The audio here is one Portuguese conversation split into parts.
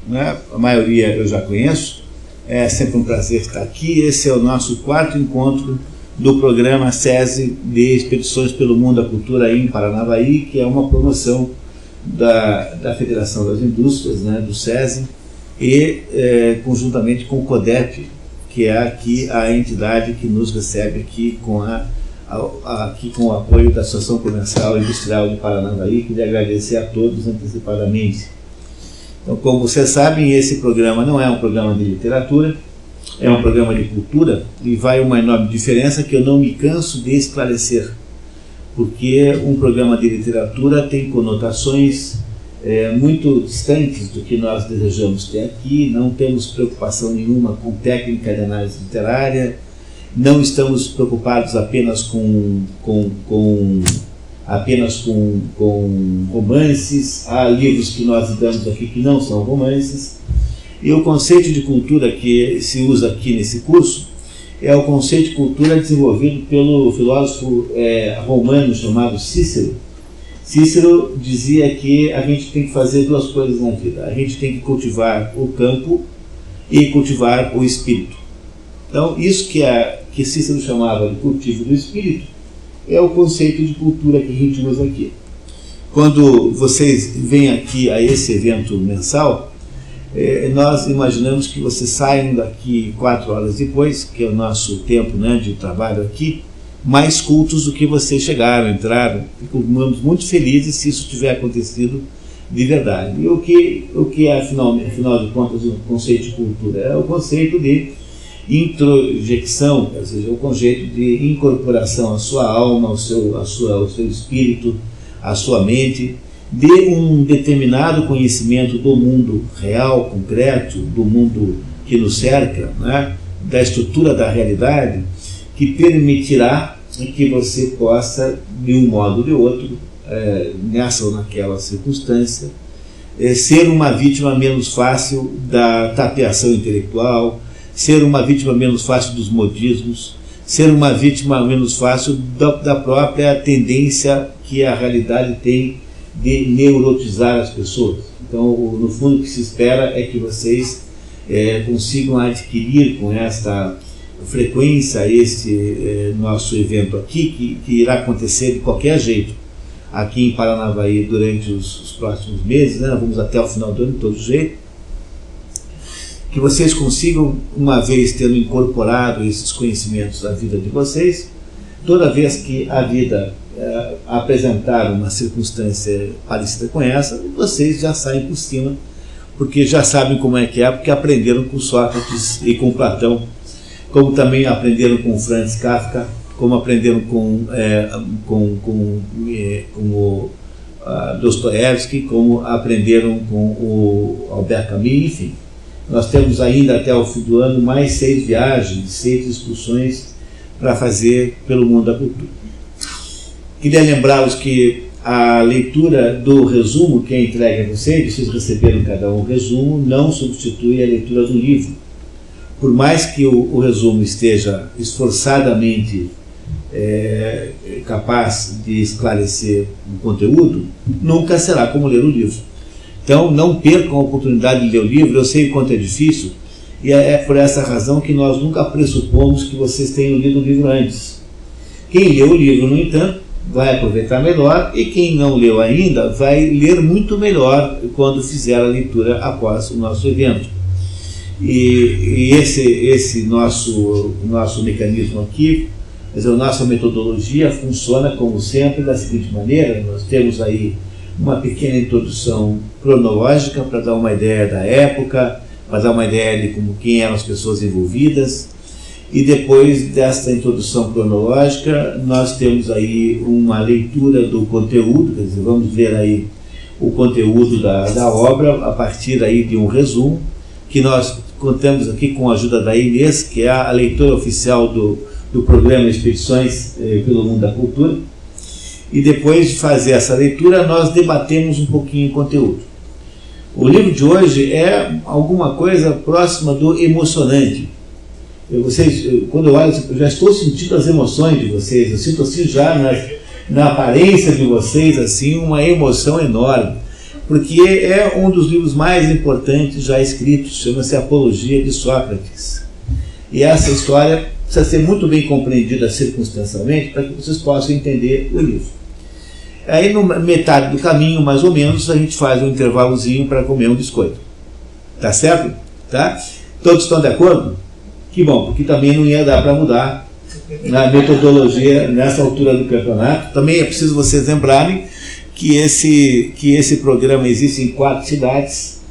né? A maioria eu já conheço, é sempre um prazer estar aqui. Esse é o nosso 4º encontro do programa SESI de Expedições pelo Mundo da Cultura em Paranavaí, que é uma promoção da Federação das Indústrias, né, do SESI, e conjuntamente com o CODEP, que é aqui a entidade que nos recebe aqui com o apoio da Associação Comercial e Industrial de Paranavaí. Queria agradecer a todos antecipadamente. Então, como vocês sabem, esse programa não é um programa de literatura, é um programa de cultura, e vai uma enorme diferença que eu não me canso de esclarecer, porque um programa de literatura tem conotações muito distantes do que nós desejamos ter aqui. Não temos preocupação nenhuma com técnica de análise literária, não estamos preocupados apenas com romances. Há livros que nós damos aqui que não são romances, e o conceito de cultura que se usa aqui nesse curso é o conceito de cultura desenvolvido pelo filósofo romano chamado Cícero. Cícero dizia que a gente tem que fazer 2 coisas na vida: a gente tem que cultivar o campo e cultivar o espírito. Então, isso que Cícero chamava de cultivo do espírito é o conceito de cultura que a gente usa aqui. Quando vocês vêm aqui a esse evento mensal, nós imaginamos que vocês saiam daqui 4 horas depois, que é o nosso tempo, né, de trabalho aqui, mais cultos do que vocês chegaram, entraram. Ficamos muito felizes se isso tiver acontecido de verdade. E o que é, afinal de contas, o conceito de cultura? É o conceito de introjecção, ou seja, o conceito de incorporação à sua alma, ao seu espírito, à sua mente, de um determinado conhecimento do mundo real, concreto, do mundo que nos cerca, né, da estrutura da realidade, que permitirá que você possa, de um modo ou de outro, nessa ou naquela circunstância, ser uma vítima menos fácil da tapeação intelectual, ser uma vítima menos fácil dos modismos, ser uma vítima menos fácil da própria tendência que a realidade tem de neurotizar as pessoas. Então, no fundo, o que se espera é que vocês consigam adquirir com esta frequência este nosso evento aqui, que irá acontecer de qualquer jeito aqui em Paranavaí durante os próximos meses, né? Vamos até o final do ano de todo jeito, que vocês consigam, uma vez tendo incorporado esses conhecimentos à vida de vocês, toda vez que a vida apresentar uma circunstância parecida com essa, vocês já saem por cima, porque já sabem como é que é, porque aprenderam com Sócrates e com Platão, como também aprenderam com Franz Kafka, como aprenderam com o Dostoiévski, como aprenderam com o Albert Camus, enfim. Nós temos ainda até o fim do ano mais 6 viagens, 6 excursões para fazer pelo mundo da cultura. Queria lembrá-los que a leitura do resumo que é entregue a vocês receberam cada um resumo, não substitui a leitura do livro. Por mais que o resumo esteja esforçadamente capaz de esclarecer o conteúdo, nunca será como ler o livro. Então, não percam a oportunidade de ler o livro. Eu sei o quanto é difícil, e é por essa razão que nós nunca pressupomos que vocês tenham lido o livro antes. Quem leu o livro, no entanto, vai aproveitar melhor, e quem não leu ainda vai ler muito melhor quando fizer a leitura após o nosso evento. E esse nosso mecanismo aqui, quer dizer, a nossa metodologia funciona, como sempre, da seguinte maneira: nós temos aí uma pequena introdução cronológica para dar uma ideia da época, para dar uma ideia de quem eram as pessoas envolvidas, e depois desta introdução cronológica nós temos aí uma leitura do conteúdo, quer dizer, vamos ver aí o conteúdo da obra a partir aí de um resumo, que nós contamos aqui com a ajuda da Inês, que é a leitora oficial do programa Expedições pelo Mundo da Cultura. E depois de fazer essa leitura, nós debatemos um pouquinho o conteúdo. O livro de hoje é alguma coisa próxima do emocionante. Quando eu olho, eu já estou sentindo as emoções de vocês. Eu sinto assim já na aparência de vocês assim uma emoção enorme. porque é um dos livros mais importantes já escritos, chama-se Apologia de Sócrates. E essa história precisa ser muito bem compreendida circunstancialmente para que vocês possam entender o livro. Aí, na metade do caminho, mais ou menos, a gente faz um intervalozinho para comer um biscoito. Tá certo? Tá? Todos estão de acordo? Que bom, porque também não ia dar para mudar na metodologia nessa altura do campeonato. Também é preciso vocês lembrarem que esse programa existe em 4 cidades,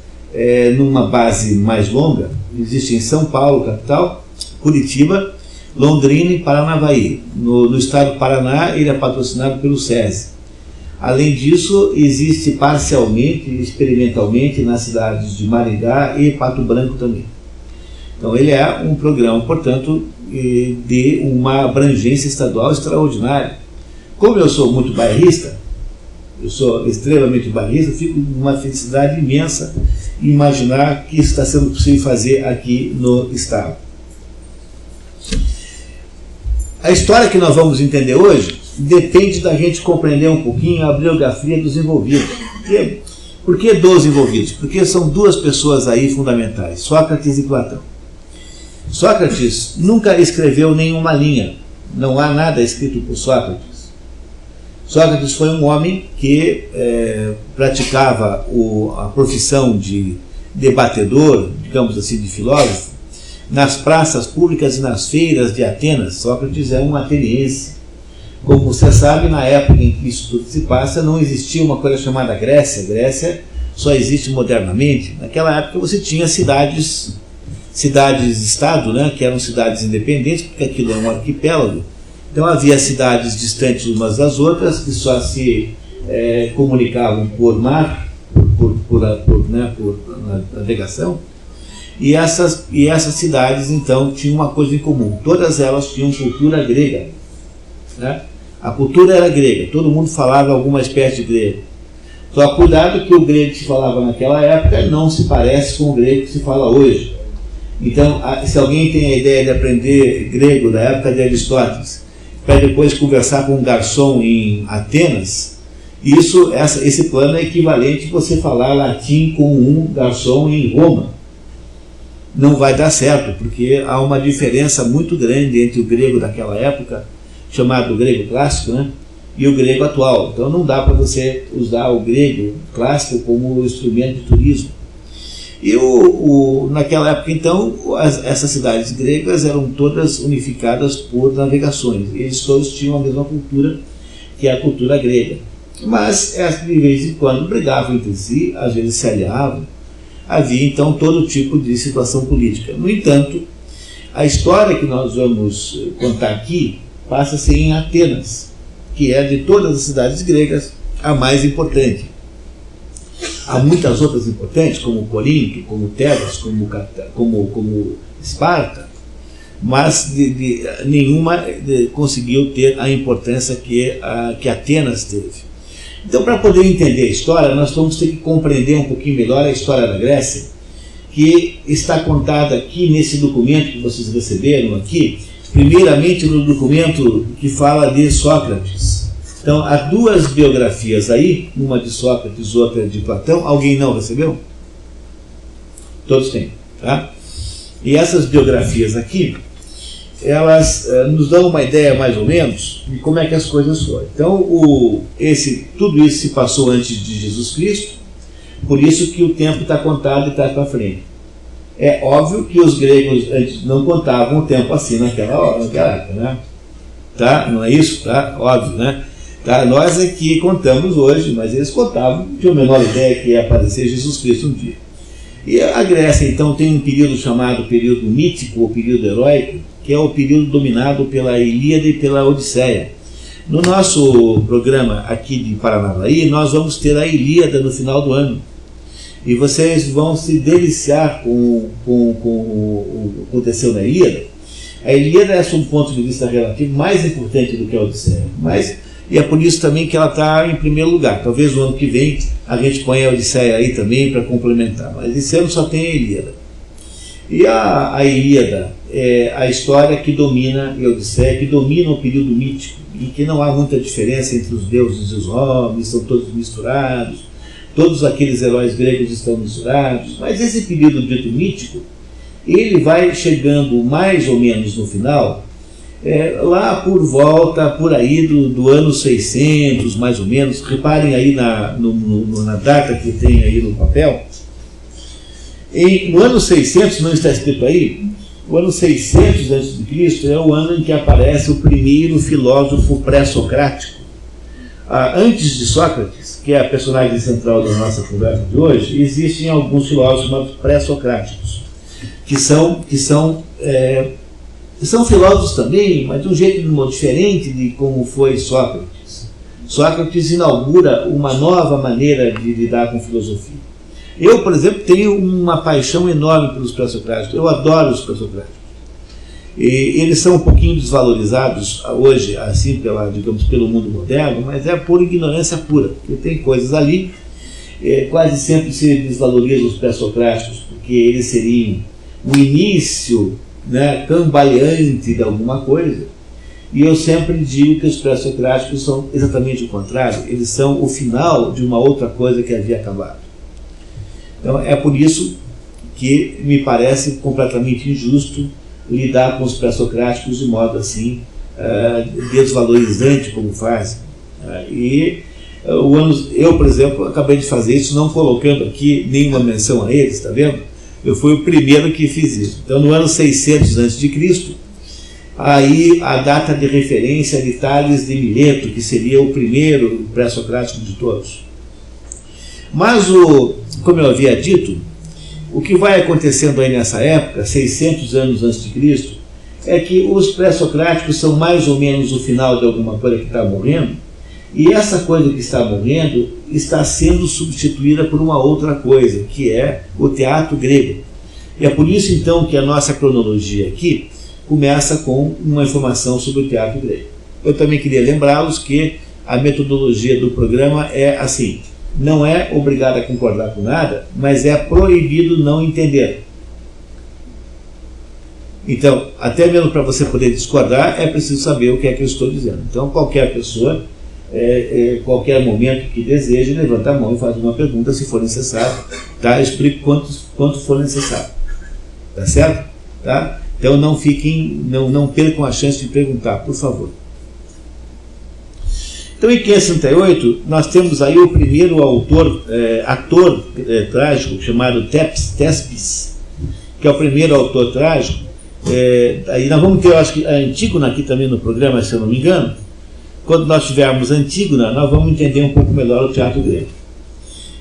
numa base mais longa. Existe em São Paulo, capital, Curitiba, Londrina e Paranavaí. No estado do Paraná, ele é patrocinado pelo SESI. Além disso, existe parcialmente, experimentalmente, nas cidades de Maringá e Pato Branco também. Então ele é um programa, portanto, de uma abrangência estadual extraordinária. Como eu sou muito bairrista, eu sou extremamente bairrista, fico numa felicidade imensa em imaginar que isso está sendo possível fazer aqui no estado. A história que nós vamos entender hoje depende da gente compreender um pouquinho a biografia dos envolvidos. Por que dos envolvidos? Porque são 2 pessoas aí fundamentais, Sócrates e Platão. Sócrates nunca escreveu nenhuma linha, não há nada escrito por Sócrates. Sócrates foi um homem que praticava a profissão de debatedor, digamos assim, de filósofo, nas praças públicas e nas feiras de Atenas. Sócrates é um ateniense. Como você sabe, na época em que isso tudo se passa, não existia uma coisa chamada Grécia. Grécia só existe modernamente. Naquela época você tinha cidades-estado, né, que eram cidades independentes, porque aquilo é um arquipélago. Então havia cidades distantes umas das outras, que só se comunicavam por mar, por navegação. E essas cidades, então, tinham uma coisa em comum. Todas elas tinham cultura grega. Né? A cultura era grega, todo mundo falava alguma espécie de grego. Só cuidado que o grego que se falava naquela época não se parece com o grego que se fala hoje. Então, se alguém tem a ideia de aprender grego da época de Aristóteles, para depois conversar com um garçom em Atenas, esse plano é equivalente a você falar latim com um garçom em Roma. Não vai dar certo, porque há uma diferença muito grande entre o grego daquela época, chamado grego clássico, né, e o grego atual. Então não dá para você usar o grego clássico como instrumento de turismo. E naquela época, então, essas cidades gregas eram todas unificadas por navegações. Eles todos tinham a mesma cultura, que é a cultura grega. Mas, de vez em quando, brigavam entre si, às vezes se aliavam. Havia, então, todo tipo de situação política. No entanto, a história que nós vamos contar aqui passa-se em Atenas, que é de todas as cidades gregas a mais importante. Há muitas outras importantes, como Corinto, como Tebas, como Esparta, mas nenhuma conseguiu ter a importância que Atenas teve. Então, para poder entender a história, nós vamos ter que compreender um pouquinho melhor a história da Grécia, que está contada aqui nesse documento que vocês receberam aqui, primeiramente no documento que fala de Sócrates. Então, há 2 biografias aí, uma de Sócrates, outra de Platão. Alguém não recebeu? Todos têm, tá? E essas biografias aqui, elas nos dão uma ideia mais ou menos de como é que as coisas foram. Então, tudo isso se passou antes de Jesus Cristo, por isso que o tempo está contado e trás para frente. É óbvio que os gregos antes não contavam o tempo assim naquela época, né? Tá? Não é isso? Tá? Óbvio, né? Tá? Nós é que contamos hoje, mas eles contavam, tinham a menor ideia que ia aparecer Jesus Cristo um dia. E a Grécia, então, tem um período chamado período mítico, ou período heróico, que é o período dominado pela Ilíada e pela Odisseia. No nosso programa aqui de Paranavaí, nós vamos ter a Ilíada no final do ano. E vocês vão se deliciar com o que aconteceu na Ilíada. A Ilíada é, sob um ponto de vista relativo, mais importante do que a Odisseia. E é por isso também que ela está em primeiro lugar. Talvez no ano que vem a gente ponha a Odisseia aí também para complementar. Mas esse ano só tem a Ilíada. E a Ilíada é a história que domina, e a Odisseia, que domina o período mítico, em que não há muita diferença entre os deuses e os homens, são todos misturados. todos aqueles heróis gregos estão misturados, mas esse período dito mítico, ele vai chegando mais ou menos no final, lá por volta, por aí do ano 600, mais ou menos. Reparem aí na data que tem aí no papel. No ano 600, não está escrito aí, o ano 600 a.C. é o ano em que aparece o primeiro filósofo pré-socrático. Antes de Sócrates, que é a personagem central da nossa conversa de hoje, existem alguns filósofos pré-socráticos, que são filósofos também, mas de um jeito diferente de como foi Sócrates. Sócrates inaugura uma nova maneira de lidar com filosofia. Eu, por exemplo, tenho uma paixão enorme pelos pré-socráticos. Eu adoro os pré-socráticos. E eles são um pouquinho desvalorizados hoje, assim, pelo mundo moderno, mas é por ignorância pura. Porque tem coisas ali, quase sempre se desvaloriza os pré-socráticos, porque eles seriam o início, né, cambaleante de alguma coisa. E eu sempre digo que os pré-socráticos são exatamente o contrário. Eles são o final de uma outra coisa que havia acabado. Então é por isso que me parece completamente injusto lidar com os pré-socráticos de modo assim desvalorizante como fazem. Eu, por exemplo, acabei de fazer isso não colocando aqui nenhuma menção a eles, está vendo? Eu fui o primeiro que fiz isso. Então, no ano 600 a.C., aí a data de referência é de Tales de Mileto, que seria o primeiro pré-socrático de todos. Mas, como eu havia dito, o que vai acontecendo aí nessa época, 600 anos antes de Cristo, é que os pré-socráticos são mais ou menos o final de alguma coisa que está morrendo, e essa coisa que está morrendo está sendo substituída por uma outra coisa, que é o teatro grego. E é por isso, então, que a nossa cronologia aqui começa com uma informação sobre o teatro grego. Eu também queria lembrá-los que a metodologia do programa é assim: não é obrigado a concordar com nada, mas é proibido não entender. Então, até mesmo para você poder discordar, é preciso saber o que é que eu estou dizendo. Então, qualquer pessoa, qualquer momento que deseje, levanta a mão e faz uma pergunta, se for necessário. Tá? Eu explico quanto for necessário. Tá certo? Tá? Então, não percam a chance de perguntar, por favor. Então, em 538, nós temos aí o primeiro ator trágico, chamado Tespes, que é o primeiro autor trágico. Aí nós vamos ter, eu acho que a Antígona aqui também no programa, se eu não me engano. Quando nós tivermos Antígona, nós vamos entender um pouco melhor o teatro grego.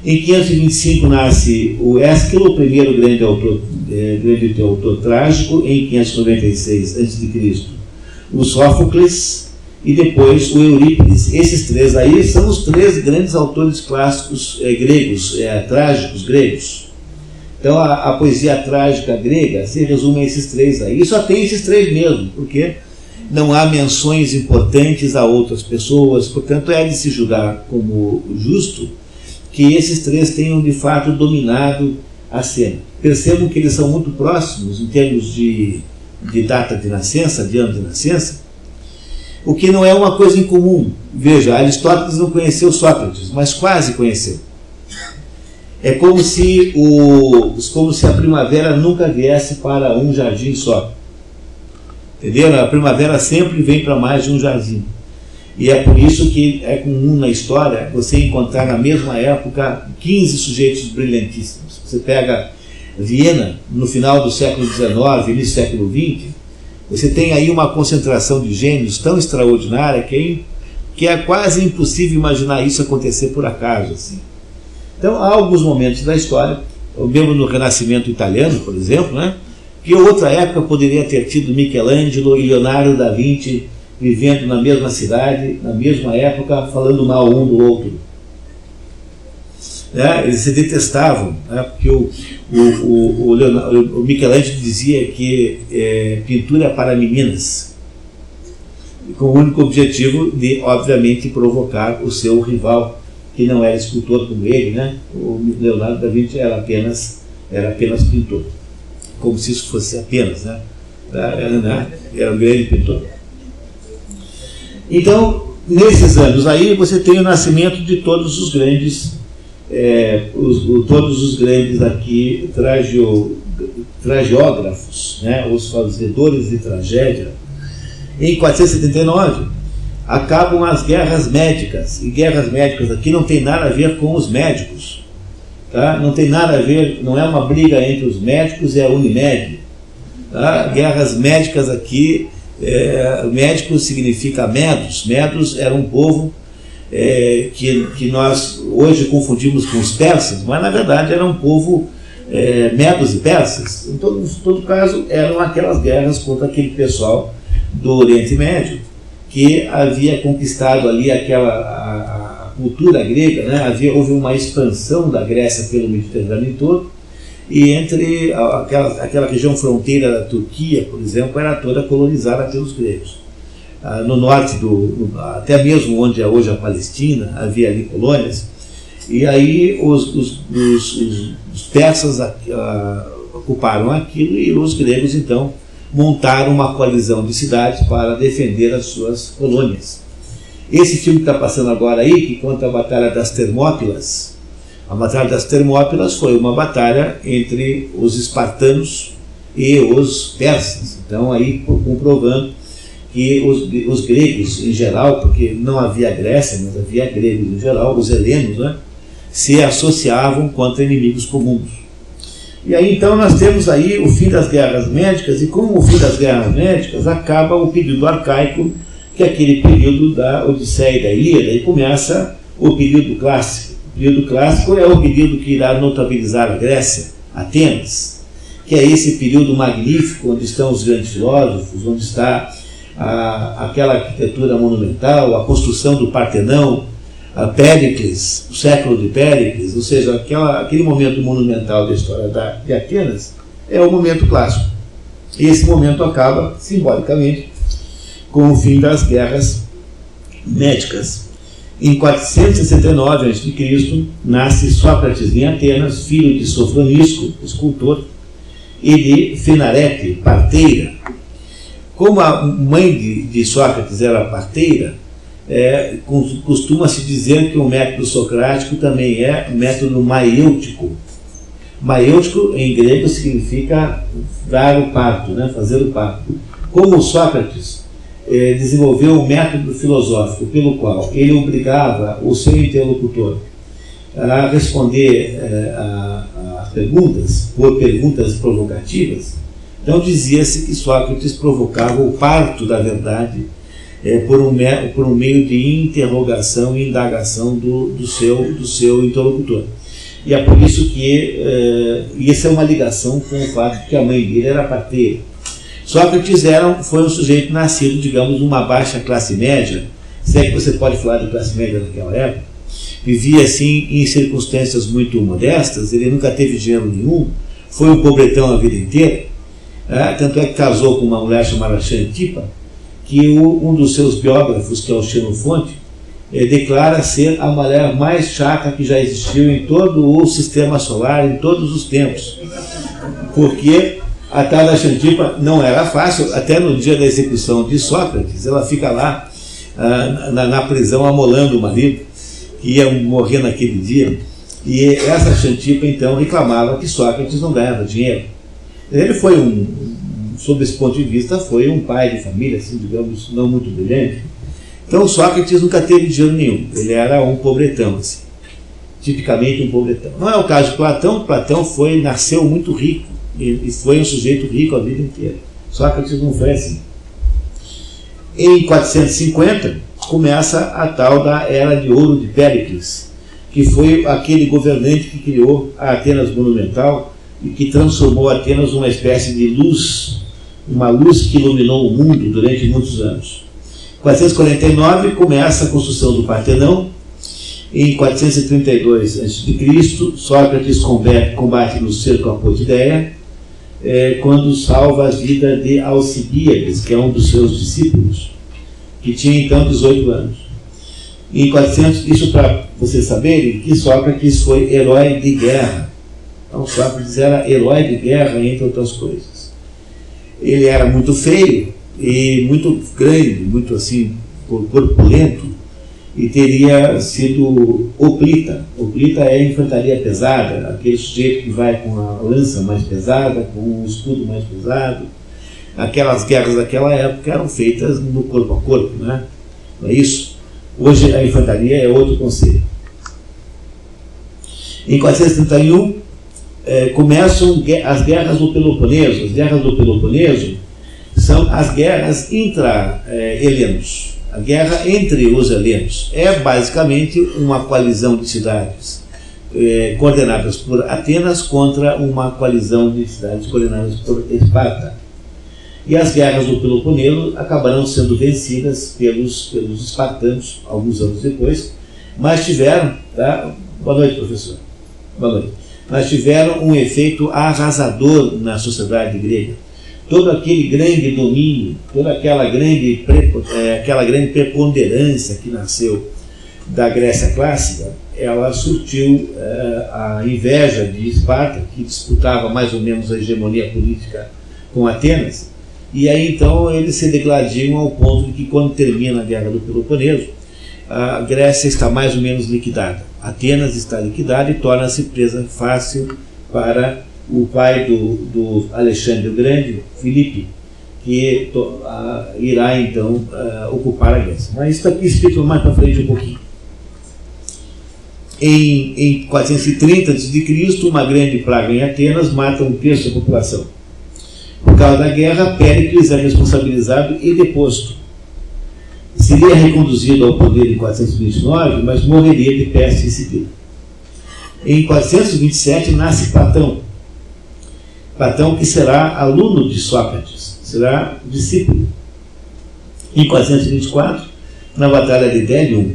Em 525 nasce o Ésquilo, o primeiro grande autor trágico. Em 596 a.C., o Sófocles, e depois o Eurípides. Esses três aí são os três grandes autores clássicos gregos, trágicos gregos. Então a poesia trágica grega se resume a esses três aí. E só tem esses três mesmo, porque não há menções importantes a outras pessoas. Portanto, é de se julgar como justo que esses três tenham de fato dominado a cena. Percebam que eles são muito próximos em termos de data de nascença, de ano de nascença, o que não é uma coisa incomum. Veja, Aristóteles não conheceu Sócrates, mas quase conheceu. É como se a primavera nunca viesse para um jardim só. Entendeu? A primavera sempre vem para mais de um jardim. E é por isso que é comum na história você encontrar na mesma época 15 sujeitos brilhantíssimos. Você pega Viena, no final do século XIX, início do século XX, você tem aí uma concentração de gênios tão extraordinária que é quase impossível imaginar isso acontecer por acaso. Assim. Então, há alguns momentos da história, mesmo no Renascimento italiano, por exemplo, né, que outra época poderia ter tido Michelangelo e Leonardo da Vinci vivendo na mesma cidade, na mesma época, falando mal um do outro. Eles se detestavam, porque o Michelangelo dizia que pintura é para meninas, com o único objetivo de, obviamente, provocar o seu rival, que não era escultor como ele, né? O Leonardo da Vinci era apenas pintor, como se isso fosse apenas, né? Era um grande pintor. Então, nesses anos aí, você tem o nascimento de todos os grandes todos os grandes aqui tragiógrafos, né, os fazedores de tragédia. Em 479 acabam as guerras médicas, e guerras médicas aqui não tem nada a ver com os médicos, tá? Não tem nada a ver, não é uma briga entre os médicos e a Unimed, tá? Guerras médicas aqui, médicos significa medos. Medos era um povo que nós hoje confundimos com os persas, mas na verdade era um povo medos e persas. Em todo caso, eram aquelas guerras contra aquele pessoal do Oriente Médio que havia conquistado ali a cultura grega, né? Houve uma expansão da Grécia pelo Mediterrâneo todo, e entre aquela região fronteira da Turquia, por exemplo, era toda colonizada pelos gregos. No norte, até mesmo onde é hoje a Palestina, havia ali colônias, e aí os persas ocuparam aquilo, e os gregos então montaram uma coalizão de cidades para defender as suas colônias. Esse filme que está passando agora aí, que conta a Batalha das Termópilas. A Batalha das Termópilas foi uma batalha entre os espartanos e os persas. Então aí comprovando que os gregos em geral, porque não havia Grécia, mas havia gregos em geral, os helenos, né, se associavam contra inimigos comuns. E aí então nós temos aí o fim das guerras médicas, e com o fim das guerras médicas acaba o período arcaico, que é aquele período da Odisseia e da Ilíada, e começa o período clássico. O período clássico é o período que irá notabilizar a Grécia, Atenas, que é esse período magnífico onde estão os grandes filósofos, onde está aquela arquitetura monumental, a construção do Partenão, a Péricles, o século de Péricles, ou seja, aquele momento monumental da história de Atenas é o momento clássico. E esse momento acaba, simbolicamente, com o fim das guerras médicas. Em 469 a.C., nasce Sócrates em Atenas, filho de Sofronisco, escultor, e de Fenarete, parteira. Como a mãe de Sócrates era parteira, costuma-se dizer que o método socrático também é método maiêutico. Maiêutico, em grego, significa dar o parto, né? Fazer o parto. Como Sócrates desenvolveu um método filosófico pelo qual ele obrigava o seu interlocutor a responder a perguntas, por perguntas provocativas, então dizia-se que Sócrates provocava o parto da verdade por um meio de interrogação e indagação do seu interlocutor. E é por isso que isso é uma ligação com o fato de que a mãe dele era parteira. Sócrates foi um sujeito nascido, digamos, numa baixa classe média, se é que você pode falar de classe média naquela época. Vivia assim em circunstâncias muito modestas, ele nunca teve dinheiro nenhum, foi um pobretão a vida inteira, tanto é que casou com uma mulher chamada Xantipa, que um dos seus biógrafos, que é o Xenofonte, declara ser a mulher mais chata que já existiu em todo o sistema solar, em todos os tempos. Porque a tal da Xantipa não era fácil, até no dia da execução de Sócrates, ela fica lá na prisão amolando o marido, que ia morrer naquele dia, e essa Xantipa então reclamava que Sócrates não ganhava dinheiro. Ele foi sob esse ponto de vista, foi um pai de família, assim, digamos, não muito brilhante. Então Sócrates nunca teve dinheiro nenhum, ele era um pobretão, assim, tipicamente um pobretão. Não é o caso de Platão. Platão nasceu muito rico, e foi um sujeito rico a vida inteira. Sócrates não foi assim. Em 450 começa a tal da Era de Ouro de Péricles, que foi aquele governante que criou a Atenas monumental e que transformou Atenas numa espécie de luz, uma luz que iluminou o mundo durante muitos anos. Em 449 começa a construção do Partenão. Em 432 a.C., Sócrates combate no cerco a Potideia, quando salva a vida de Alcibíades, que é um dos seus discípulos, que tinha então 18 anos. Em 400, isso para vocês saberem que Sócrates foi herói de guerra. Então Sócrates era herói de guerra, entre outras coisas. Ele era muito feio e muito grande, muito assim, corpulento, e teria sido hoplita. Hoplita é infantaria pesada, aquele sujeito que vai com a lança mais pesada, com o escudo mais pesado. Aquelas guerras daquela época eram feitas no corpo a corpo, né? Não é isso? Hoje a infantaria é outro conceito. Em 431 começam as guerras do Peloponeso. As guerras do Peloponeso são as guerras intra-helenos. A guerra entre os helenos é basicamente uma coalizão de cidades coordenadas por Atenas contra uma coalizão de cidades coordenadas por Esparta. E as guerras do Peloponeso acabaram sendo vencidas pelos espartanos alguns anos depois, mas tiveram, tá? Boa noite, professor. Boa noite. Mas tiveram um efeito arrasador na sociedade grega. Todo aquele grande domínio, toda aquela grande preponderância que nasceu da Grécia clássica, ela surtiu a inveja de Esparta, que disputava mais ou menos a hegemonia política com Atenas, e aí então eles se degladiam ao ponto de que, quando termina a Guerra do Peloponeso, a Grécia está mais ou menos liquidada. Atenas está liquidada e torna-se presa fácil para o pai do Alexandre o Grande, Filipe, que irá então ocupar a Grécia. Mas isso aqui explica mais para frente um pouquinho. Em 430 a.C., uma grande praga em Atenas mata um terço da população. Por causa da guerra, Péricles é responsabilizado e deposto. Seria reconduzido ao poder em 429, mas morreria de peste em seguida. Em 427 nasce Platão. Platão, que será aluno de Sócrates, será discípulo. Em 424, na Batalha de Delium,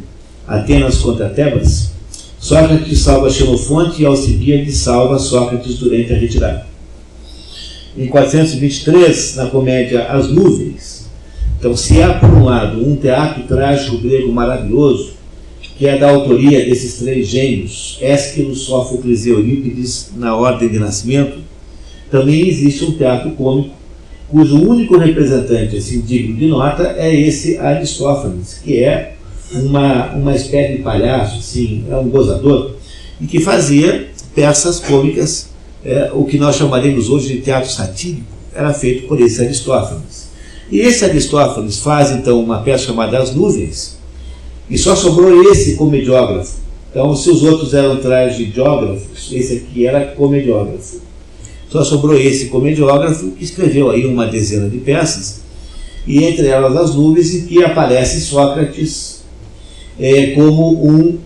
Atenas contra Tebas, Sócrates salva Xenofonte e Alcibíades salva Sócrates durante a retirada. Em 423, na comédia As Nuvens, então, se há, por um lado, um teatro trágico grego maravilhoso, que é da autoria desses três gênios, Ésquilo, Sófocles e Eurípides, na ordem de nascimento, também existe um teatro cômico, cujo único representante assim, digno de nota é esse Aristófanes, que é uma espécie de palhaço, assim, é um gozador, e que fazia peças cômicas, o que nós chamaríamos hoje de teatro satírico, era feito por esse Aristófanes. E esse Aristófanes faz então uma peça chamada As Nuvens, e só sobrou esse comediógrafo. Então, se os outros eram tragediógrafos, esse aqui era comediógrafo. Só sobrou esse comediógrafo, que escreveu aí uma dezena de peças, e entre elas As Nuvens, em que aparece Sócrates como um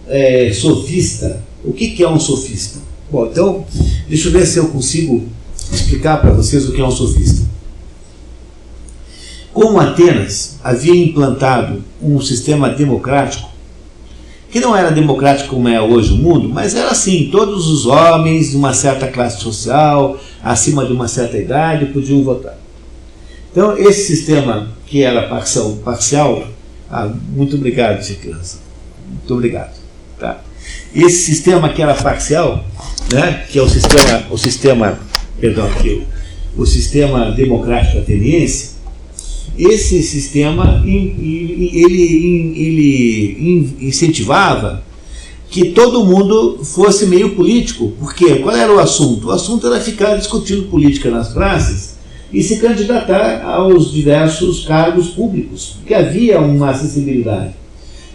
sofista. O que é um sofista? Bom, então, deixa eu ver se eu consigo explicar para vocês o que é um sofista. Como Atenas havia implantado um sistema democrático, que não era democrático como é hoje o mundo, mas era assim, todos os homens de uma certa classe social, acima de uma certa idade, podiam votar. Então, esse sistema que era parcial, muito obrigado, Chiquinha, muito obrigado. Tá? Esse sistema que era parcial, né, que é o sistema democrático ateniense, esse sistema ele incentivava que todo mundo fosse meio político. Por quê? Qual era o assunto? O assunto era ficar discutindo política nas praças e se candidatar aos diversos cargos públicos, porque havia uma acessibilidade.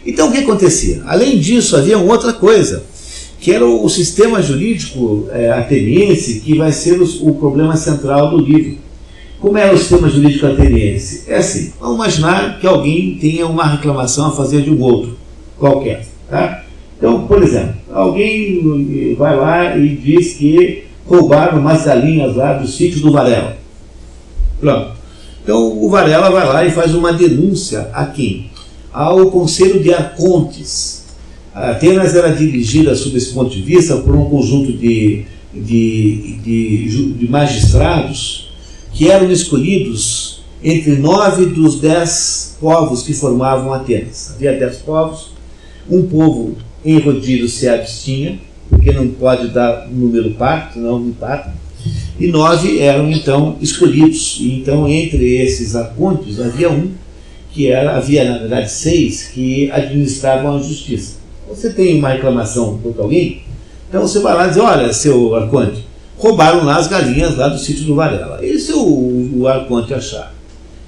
Então, o que acontecia? Além disso, havia uma outra coisa, que era o sistema jurídico ateniense, que vai ser o problema central do livro. Como era o sistema jurídico ateniense? É assim, vamos imaginar que alguém tenha uma reclamação a fazer de um outro, qualquer. Tá? Então, por exemplo, alguém vai lá e diz que roubaram umas galinhas lá do sítio do Varela. Pronto. Então, o Varela vai lá e faz uma denúncia a quem? Ao Conselho de Arcontes. A Atenas era dirigida, sob esse ponto de vista, por um conjunto de magistrados que eram escolhidos entre 9 dos 10 povos que formavam Atenas. Havia 10 povos, um povo em rodízio se abstinha, porque não pode dar um número par, senão não empata, e 9 eram então escolhidos. E então, entre esses arcontes, havia um havia, na verdade, 6 que administravam a justiça. Você tem uma reclamação contra alguém, então você vai lá e diz: olha, seu Arconte, roubaram lá as galinhas lá do sítio do Varela. E se o Arconte achar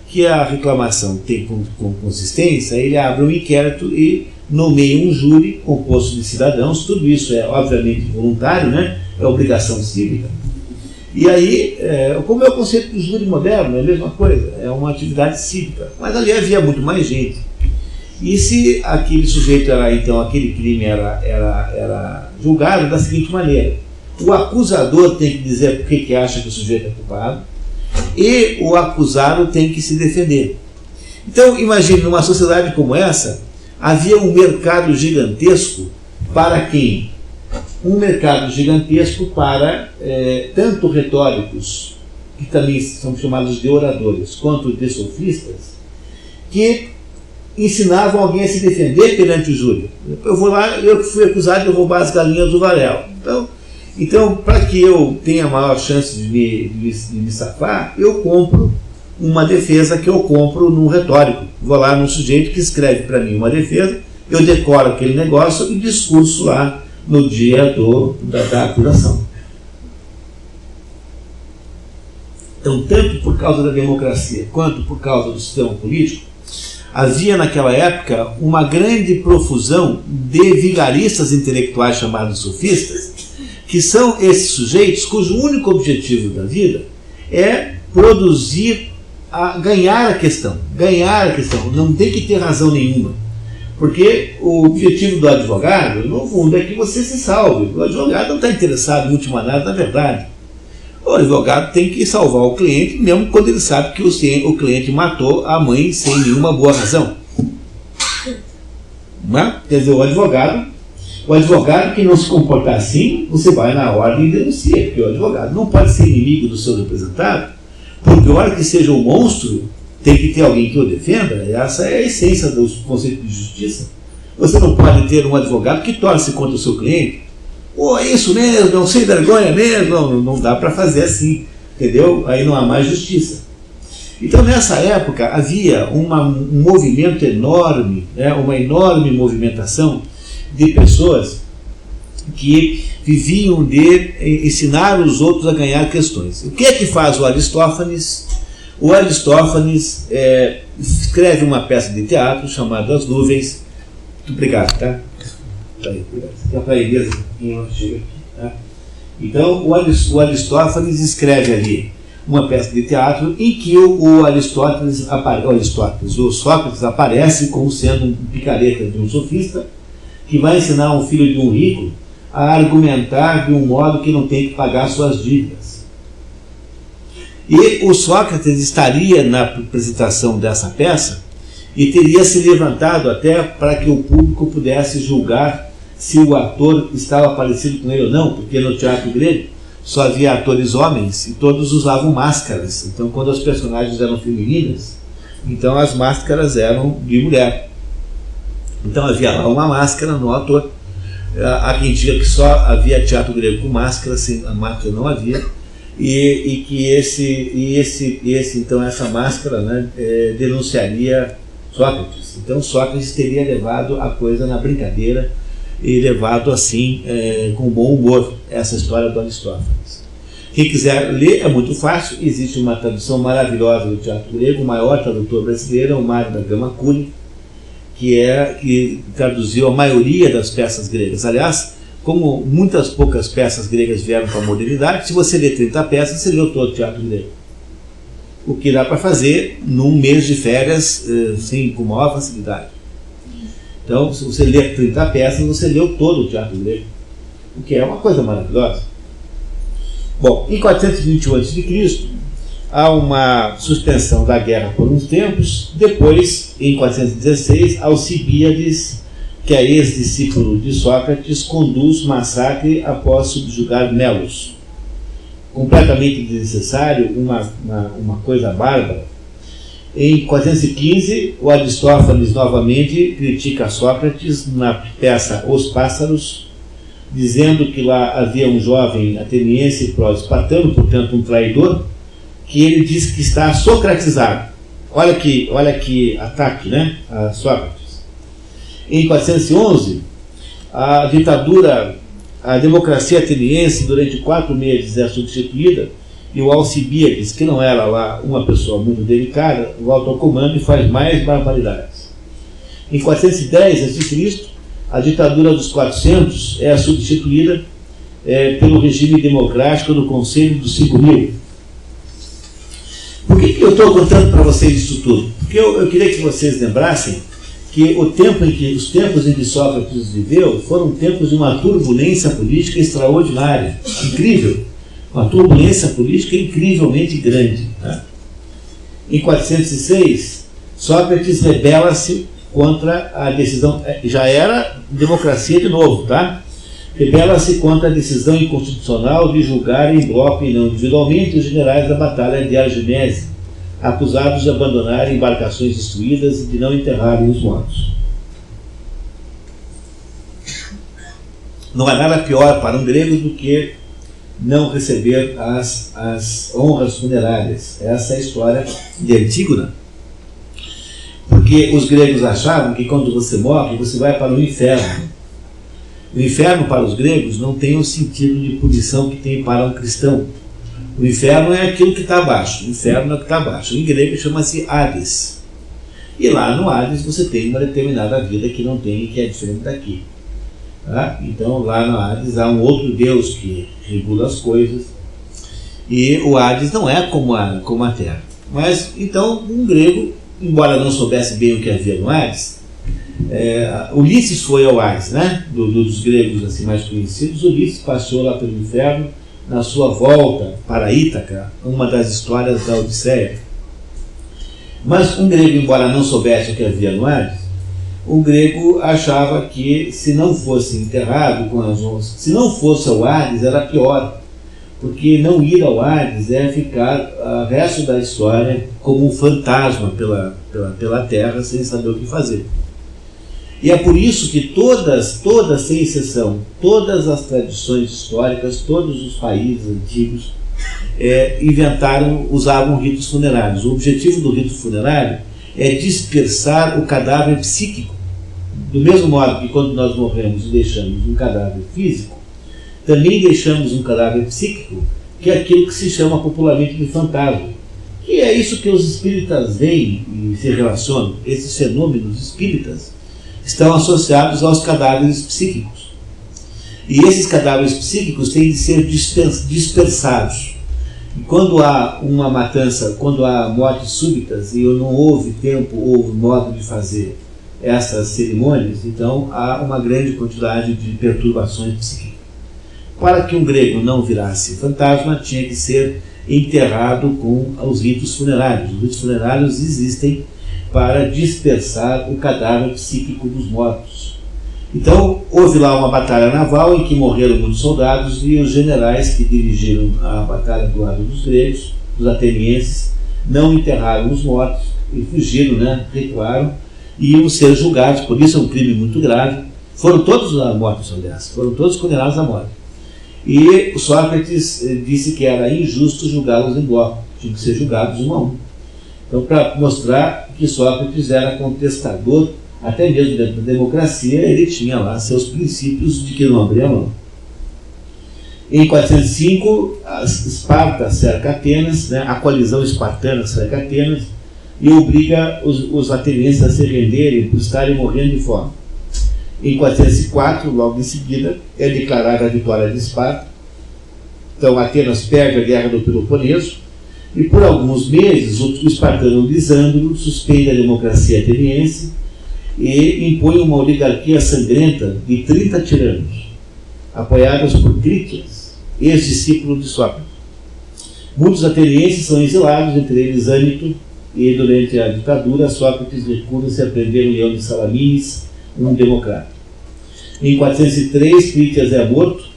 que a reclamação tem com consistência, ele abre um inquérito e nomeia um júri composto de cidadãos. Tudo isso é obviamente voluntário, né? É obrigação cívica. E aí, como é o conceito do júri moderno, é a mesma coisa, é uma atividade cívica. Mas ali havia muito mais gente. E se aquele sujeito então aquele crime era julgado da seguinte maneira: o acusador tem que dizer por que acha que o sujeito é culpado, e o acusado tem que se defender. Então, imagine, numa sociedade como essa, havia um mercado gigantesco para quem? Um mercado gigantesco para tanto retóricos, que também são chamados de oradores, quanto de sofistas, que ensinavam alguém a se defender perante o júri. Eu vou lá, eu fui acusado de roubar as galinhas do Varela. Então, para que eu tenha maior chance de me safar, eu compro uma defesa que eu compro num retórico. Vou lá num sujeito que escreve para mim uma defesa, eu decoro aquele negócio e discurso lá no dia da acusação. Então, tanto por causa da democracia quanto por causa do sistema político, havia naquela época uma grande profusão de vigaristas intelectuais chamados sofistas, que são esses sujeitos cujo único objetivo da vida é ganhar a questão, não tem que ter razão nenhuma, porque o objetivo do advogado, no fundo, é que você se salve. O advogado não está interessado em última análise na verdade. O advogado tem que salvar o cliente, mesmo quando ele sabe que o cliente matou a mãe sem nenhuma boa razão. Não? Quer dizer, o advogado que não se comportar assim, você vai na ordem e denuncia, porque o advogado não pode ser inimigo do seu representado, por pior que seja um monstro, tem que ter alguém que o defenda. Essa é a essência do conceito de justiça. Você não pode ter um advogado que torce contra o seu cliente. É isso mesmo, não sem vergonha mesmo, não dá para fazer assim, entendeu? Aí não há mais justiça. Então, nessa época, havia um movimento enorme, uma enorme movimentação de pessoas que viviam de ensinar os outros a ganhar questões. O que é que faz o Aristófanes? O Aristófanes escreve uma peça de teatro chamada As Nuvens. Muito obrigado, tá? Para a Elisa, chega aqui, tá? Então, o Aristófanes escreve ali uma peça de teatro em que o Sócrates aparece como sendo um picareta de um sofista que vai ensinar um filho de um rico a argumentar de um modo que não tem que pagar suas dívidas. E o Sócrates estaria na apresentação dessa peça e teria se levantado até para que o público pudesse julgar se o ator estava parecido com ele ou não, porque no teatro grego só havia atores homens e todos usavam máscaras. Então, quando as personagens eram femininas, então as máscaras eram de mulher. Então havia lá uma máscara no ator. Há quem diga que só havia teatro grego com máscara, sem a máscara não havia, e que então essa máscara, né, denunciaria Sócrates. Então Sócrates teria levado a coisa na brincadeira e levado assim com bom humor essa história do Aristófanes. Quem quiser ler é muito fácil, existe uma tradução maravilhosa do teatro grego, o maior tradutor brasileiro é o Mário da Gama Curi, que traduziu a maioria das peças gregas. Aliás, como muitas poucas peças gregas vieram para a modernidade, se você ler 30 peças, você leu todo o teatro grego. O que dá para fazer num mês de férias, sim, com maior facilidade. Então, se você ler 30 peças, você leu todo o teatro grego, o que é uma coisa maravilhosa. Bom, em 421 a.C., há uma suspensão da guerra por uns tempos. Depois, em 416, Alcibíades, que é ex-discípulo de Sócrates, conduz massacre após subjugar Melos. Completamente desnecessário, uma coisa bárbara. Em 415, o Aristófanes novamente critica Sócrates na peça Os Pássaros, dizendo que lá havia um jovem ateniense pró-espartano, portanto um traidor, que ele diz que está socratizado. Olha que ataque, né, a Sócrates. Em 411, a democracia ateniense, durante 4 meses, é substituída, e o Alcibíades, que não era lá uma pessoa muito delicada, volta ao comando e faz mais barbaridades. Em 410 a.C., a ditadura dos 400 é substituída pelo regime democrático do Conselho dos 5.000. Por que eu estou contando para vocês isso tudo? Porque eu queria que vocês lembrassem que os tempos em que Sócrates viveu foram tempos de uma turbulência política extraordinária, incrível, uma turbulência política incrivelmente grande. Né? Em 406, Sócrates rebela-se contra a decisão, já era democracia de novo, tá? Rebela-se contra a decisão inconstitucional de julgar em bloco e não individualmente os generais da batalha de Arginese, acusados de abandonarem embarcações destruídas e de não enterrarem os mortos. Não há nada pior para um grego do que não receber as honras funerárias. Essa é a história de Antígona. Porque os gregos achavam que quando você morre, você vai para o inferno. O inferno para os gregos não tem o sentido de punição que tem para um cristão. O inferno é aquilo que está abaixo. O inferno é o que está abaixo. Em grego chama-se Hades. E lá no Hades você tem uma determinada vida que não tem, que é diferente daqui. Tá? Então lá no Hades há um outro Deus que regula as coisas. E o Hades não é como a Terra. Mas então um grego, embora não soubesse bem o que havia no Hades, Ulisses foi ao Hades, né? Dos gregos assim, mais conhecidos. Ulisses passou lá pelo inferno na sua volta para Ítaca, uma das histórias da Odisseia. Mas um grego, embora não soubesse o que havia no Hades, o grego achava que se não fosse enterrado com as honras, se não fosse ao Hades era pior, porque não ir ao Hades é ficar o resto da história como um fantasma pela terra sem saber o que fazer. E é por isso que todas, sem exceção, todas as tradições históricas, todos os países antigos usavam ritos funerários. O objetivo do rito funerário é dispersar o cadáver psíquico. Do mesmo modo que quando nós morremos e deixamos um cadáver físico, também deixamos um cadáver psíquico, que é aquilo que se chama popularmente de fantasma. Que é isso que os espíritas veem e se relacionam. Esses fenômenos espíritas estão associados aos cadáveres psíquicos. E esses cadáveres psíquicos têm de ser dispersados. E quando há uma matança, quando há mortes súbitas e não houve tempo ou modo de fazer essas cerimônias, então há uma grande quantidade de perturbações psíquicas. Para que um grego não virasse fantasma, tinha que ser enterrado com os ritos funerários. Os ritos funerários existem para dispersar o cadáver psíquico dos mortos. Então, houve lá uma batalha naval em que morreram muitos soldados e os generais que dirigiram a batalha do lado dos gregos, dos atenienses, não enterraram os mortos e fugiram, né, recuaram e iam ser julgados. Por isso é um crime muito grave. Foram todos mortos, aliás, foram todos condenados à morte. E Sócrates disse que era injusto julgá-los em bloco, tinham que ser julgados um a um. Então, para mostrar que Sócrates era contestador, até mesmo dentro da democracia, ele tinha lá seus princípios de que não abria mão. Em 405, Esparta cerca Atenas, né, a coalizão espartana cerca Atenas, e obriga os atenienses a se renderem por estarem morrendo de fome. Em 404, logo em seguida, é declarada a vitória de Esparta. Então, Atenas perde a guerra do Peloponeso, e por alguns meses o espartano Lisândro suspende a democracia ateniense e impõe uma oligarquia sangrenta de 30 tiranos, apoiados por Crítias, ex-discípulo de Sócrates. Muitos atenienses são exilados, entre eles Ânito, e durante a ditadura Sócrates recusa-se a prender o leão de Salamines, um democrata. Em 403, Crítias é morto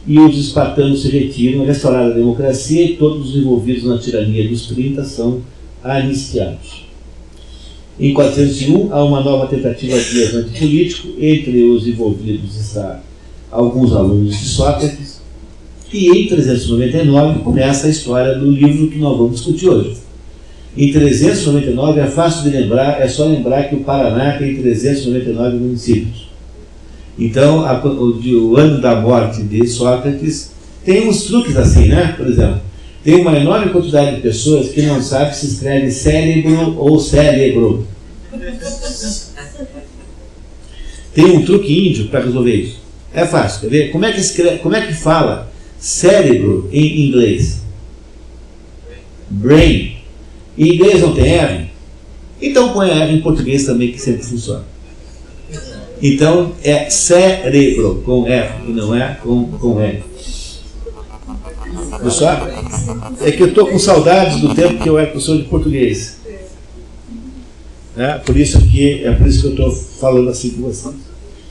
e os espartanos se retiram, restaurada a democracia, e todos os envolvidos na tirania dos 30 são anistiados. Em 401, há uma nova tentativa de levante político. Entre os envolvidos está alguns alunos de Sócrates, e em 399 começa a história do livro que nós vamos discutir hoje. Em 399 é fácil de lembrar, é só lembrar que o Paraná tem 399 municípios. Então, o ano da morte de Sócrates tem uns truques assim, né? Por exemplo, tem uma enorme quantidade de pessoas que não sabe se escreve cérebro ou cérebro. Tem um truque índio para resolver isso. É fácil, quer ver? Como é que fala cérebro em inglês? Brain. Em inglês não tem R? Então põe R em português também, que sempre funciona. Então é cérebro com R e não é com R. Pessoal, é que eu estou com saudades do tempo que eu era professor de português. Por isso que eu estou falando assim com vocês.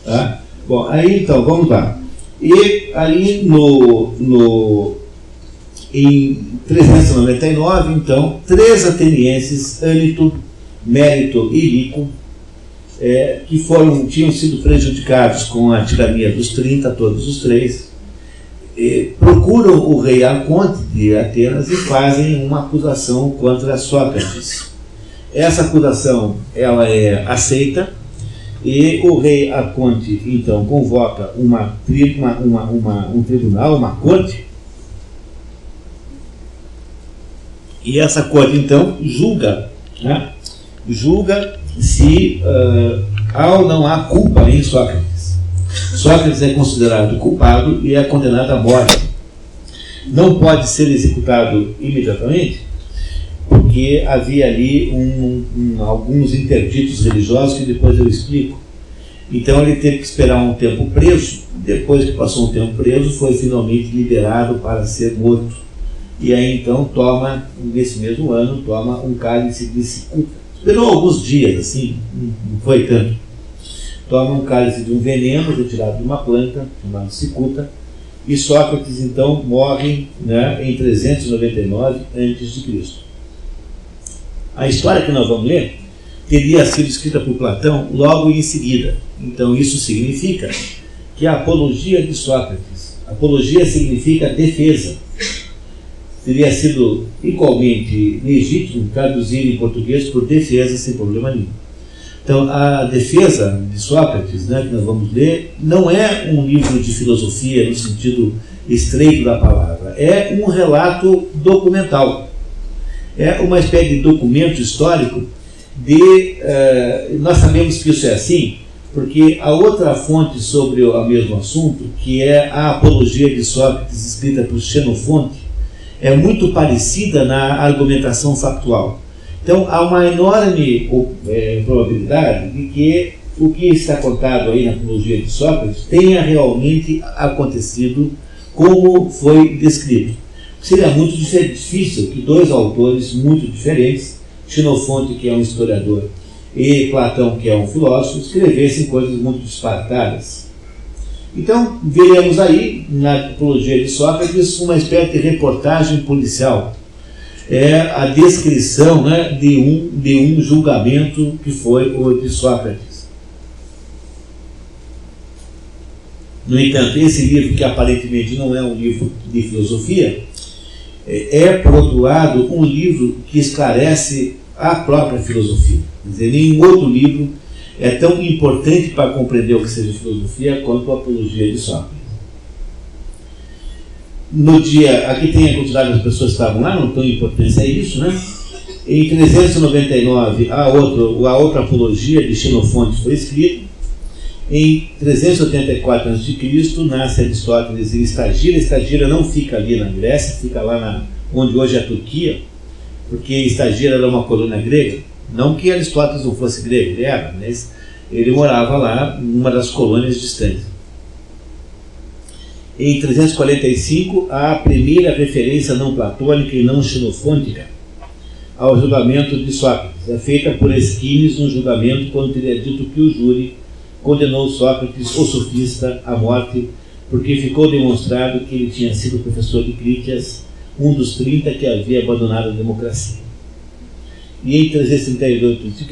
Tá? Bom, aí então, vamos lá. E ali em 399, então, 3 atenienses, Ânito, Mérito e Lico, que tinham sido prejudicados com a tirania dos 30, todos os 3, procuram o rei Arconte de Atenas e fazem uma acusação contra Sócrates. Essa acusação ela é aceita e o rei Arconte então convoca um tribunal, uma corte, e essa corte então julga se há ou não há culpa em Sócrates. Sócrates é considerado culpado e é condenado à morte. Não pode ser executado imediatamente, porque havia ali alguns interditos religiosos que depois eu explico. Então ele teve que esperar um tempo preso. Depois que passou um tempo preso, foi finalmente liberado para ser morto. E aí então nesse mesmo ano, toma um cálice de cicuta. Esperou alguns dias, assim, não foi tanto. Toma um cálice de um veneno retirado de uma planta, chamada cicuta, e Sócrates então morre, em 399 a.C. A história que nós vamos ler teria sido escrita por Platão logo em seguida. Então isso significa que a apologia de Sócrates, apologia significa defesa, teria sido igualmente legítimo traduzir em português por defesa sem problema nenhum. Então, a defesa de Sócrates, que nós vamos ler, não é um livro de filosofia no sentido estreito da palavra, é um relato documental. É uma espécie de documento histórico nós sabemos que isso é assim, porque a outra fonte sobre o mesmo assunto, que é a apologia de Sócrates escrita por Xenofonte, é muito parecida na argumentação factual. Então, há uma enorme probabilidade de que o que está contado aí na apologia de Sócrates tenha realmente acontecido como foi descrito. Seria muito difícil que 2 autores muito diferentes, Xenofonte, que é um historiador, e Platão, que é um filósofo, escrevessem coisas muito disparatadas. Então, veremos aí, na apologia de Sócrates, uma espécie de reportagem policial. É a descrição de um julgamento que foi o de Sócrates. No entanto, esse livro, que aparentemente não é um livro de filosofia, por outro lado, um livro que esclarece a própria filosofia. Quer dizer, nenhum outro livro é tão importante para compreender o que seja filosofia quanto a apologia de Sócrates. No dia, aqui tem a quantidade das pessoas que estavam lá, não tem importância é isso, Em 399, a outra apologia de Xenofonte foi escrita. Em 384 a.C., nasce Aristóteles em Estagira. Estagira não fica ali na Grécia, fica lá onde hoje é a Turquia, porque Estagira era uma colônia grega. Não que Aristóteles não fosse grego, ele era, mas ele morava lá, numa das colônias distantes. Em 345, há a primeira referência não platônica e não xenofôntica ao julgamento de Sócrates. É feita por Esquines no julgamento, quando teria dito que o júri condenou Sócrates, o sofista, à morte, porque ficou demonstrado que ele tinha sido professor de Critias, um dos 30 que havia abandonado a democracia. E em 338 a.C.,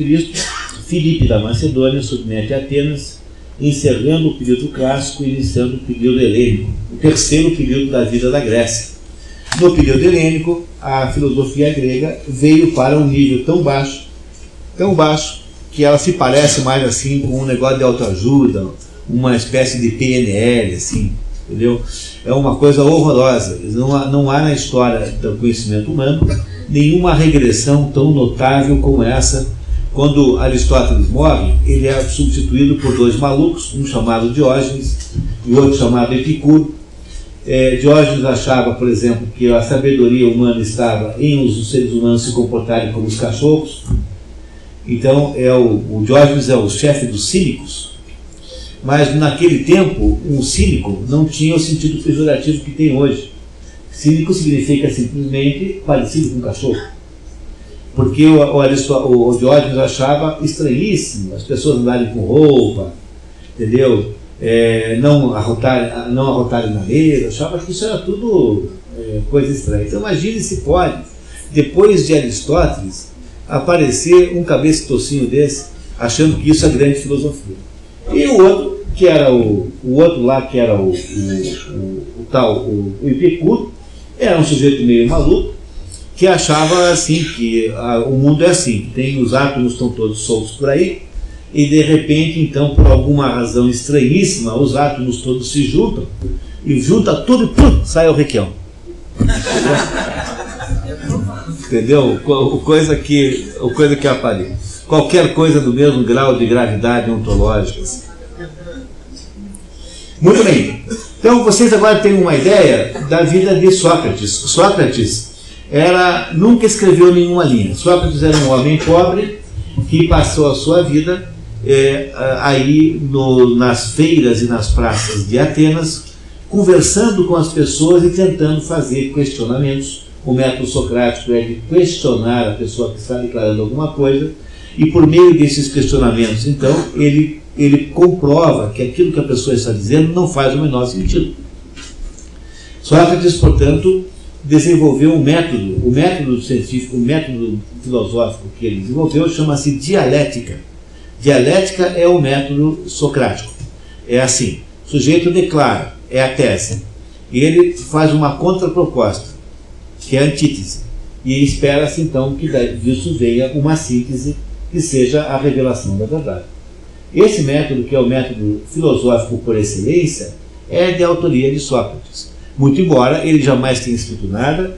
Filipe da Macedônia submete a Atenas, encerrando o período clássico e iniciando o período helênico, o terceiro período da vida da Grécia. No período helênico, a filosofia grega veio para um nível tão baixo, que ela se parece mais assim com um negócio de autoajuda, uma espécie de PNL, assim, entendeu? É uma coisa horrorosa. Não há na história do conhecimento humano nenhuma regressão tão notável como essa. Quando Aristóteles morre, ele é substituído por dois malucos, um chamado Diógenes e outro chamado Epicuro. Diógenes achava, por exemplo, que a sabedoria humana estava em os seres humanos se comportarem como os cachorros. Então, o Diógenes é o chefe dos cínicos. Mas naquele tempo, um cínico não tinha o sentido pejorativo que tem hoje. Cínico significa simplesmente parecido com um cachorro. Porque o Diógenes achava estranhíssimo as pessoas andarem com roupa, entendeu? Não arrotarem na mesa, achava que isso era tudo coisa estranha. Então imagine se pode, depois de Aristóteles, aparecer um cabeça tocinho desse, achando que isso é grande filosofia. E o outro, que era o Epicuro, era um sujeito meio maluco, que achava assim, que o mundo é assim, os átomos estão todos soltos por aí, e de repente, então, por alguma razão estranhíssima, os átomos todos se juntam, e junta tudo e pum, sai o requião. Entendeu? Coisa que aparece. Qualquer coisa do mesmo grau de gravidade ontológica. Assim. Muito bem. Então, vocês agora têm uma ideia da vida de Sócrates. Sócrates nunca escreveu nenhuma linha. Sócrates era um homem pobre que passou a sua vida nas feiras e nas praças de Atenas, conversando com as pessoas e tentando fazer questionamentos. O método socrático é de questionar a pessoa que está declarando alguma coisa, e por meio desses questionamentos, então, ele comprova que aquilo que a pessoa está dizendo não faz o menor sentido. Sócrates, portanto, desenvolveu um método, o método científico, o método filosófico que ele desenvolveu chama-se dialética. Dialética é o método socrático. É assim, o sujeito declara, é a tese, e ele faz uma contraproposta, que é a antítese, e espera-se então que disso venha uma síntese que seja a revelação da verdade. Esse método, que é o método filosófico por excelência, é de autoria de Sócrates. Muito embora ele jamais tenha escrito nada,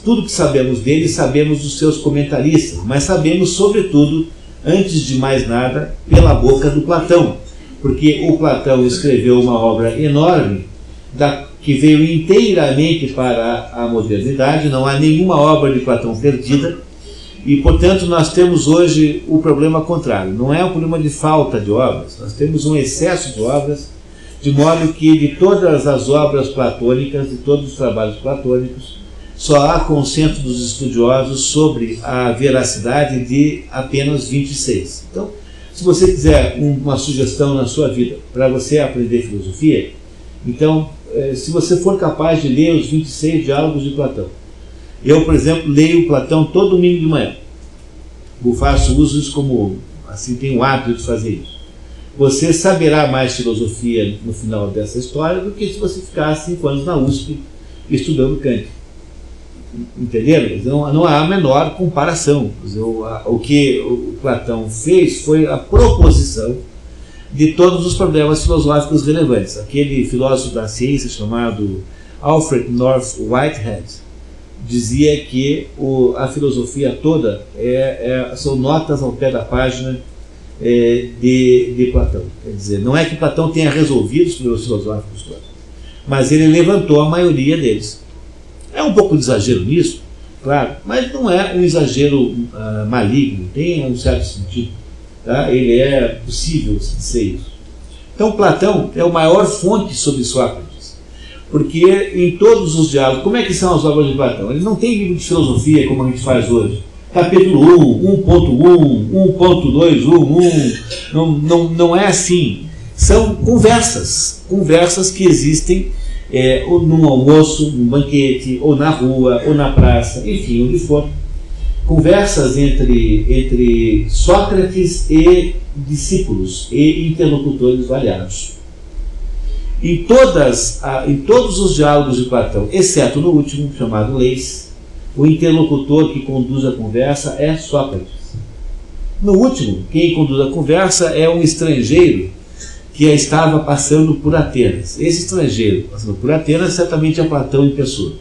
tudo que sabemos dele, sabemos dos seus comentaristas, mas sabemos, sobretudo, antes de mais nada, pela boca do Platão, porque o Platão escreveu uma obra enorme, que veio inteiramente para a modernidade, não há nenhuma obra de Platão perdida, e, portanto, nós temos hoje o problema contrário. Não é um problema de falta de obras, nós temos um excesso de obras, de modo que de todas as obras platônicas, de todos os trabalhos platônicos, só há consenso dos estudiosos sobre a veracidade de apenas 26. Então, se você quiser uma sugestão na sua vida para você aprender filosofia, então, se você for capaz de ler os 26 diálogos de Platão. Eu, por exemplo, leio Platão todo domingo de manhã. Eu faço uso disso como, assim, tenho o hábito de fazer isso. Você saberá mais filosofia no final dessa história do que se você ficar 5 anos na USP estudando Kant. Entenderam? Não há a menor comparação. O que o Platão fez foi a proposição de todos os problemas filosóficos relevantes. Aquele filósofo da ciência chamado Alfred North Whitehead dizia que a filosofia toda são notas ao pé da página de Platão. Quer dizer, não é que Platão tenha resolvido os problemas filosóficos todos, mas ele levantou a maioria deles. É um pouco de exagero nisso, claro, mas não é um exagero maligno, tem um certo sentido. Tá? Ele é possível ser isso. Então Platão é a maior fonte sobre Sócrates, porque em todos os diálogos, como é que são as obras de Platão? Ele não tem livro de filosofia como a gente faz hoje. Capítulo 1, 1.1, 1.2, não é assim. São conversas que existem ou num almoço, num banquete, ou na rua, ou na praça, enfim, onde for. Conversas entre Sócrates e discípulos e interlocutores variados. Em todos os diálogos de Platão, exceto no último, chamado Leis, o interlocutor que conduz a conversa é Sócrates. No último, quem conduz a conversa é um estrangeiro que estava passando por Atenas. Esse estrangeiro passando por Atenas certamente é Platão em pessoa,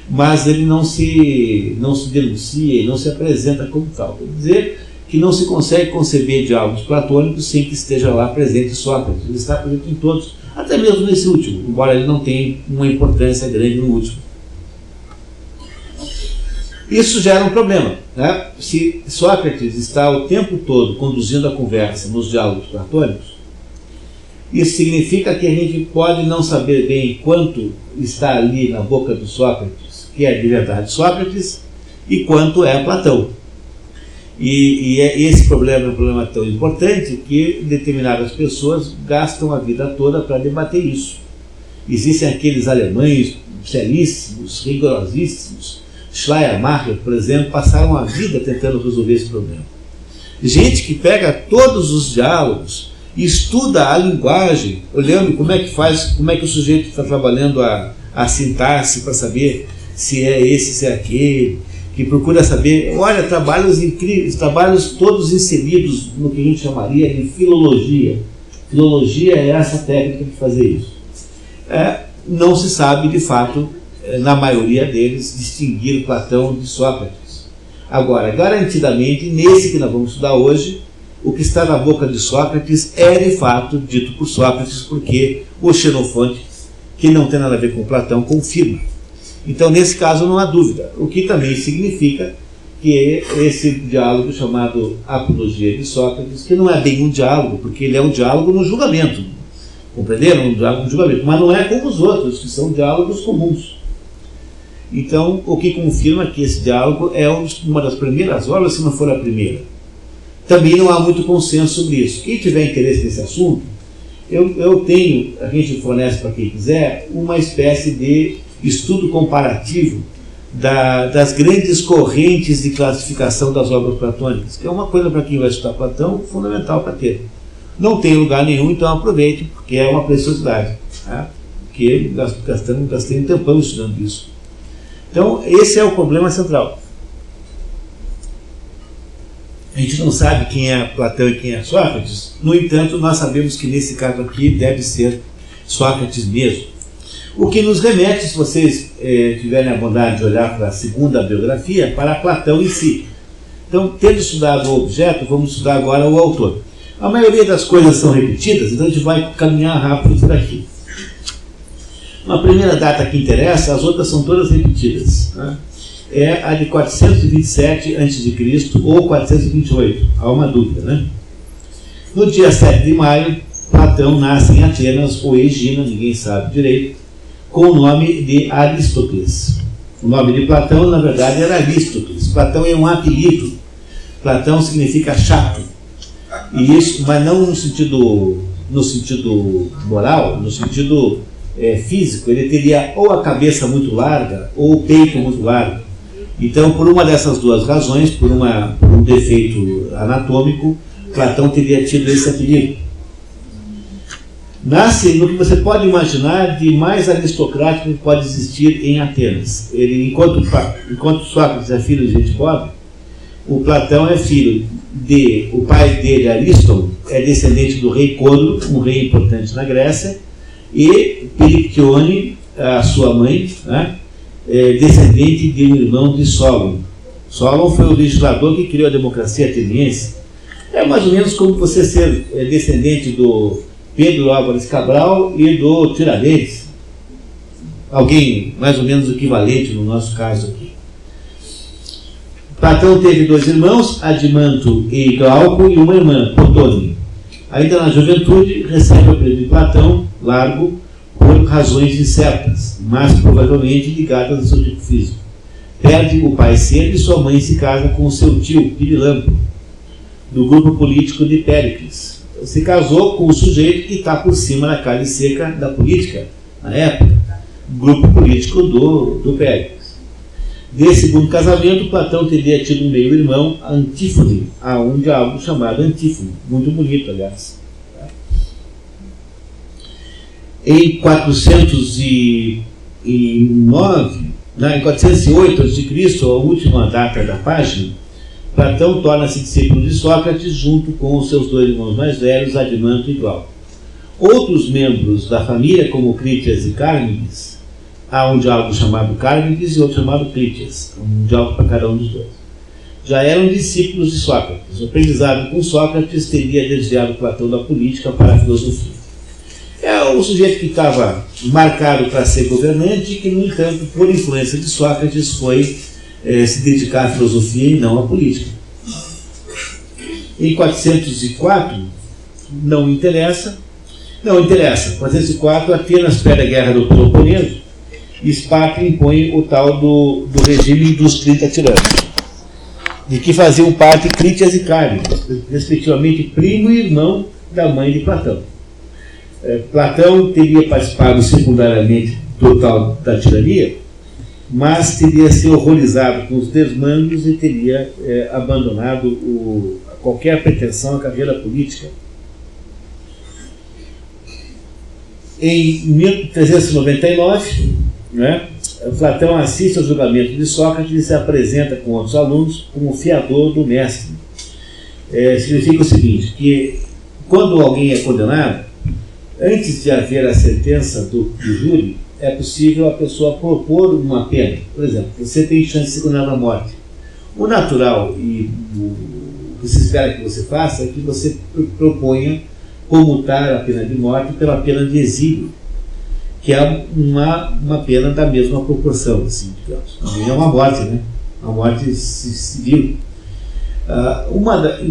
mas ele não se denuncia e não se apresenta como tal. Quer dizer que não se consegue conceber diálogos platônicos sem que esteja lá presente Sócrates. Ele está presente em todos, até mesmo nesse último, embora ele não tenha uma importância grande no último. Isso gera um problema, né? Se Sócrates está o tempo todo conduzindo a conversa nos diálogos platônicos, isso significa que a gente pode não saber bem quanto está ali na boca do Sócrates, que é de verdade Sócrates, e quanto é Platão. E esse problema é um problema tão importante que determinadas pessoas gastam a vida toda para debater isso. Existem aqueles alemães seríssimos, rigorosíssimos, Schleiermacher, por exemplo, passaram a vida tentando resolver esse problema. Gente que pega todos os diálogos e estuda a linguagem, olhando como é que faz, como é que o sujeito está trabalhando a sintaxe para saber se é esse, se é aquele, que procura saber, olha, trabalhos incríveis, trabalhos todos inseridos no que a gente chamaria de filologia. Filologia é essa técnica de fazer isso. Não se sabe, de fato, na maioria deles, distinguir Platão de Sócrates. Agora, garantidamente, nesse que nós vamos estudar hoje, o que está na boca de Sócrates é, de fato, dito por Sócrates, porque o Xenofonte, que não tem nada a ver com Platão, confirma. Então, nesse caso, não há dúvida. O que também significa que esse diálogo chamado Apologia de Sócrates, que não é bem um diálogo, porque ele é um diálogo no julgamento. Compreenderam? Um diálogo no julgamento. Mas não é como os outros, que são diálogos comuns. Então, o que confirma que esse diálogo é uma das primeiras obras, se não for a primeira. Também não há muito consenso sobre isso. Quem tiver interesse nesse assunto, eu tenho, a gente fornece para quem quiser, uma espécie de estudo comparativo das grandes correntes de classificação das obras platônicas, que é uma coisa para quem vai estudar Platão fundamental para ter. Não tem lugar nenhum, então aproveite, porque é uma preciosidade, tá? Porque gastei um tempão estudando isso. Então, esse é o problema central. A gente não sabe quem é Platão e quem é Sócrates, no entanto, nós sabemos que nesse caso aqui deve ser Sócrates mesmo. O que nos remete, se vocês tiverem a bondade de olhar para a segunda biografia, para Platão em si. Então, tendo estudado o objeto, vamos estudar agora o autor. A maioria das coisas são repetidas, então a gente vai caminhar rápido por aqui. Uma primeira data que interessa, as outras são todas repetidas, né? É a de 427 a.C. ou 428, há uma dúvida, né? No dia 7 de maio, Platão nasce em Atenas, ou Egina, ninguém sabe direito, com o nome de Aristóteles. O nome de Platão, na verdade, era Aristóteles. Platão é um apelido. Platão significa chato. E isso, mas não no sentido moral, no sentido físico. Ele teria ou a cabeça muito larga ou o peito muito largo. Então, por uma dessas duas razões, por um defeito anatômico, Platão teria tido esse apelido. Nasce no que você pode imaginar de mais aristocrático que pode existir em Atenas. Ele, enquanto Sócrates é filho de gente pobre, o Platão é filho de... O pai dele, Ariston, é descendente do rei Codro, um rei importante na Grécia, e Perictione, a sua mãe, né, é descendente de um irmão de Solon. Solon foi o legislador que criou a democracia ateniense. É mais ou menos como você ser descendente do Pedro Álvares Cabral e do Tiradentes. Alguém mais ou menos equivalente no nosso caso aqui. Platão teve dois irmãos, Adimanto e Glauco, e uma irmã, Potônio. Ainda na juventude, recebe o apelido de Platão, Largo, por razões incertas, mas provavelmente ligadas ao seu tipo físico. Perde o pai cedo e sua mãe se casa com o seu tio, Pirilampo, do grupo político de Péricles. Se casou com o sujeito que está por cima da carne seca da política, na época, grupo político do Péricles. Desse segundo casamento, Platão teria tido um meio-irmão, Antífone, a um diabo chamado Antífone, muito bonito, aliás. Em 409, em 408 a.C., a última data da página, Platão torna-se discípulo de Sócrates junto com os seus dois irmãos mais velhos, Adimanto e Glauco. Outros membros da família, como Crítias e Cármides, há um diálogo chamado Cármides e outro chamado Crítias, um diálogo para cada um dos dois, já eram discípulos de Sócrates. O aprendizado com Sócrates teria desviado Platão da política para a filosofia. É um sujeito que estava marcado para ser governante e que, no entanto, por influência de Sócrates, foi se dedicar à filosofia e não à política. Em 404, não interessa. 404, Atenas perde a guerra do Peloponeso e Esparta impõe o tal do regime dos 30 tiranos, de que faziam parte Crítias e Cármides, respectivamente primo e irmão da mãe de Platão. Platão teria participado secundariamente do tal da tirania, mas teria se horrorizado com os desmandos e teria abandonado qualquer pretensão à carreira política. Em 1399, Platão assiste ao julgamento de Sócrates e se apresenta com outros alunos como fiador do mestre. Significa o seguinte, que quando alguém é condenado, antes de haver a sentença do júri, é possível a pessoa propor uma pena. Por exemplo, você tem chance de ser condenado à morte. O natural e o que se espera que você faça é que você proponha comutar a pena de morte pela pena de exílio, que é uma pena da mesma proporção, assim, digamos. Não é uma morte, né? Uma morte civil.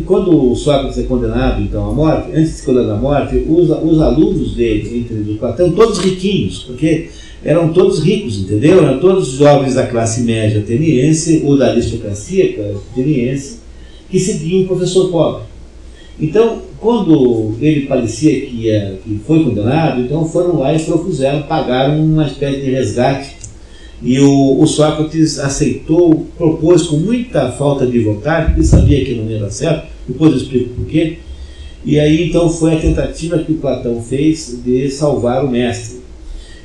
Quando o Sócrates é condenado, então, à morte, antes de se condenar à morte, os alunos dele, entre o Platão, todos riquinhos, porque eram todos ricos, entendeu? Eram todos jovens da classe média ateniense ou da aristocracia ateniense que seguiam o professor pobre. Então, quando ele parecia que foi condenado, então foram lá e propuseram, pagaram uma espécie de resgate. E o Sócrates aceitou, propôs com muita falta de vontade, porque sabia que não ia dar certo, depois eu explico por quê. E aí então foi a tentativa que o Platão fez de salvar o mestre.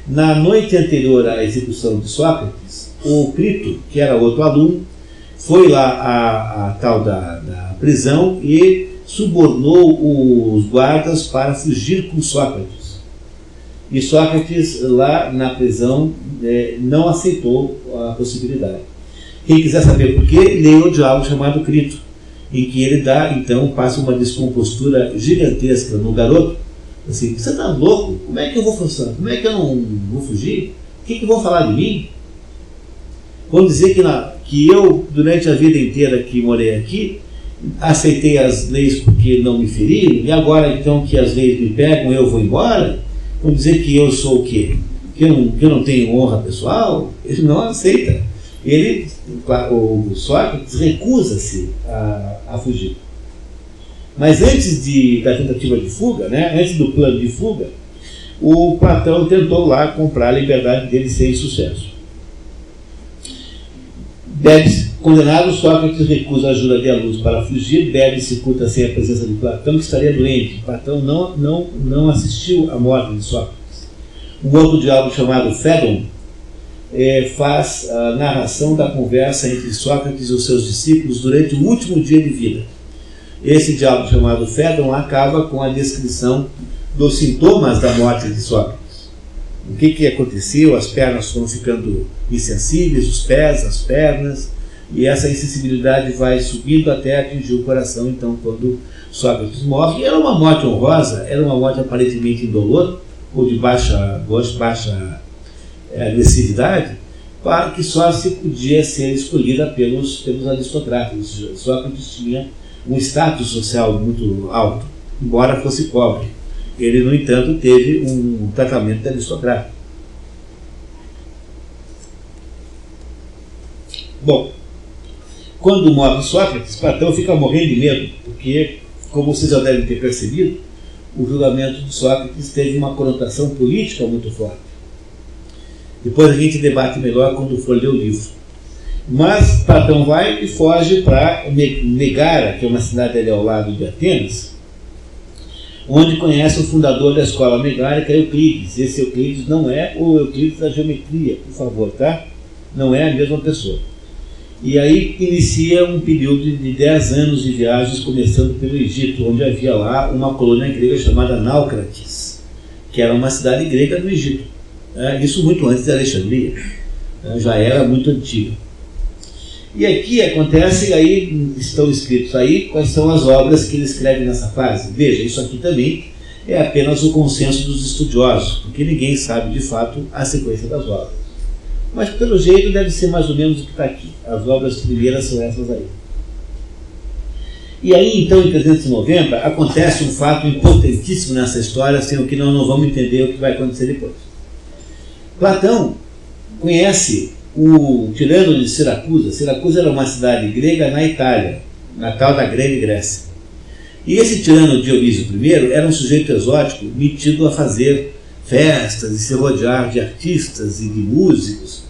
Na noite anterior à execução de Sócrates, o Crito, que era outro aluno, foi lá à tal da prisão e subornou os guardas para fugir com Sócrates. E Sócrates, lá na prisão, não aceitou a possibilidade. Quem quiser saber por quê, leia o diálogo chamado Crito, em que ele passa uma descompostura gigantesca no garoto. Assim, você está louco? Como é que eu vou funcionar? Como é que eu não vou fugir? O que vão falar de mim? Vão dizer que eu, durante a vida inteira que morei aqui, aceitei as leis porque não me feriram, e agora então que as leis me pegam, eu vou embora? Vão dizer que eu sou o quê? Que eu não tenho honra pessoal? Ele não aceita. O Sócrates recusa-se a fugir. Mas antes da tentativa de fuga, antes do plano de fuga, o Platão tentou lá comprar a liberdade dele sem sucesso. Condenado, Sócrates recusa a ajuda de alunos para fugir, bebe e se curta sem a presença de Platão, que estaria doente. Platão não assistiu à morte de Sócrates. Um outro diálogo chamado Fédon faz a narração da conversa entre Sócrates e os seus discípulos durante o último dia de vida. Esse diálogo chamado Fédon acaba com a descrição dos sintomas da morte de Sócrates. O que aconteceu? As pernas foram ficando insensíveis, os pés, as pernas, e essa insensibilidade vai subindo até atingir o coração, então, quando Sócrates morre. E era uma morte honrosa, era uma morte aparentemente indolor, ou de baixa agressividade, que só se podia ser escolhida pelos aristocratas. Sócrates tinha um status social muito alto, embora fosse pobre. Ele, no entanto, teve um tratamento de aristocrata. Bom, quando morre Sócrates, Platão fica morrendo de medo, porque, como vocês já devem ter percebido, o julgamento de Sócrates teve uma conotação política muito forte. Depois a gente debate melhor quando for ler o livro. Mas Platão vai e foge para Megara, que é uma cidade ali ao lado de Atenas, onde conhece o fundador da escola mecânica, Euclides. Esse Euclides não é o Euclides da geometria, por favor, tá? Não é a mesma pessoa. E aí inicia um período de 10 anos de viagens, começando pelo Egito, onde havia lá uma colônia grega chamada Náucratis, que era uma cidade grega do Egito. Isso muito antes de Alexandria, já era muito antiga. E aqui acontece, aí estão escritos aí quais são as obras que ele escreve nessa fase. Veja, isso aqui também é apenas o consenso dos estudiosos, porque ninguém sabe de fato a sequência das obras. Mas pelo jeito deve ser mais ou menos o que está aqui. As obras primeiras são essas aí. E aí então em 390 acontece um fato importantíssimo nessa história, sem o que nós não vamos entender o que vai acontecer depois. Platão conhece o tirano de Siracusa. Siracusa era uma cidade grega na Itália, natal da Grande Grécia. E esse tirano Dionísio I era um sujeito exótico metido a fazer festas e se rodear de artistas e de músicos.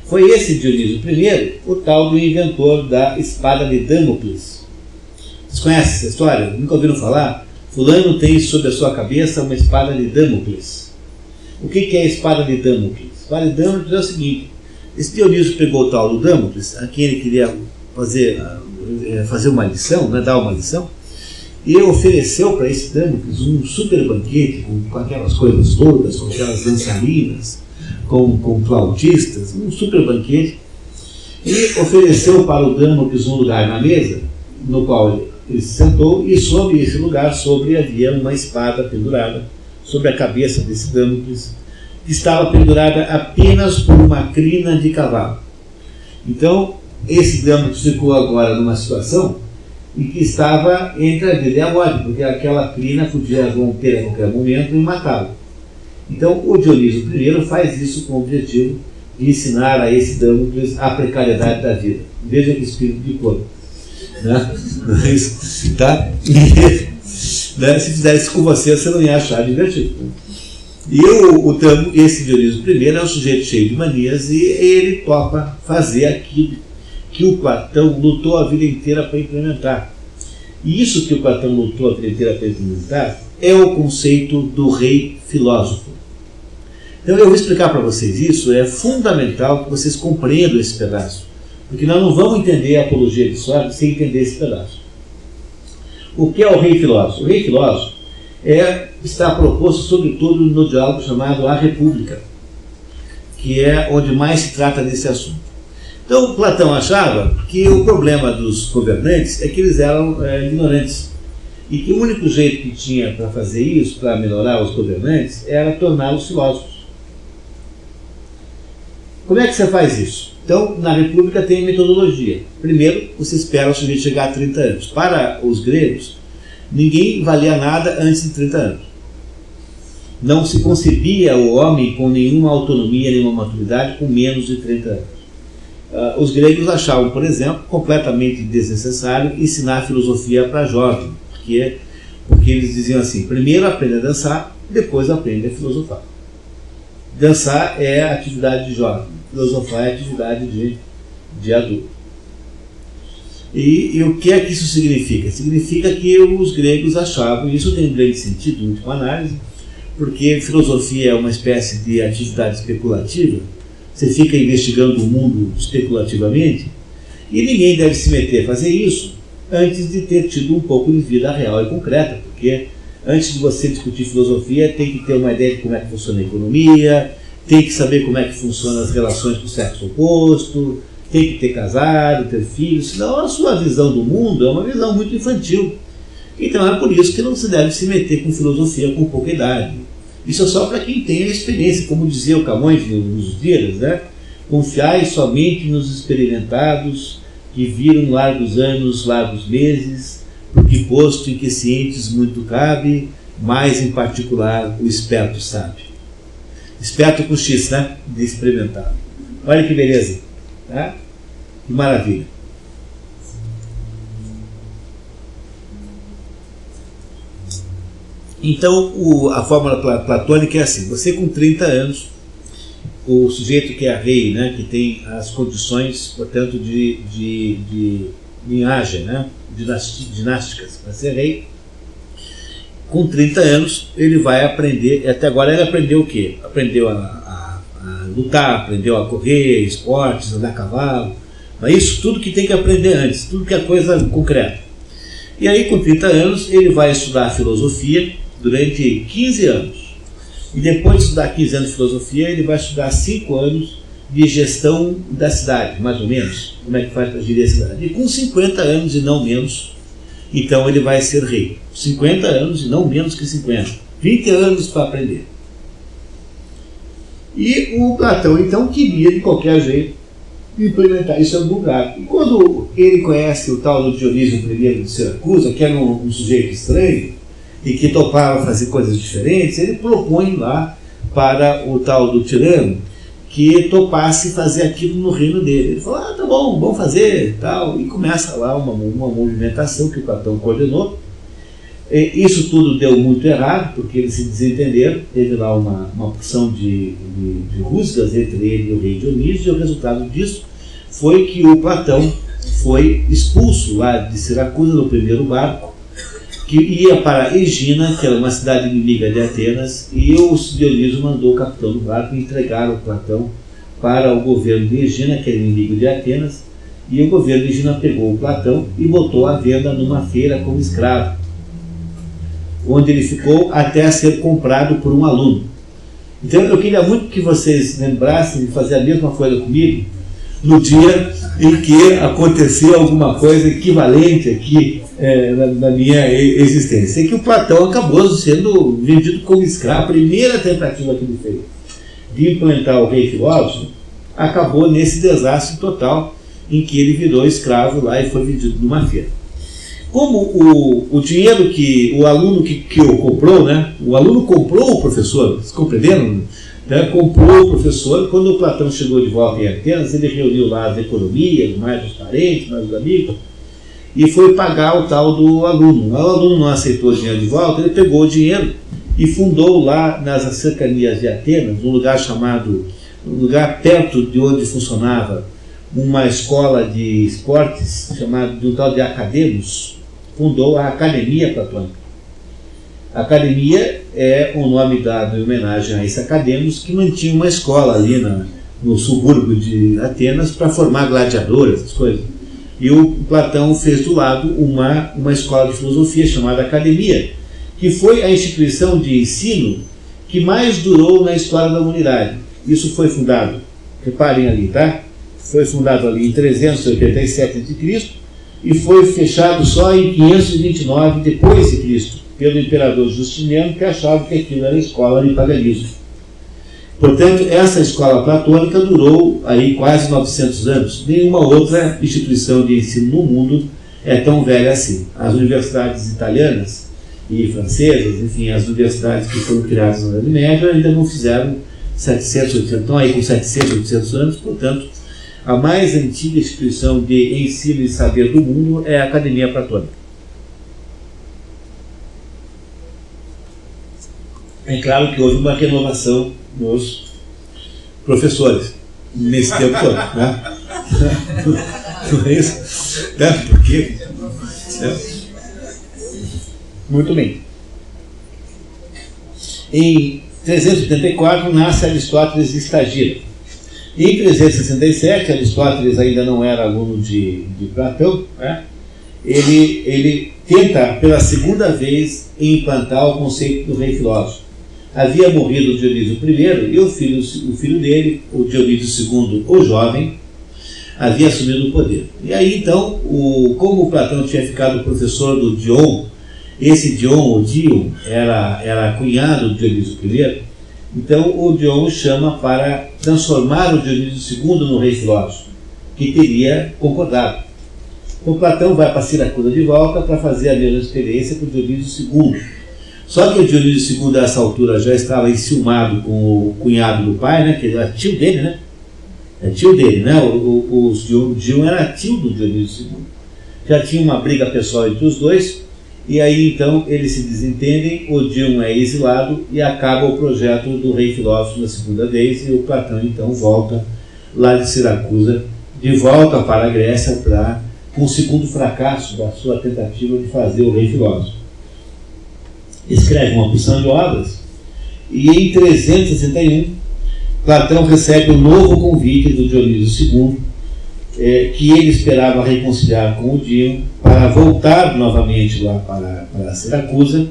Foi esse Dionísio I o tal do inventor da espada de Damocles. Vocês conhecem essa história? Nunca ouviram falar? Fulano tem sobre a sua cabeça uma espada de Damocles. O que é a espada de Damocles? A espada de Damocles é o seguinte: esse Dionísio pegou o tal do Damocles, a quem ele queria fazer uma lição, né, dar uma lição, e ofereceu para esse Damocles um super banquete com aquelas coisas todas, com aquelas dançarinas, com flautistas, um super banquete, e ofereceu para o Damocles um lugar na mesa, no qual ele se sentou, e sobre esse lugar havia uma espada pendurada sobre a cabeça desse Damocles, que estava pendurada apenas por uma crina de cavalo. Então, esse Damocles ficou agora numa situação em que estava entre a vida e a morte, porque aquela crina podia romper a qualquer momento e matá-lo. Então, o Dionísio I faz isso com o objetivo de ensinar a esse Damocles a precariedade da vida. Veja que espírito de corpo. Né? Tá? Né? Se fizesse isso com você não ia achar divertido. E esse Dionísio I é um sujeito cheio de manias, e ele topa fazer aquilo que o Platão lutou a vida inteira para implementar. E isso que o Platão lutou a vida inteira para implementar é o conceito do rei filósofo. Então eu vou explicar para vocês isso, é fundamental que vocês compreendam esse pedaço, porque nós não vamos entender a apologia de Sócrates sem entender esse pedaço. O que é o rei filósofo? O rei filósofo está proposto sobretudo no diálogo chamado A República, que é onde mais se trata desse assunto. Então Platão achava que o problema dos governantes é que eles eram ignorantes, e que o único jeito que tinha para fazer isso, para melhorar os governantes, era torná-los filósofos. Como é que você faz isso? Então, na República tem metodologia. Primeiro, você espera o sujeito chegar a 30 anos. Para os gregos, ninguém valia nada antes de 30 anos. Não se concebia o homem com nenhuma autonomia, nenhuma maturidade, com menos de 30 anos. Os gregos achavam, por exemplo, completamente desnecessário ensinar filosofia para jovem, porque eles diziam assim: primeiro aprende a dançar, depois aprende a filosofar. Dançar é atividade de jovem, filosofar é atividade de adulto. E o que é que isso significa? Significa que os gregos achavam, e isso tem um grande sentido, em última análise, porque filosofia é uma espécie de atividade especulativa. Você fica investigando o mundo especulativamente, e ninguém deve se meter a fazer isso antes de ter tido um pouco de vida real e concreta, porque antes de você discutir filosofia tem que ter uma ideia de como é que funciona a economia, tem que saber como é que funcionam as relações com o sexo oposto, tem que ter casado, ter filhos, senão a sua visão do mundo é uma visão muito infantil. Então é por isso que não se deve se meter com filosofia com pouca idade. Isso é só para quem tem a experiência, como dizia o Camões nos dias, né? Confiai somente nos experimentados que viram largos anos, largos meses, porque posto em que cientes muito cabe, mais em particular o esperto sabe. Esperto com X, né? De experimentado. Olha que beleza, tá? Que maravilha. Então, a fórmula platônica é assim: você com 30 anos, o sujeito que é rei, né, que tem as condições, portanto, de linhagem, né, dinásticas para ser rei, com 30 anos, ele vai aprender, até agora ele aprendeu o quê? Aprendeu a lutar, aprendeu a correr, esportes, andar a cavalo, mas isso tudo que tem que aprender antes, tudo que é coisa concreta. E aí, com 30 anos, ele vai estudar filosofia durante 15 anos. E depois de estudar 15 anos de filosofia, ele vai estudar 5 anos de gestão da cidade, mais ou menos, como é que faz para gerir a cidade. E com 50 anos e não menos, então ele vai ser rei. 50 anos e não menos que 50. 20 anos para aprender. E o Platão, então, queria, de qualquer jeito, implementar isso em algum lugar. E quando ele conhece o tal do Dionísio I de Siracusa, que era um sujeito estranho, e que topava fazer coisas diferentes, ele propõe lá para o tal do tirano que topasse fazer aquilo no reino dele. Ele fala, tá bom, vamos fazer, tal, e começa lá uma movimentação que o Platão coordenou. Isso tudo deu muito errado, porque eles se desentenderam, teve lá uma porção de rusgas entre ele e o rei Dionísio, e o resultado disso foi que o Platão foi expulso lá de Siracusa no primeiro barco, que ia para Egina, que era uma cidade inimiga de Atenas, e o Dionísio mandou o capitão do barco entregar o Platão para o governo de Egina, que era inimigo de Atenas, e o governo de Egina pegou o Platão e botou à venda numa feira como escravo, onde ele ficou até ser comprado por um aluno. Então eu queria muito que vocês lembrassem de fazer a mesma coisa comigo no dia em que aconteceu alguma coisa equivalente aqui na minha existência. É que o Platão acabou sendo vendido como escravo. A primeira tentativa que ele fez de implantar o rei filósofo acabou nesse desastre total em que ele virou escravo lá e foi vendido numa feira. Como o dinheiro que o aluno que o comprou, né? O aluno comprou o professor, vocês compreenderam? Né? Comprou o professor. Quando o Platão chegou de volta em Atenas, ele reuniu lá as economias, mais os parentes, mais os amigos, e foi pagar o tal do aluno. O aluno não aceitou o dinheiro de volta, ele pegou o dinheiro e fundou lá nas cercanias de Atenas, um lugar perto de onde funcionava uma escola de esportes, chamada de um tal de Academos, fundou a Academia Platônica. A Academia é o nome dado em homenagem a esse Academos, que mantinha uma escola ali no subúrbio de Atenas para formar gladiadores, essas coisas. E o Platão fez do lado uma escola de filosofia chamada Academia, que foi a instituição de ensino que mais durou na história da humanidade. Isso foi fundado, reparem ali, tá? Foi fundado ali em 387 a.C. e foi fechado só em 529 depois de Cristo, pelo imperador Justiniano, que achava que aquilo era escola de paganismo. Portanto, essa escola platônica durou aí quase 900 anos. Nenhuma outra instituição de ensino no mundo é tão velha assim. As universidades italianas e francesas, enfim, as universidades que foram criadas na Idade Média ainda não fizeram 700, 800, estão aí com 700, 800 anos, portanto, a mais antiga instituição de ensino e saber do mundo é a Academia Platônica. É claro que houve uma renovação nos professores nesse tempo todo, né? Não é isso? Né? Porque... Né? Muito bem. Em 384 nasce Aristóteles de Estagira. Em 367, Aristóteles ainda não era aluno de Platão, né? Ele tenta pela segunda vez implantar o conceito do rei filósofo. Havia morrido o Dionísio I e o filho dele, o Dionísio II, o jovem, havia assumido o poder. E aí então, como o Platão tinha ficado professor do Dion, esse Dion, ou Dion, era cunhado do Dionísio I, então o Dion o chama para transformar o Dionísio II no rei filósofo, que teria concordado. Então Platão vai para Siracusa de volta para fazer a mesma experiência com o Dionísio II. Só que o Dionísio II, a essa altura, já estava enciumado com o cunhado do pai, né, que era tio dele, né? É tio dele, né? O Dion era tio do Dionísio II. Já tinha uma briga pessoal entre os dois, e aí então eles se desentendem, o Dion é exilado e acaba o projeto do rei filósofo na segunda vez, e o Platão então volta lá de Siracusa, de volta para a Grécia, com o segundo fracasso da sua tentativa de fazer o rei filósofo. escreve uma porção de obras, e em 361, Platão recebe um novo convite do Dionísio II, que ele esperava reconciliar com o Dion, para voltar novamente lá para Siracusa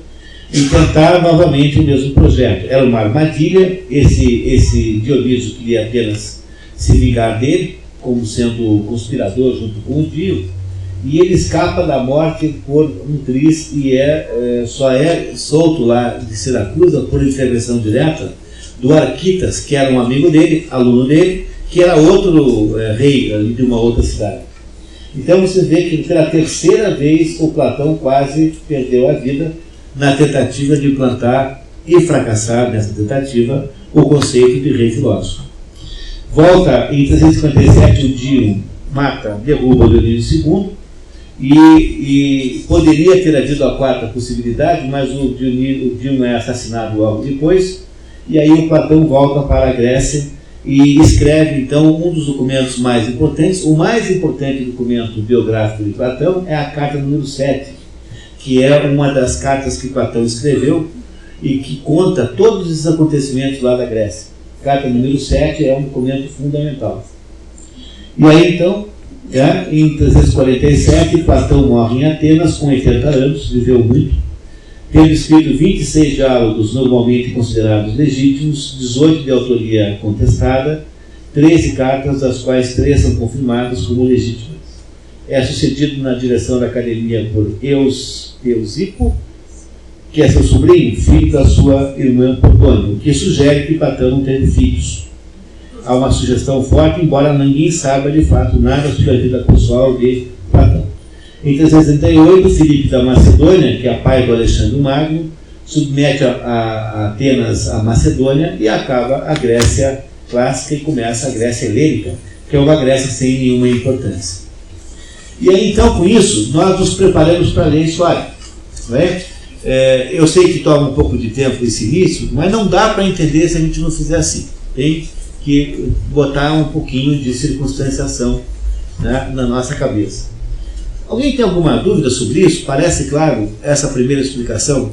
e tentar novamente o mesmo projeto. Era uma armadilha, esse Dionísio queria apenas se vingar dele, como sendo conspirador junto com o Dion, e ele escapa da morte por um triz e só é solto lá de Siracusa por intervenção direta do Arquitas, que era um amigo dele, aluno dele, que era outro rei de uma outra cidade. Então você vê que pela terceira vez o Platão quase perdeu a vida na tentativa de implantar e fracassar nessa tentativa o conceito de rei filósofo. Volta em 357, o Dion derruba o Dionísio II, e poderia ter havido a quarta possibilidade, mas o Dion é assassinado logo depois, e aí o Platão volta para a Grécia e escreve então um dos documentos mais importantes. O mais importante documento biográfico de Platão é a carta número 7, que é uma das cartas que Platão escreveu e que conta todos esses acontecimentos lá da Grécia. Carta número 7 é um documento fundamental. E aí então, em 347, Platão morre em Atenas com 80 anos, viveu muito, tendo escrito 26 diálogos normalmente considerados legítimos, 18 de autoria contestada, 13 cartas, das quais 3 são confirmadas como legítimas. É sucedido na direção da academia por Eusipo, que é seu sobrinho, filho da sua irmã Potônio, o que sugere que Platão não teve filhos. Há uma sugestão forte, embora ninguém saiba de fato nada sobre a vida pessoal de Platão. Em 368, Filipe da Macedônia, que é pai do Alexandre Magno, submete a Atenas à Macedônia e acaba a Grécia clássica e começa a Grécia helênica, que é uma Grécia sem nenhuma importância. E aí então, com isso, nós nos preparamos para ler a história. Não é? Eu sei que toma um pouco de tempo esse início, mas não dá para entender se a gente não fizer assim. Tem que botar um pouquinho de circunstanciação, né, na nossa cabeça. Alguém tem alguma dúvida sobre isso? Parece claro essa primeira explicação?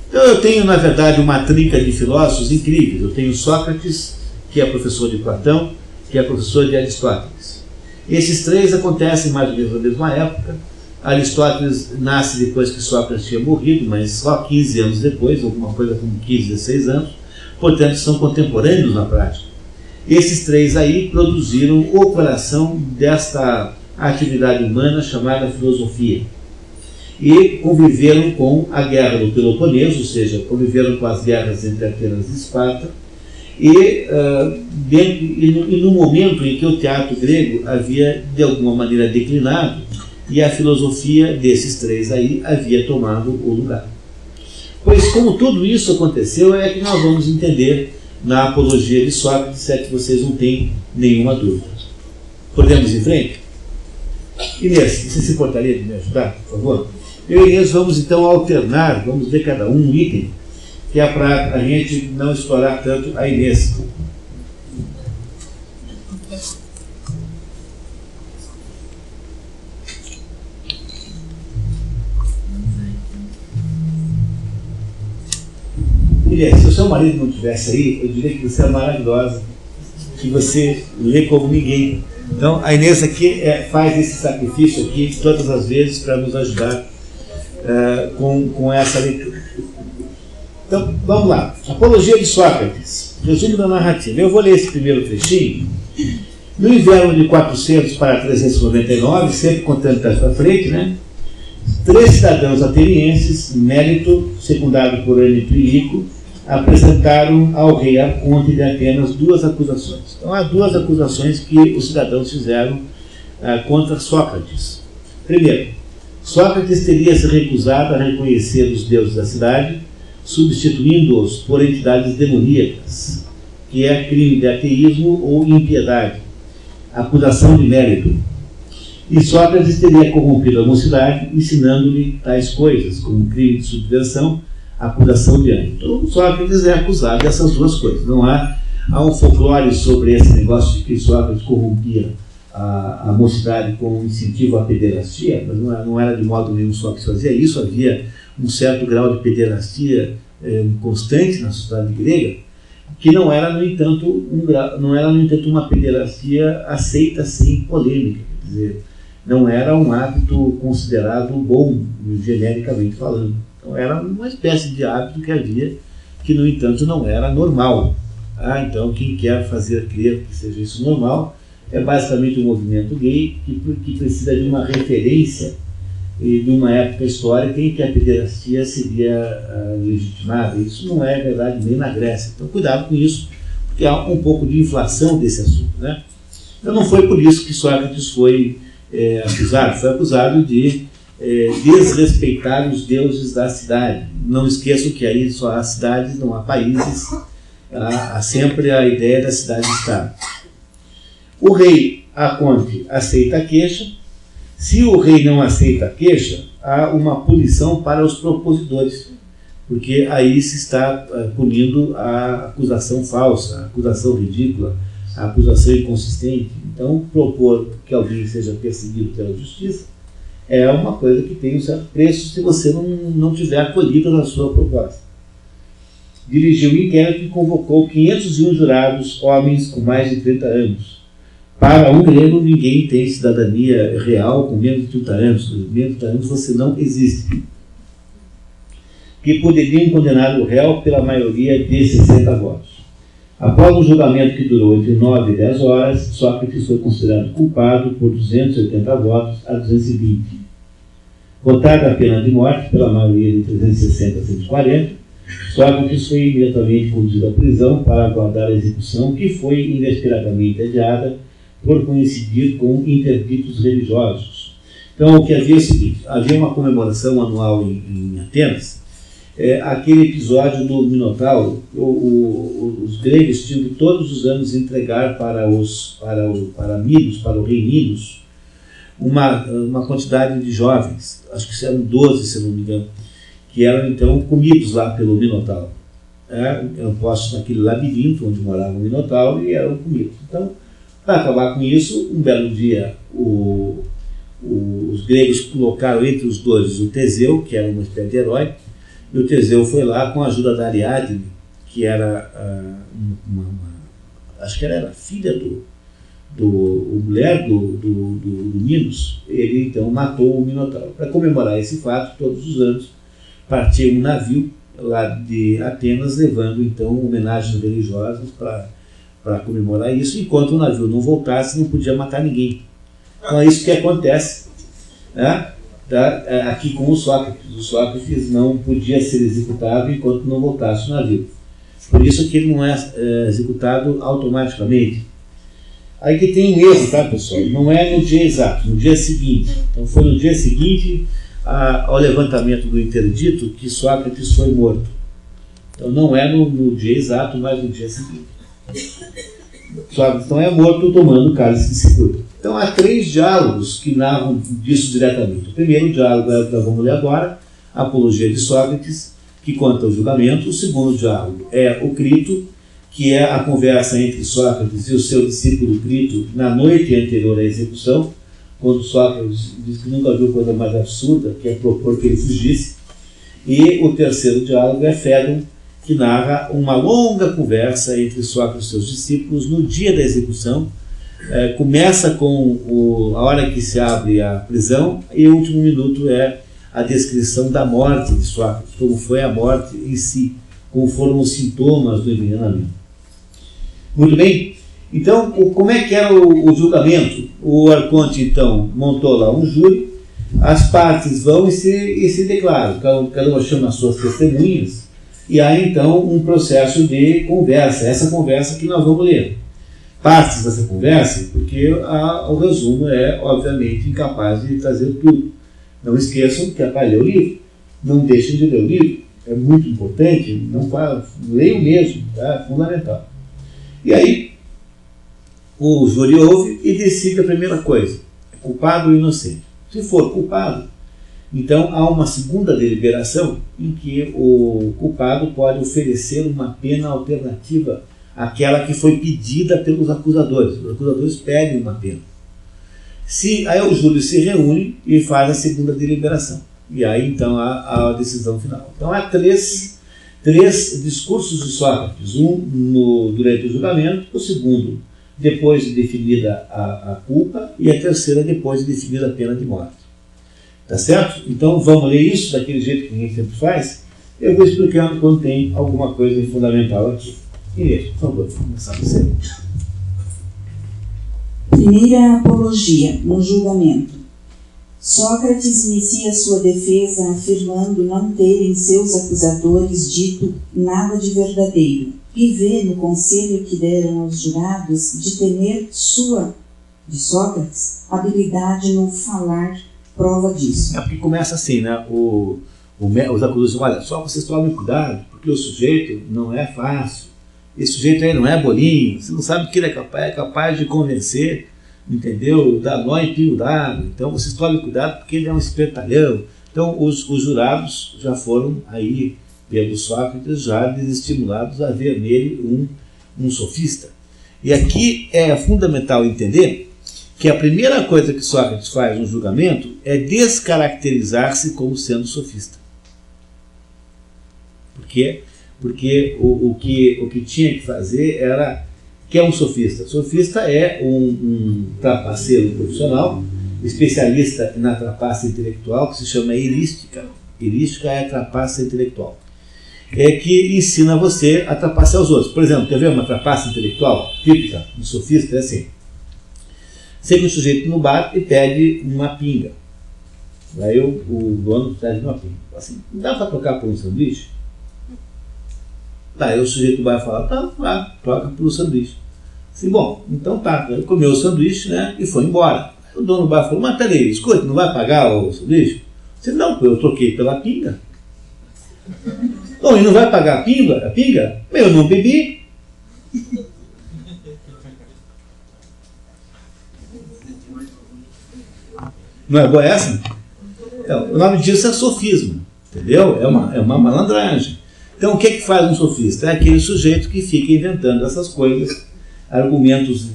Então eu tenho, na verdade, uma trinca de filósofos incríveis. Eu tenho Sócrates, que é professor de Platão, que é professor de Aristóteles. Esses três acontecem mais ou menos na mesma época. Aristóteles nasce depois que Sócrates tinha morrido, mas só 15 anos depois, alguma coisa como 15, 16 anos. Portanto, são contemporâneos na prática. Esses três aí produziram o coração desta atividade humana chamada filosofia. E conviveram com a guerra do Peloponeso, ou seja, conviveram com as guerras entre Atenas e Esparta, e no momento em que o teatro grego havia de alguma maneira declinado e a filosofia desses três aí havia tomado o lugar. Pois como tudo isso aconteceu é que nós vamos entender na apologia de Sócrates, se é que vocês não têm nenhuma dúvida. Podemos ir em frente? Inês, você se importaria de me ajudar, por favor? Eu e Inês vamos então alternar, vamos ver cada um item, que é para a gente não explorar tanto a Inês. Inês, se o seu marido não estivesse aí, eu diria que você é maravilhosa, que você lê como ninguém. Então, a Inês aqui faz esse sacrifício aqui todas as vezes para nos ajudar com essa leitura. Então, vamos lá. Apologia de Sócrates. Resumo da narrativa. Eu vou ler esse primeiro trechinho. No inverno de 400 para 399, sempre contando para frente, né? 3 cidadãos atenienses, Mélito, secundado por Ânito e Lico, apresentaram ao rei Arconte de Atenas 2 acusações. Então, há 2 acusações que os cidadãos fizeram contra Sócrates. Primeiro, Sócrates teria se recusado a reconhecer os deuses da cidade, substituindo-os por entidades demoníacas, que é crime de ateísmo ou impiedade, acusação de mérito. E Sócrates teria corrompido a mocidade, ensinando-lhe tais coisas, como crime de subversão, acusação de ânimo. Então, Sócrates é acusado dessas 2 coisas. Não há um folclore sobre esse negócio de que Sócrates corrompia a mocidade com incentivo à pederastia, mas não era de modo nenhum só que se fazia isso, havia um certo grau de pederastia constante na sociedade grega, que não era, no entanto, uma pederastia aceita sem polêmica, quer dizer, não era um hábito considerado bom, genericamente falando. Então era uma espécie de hábito que havia, que, no entanto, não era normal. Então, quem quer fazer crer que seja isso normal é basicamente um movimento gay que precisa de uma referência e de uma época histórica em que a pederastia seria legitimada. Isso não é verdade nem na Grécia. Então, cuidado com isso, porque há um pouco de inflação desse assunto, né? Então, não foi por isso que Sócrates foi acusado. Foi acusado de desrespeitar os deuses da cidade. Não esqueçam que aí só há cidades, não há países. Há sempre a ideia da cidade-estado. O rei Aconte aceita a queixa. Se o rei não aceita a queixa, há uma punição para os propositores, porque aí se está punindo a acusação falsa, a acusação ridícula, a acusação inconsistente. Então, propor que alguém seja perseguido pela justiça é uma coisa que tem um certo preço se você não tiver acolhido na sua proposta. Dirigiu o inquérito e convocou 501 jurados, homens com mais de 30 anos. Para um grego, ninguém tem cidadania real com menos de 30 anos. Com menos de 30 anos você não existe. Que poderiam condenar o réu pela maioria de 60 votos. Após um julgamento que durou entre 9 e 10 horas, Sócrates foi considerado culpado por 280 votos a 220. Votada a pena de morte pela maioria de 360 a 140, Sócrates foi imediatamente conduzido à prisão para aguardar a execução, que foi inesperadamente adiada por coincidir com interditos religiosos. Então, o que havia é o seguinte: havia uma comemoração anual em Atenas, aquele episódio do Minotauro. Os gregos tinham que todos os anos entregar para Minos, para o rei Minos, uma quantidade de jovens, acho que eram 12, se não me engano, que eram então comidos lá pelo Minotauro. Eram postos naquele labirinto onde morava o Minotauro e eram comidos. Então, para acabar com isso, um belo dia os gregos colocaram entre os dois o Teseu, que era uma espécie de herói, e o Teseu foi lá com a ajuda da Ariadne, que era acho que ela era filha mulher do Minos. Ele então matou o Minotauro. Para comemorar esse fato, todos os anos partia um navio lá de Atenas, levando então homenagens religiosas para comemorar isso. Enquanto o navio não voltasse, não podia matar ninguém. Então é isso que acontece, né? Aqui com o Sócrates. O Sócrates não podia ser executado enquanto não voltasse o navio. Por isso que ele não é executado automaticamente. Aí que tem um erro, tá, pessoal? Não é no dia exato, no dia seguinte. Então foi no dia seguinte ao levantamento do interdito que Sócrates foi morto. Então não é no dia exato, mas no dia seguinte. Sócrates então é morto tomando o cálice de cicuta. Então há 3 diálogos que narram disso diretamente. O primeiro diálogo é o que nós vamos ler agora, a Apologia de Sócrates, que conta o julgamento. O segundo diálogo é o Crito, que é a conversa entre Sócrates e o seu discípulo Crito na noite anterior à execução, quando Sócrates diz que nunca viu coisa mais absurda, que é propor que ele fugisse. E o terceiro diálogo é Fédon, que narra uma longa conversa entre Sócrates e seus discípulos no dia da execução. Começa com a hora que se abre a prisão, e o último minuto é a descrição da morte de Sócrates, como foi a morte em si, como foram os sintomas do envenenamento. Muito bem, então como é que era o julgamento? O Arconte então montou lá um júri, as partes vão e se declaram, cada uma chama as suas testemunhas, e há então um processo de conversa, essa conversa que nós vamos ler. Partes dessa conversa, porque o resumo é, obviamente, incapaz de trazer tudo. Não esqueçam que é para ler o livro. Não deixem de ler o livro. É muito importante. Leiam mesmo. Tá? É fundamental. E aí, o júri ouve e decide a primeira coisa. É culpado ou inocente? Se for culpado, então há uma segunda deliberação em que o culpado pode oferecer uma pena alternativa aquela que foi pedida pelos acusadores. Os acusadores pedem uma pena. Aí o júri se reúne e faz a segunda deliberação. E aí então há a decisão final. Então há três discursos de Sócrates. Um durante o julgamento, o segundo depois de definida a culpa e a terceira depois de definida a pena de morte. Tá certo? Então vamos ler isso daquele jeito que a gente sempre faz. Eu vou explicando quando tem alguma coisa fundamental aqui. Inês, por favor, vamos começar com você. Primeira apologia, no julgamento. Sócrates inicia sua defesa afirmando não terem seus acusadores dito nada de verdadeiro e vê no conselho que deram aos jurados de temer de Sócrates, habilidade no falar prova disso. É porque começa assim, né? Os acusadores dizem, olha, só vocês tomem cuidado, porque o sujeito não é fácil. Esse sujeito aí não é bolinho, você não sabe que ele é capaz de convencer, entendeu? Dar nó em pio d'água. Então vocês tomem cuidado porque ele é um espertalhão. Então os jurados já foram aí, pelo Sócrates, já desestimulados a ver nele um sofista. E aqui é fundamental entender que a primeira coisa que Sócrates faz no julgamento é descaracterizar-se como sendo sofista. Por quê? Porque o que tinha que fazer era... que é um sofista? Sofista é um trapaceiro profissional, especialista na trapaça intelectual, que se chama erística. Erística é a trapaça intelectual. É que ensina você a trapacear os outros. Por exemplo, quer ver uma trapaça intelectual típica do sofista? É assim. Chega um sujeito no bar e pede uma pinga. Aí o dono pede uma pinga. Assim, não dá para trocar por um sanduíche? Tá, aí o sujeito vai falar, tá, troca por um sanduíche. Assim, bom, então tá, ele comeu o sanduíche, né, e foi embora. Aí o dono do bar falou, mas peraí, escuta, não vai pagar o sanduíche? Você não, eu troquei pela pinga. Bom, e não vai pagar a pinga? Eu não bebi. Não é boa essa? O nome disso é sofisma, entendeu? É uma malandragem. Então, o que faz um sofista? É aquele sujeito que fica inventando essas coisas, argumentos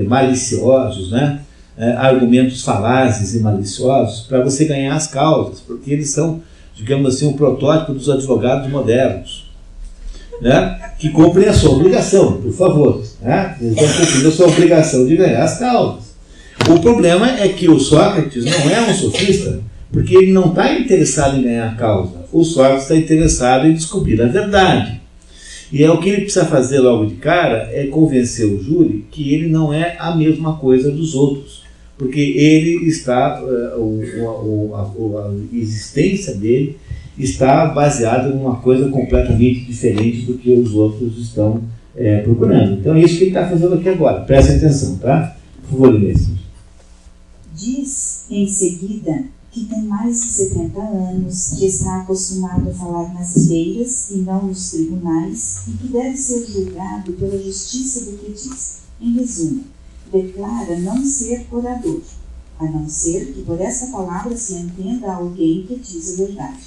maliciosos, né? Argumentos falazes e maliciosos, para você ganhar as causas, porque eles são, digamos assim, o protótipo dos advogados modernos, né? Que cumprem a sua obrigação, por favor. Né? Eles estão cumprindo a sua obrigação de ganhar as causas. O problema é que o Sócrates não é um sofista, porque ele não está interessado em ganhar a causa. O Sócrates está interessado em descobrir a verdade. E o que ele precisa fazer logo de cara é convencer o júri que ele não é a mesma coisa dos outros. Porque ele está, a existência dele está baseada em uma coisa completamente diferente do que os outros estão procurando. Então é isso que ele está fazendo aqui agora. Presta atenção, tá? Por favor, Inês. Diz em seguida que tem mais de 70 anos, que está acostumado a falar nas feiras e não nos tribunais, e que deve ser julgado pela justiça do que diz. Em resumo, declara não ser orador, a não ser que por essa palavra se entenda alguém que diz a verdade.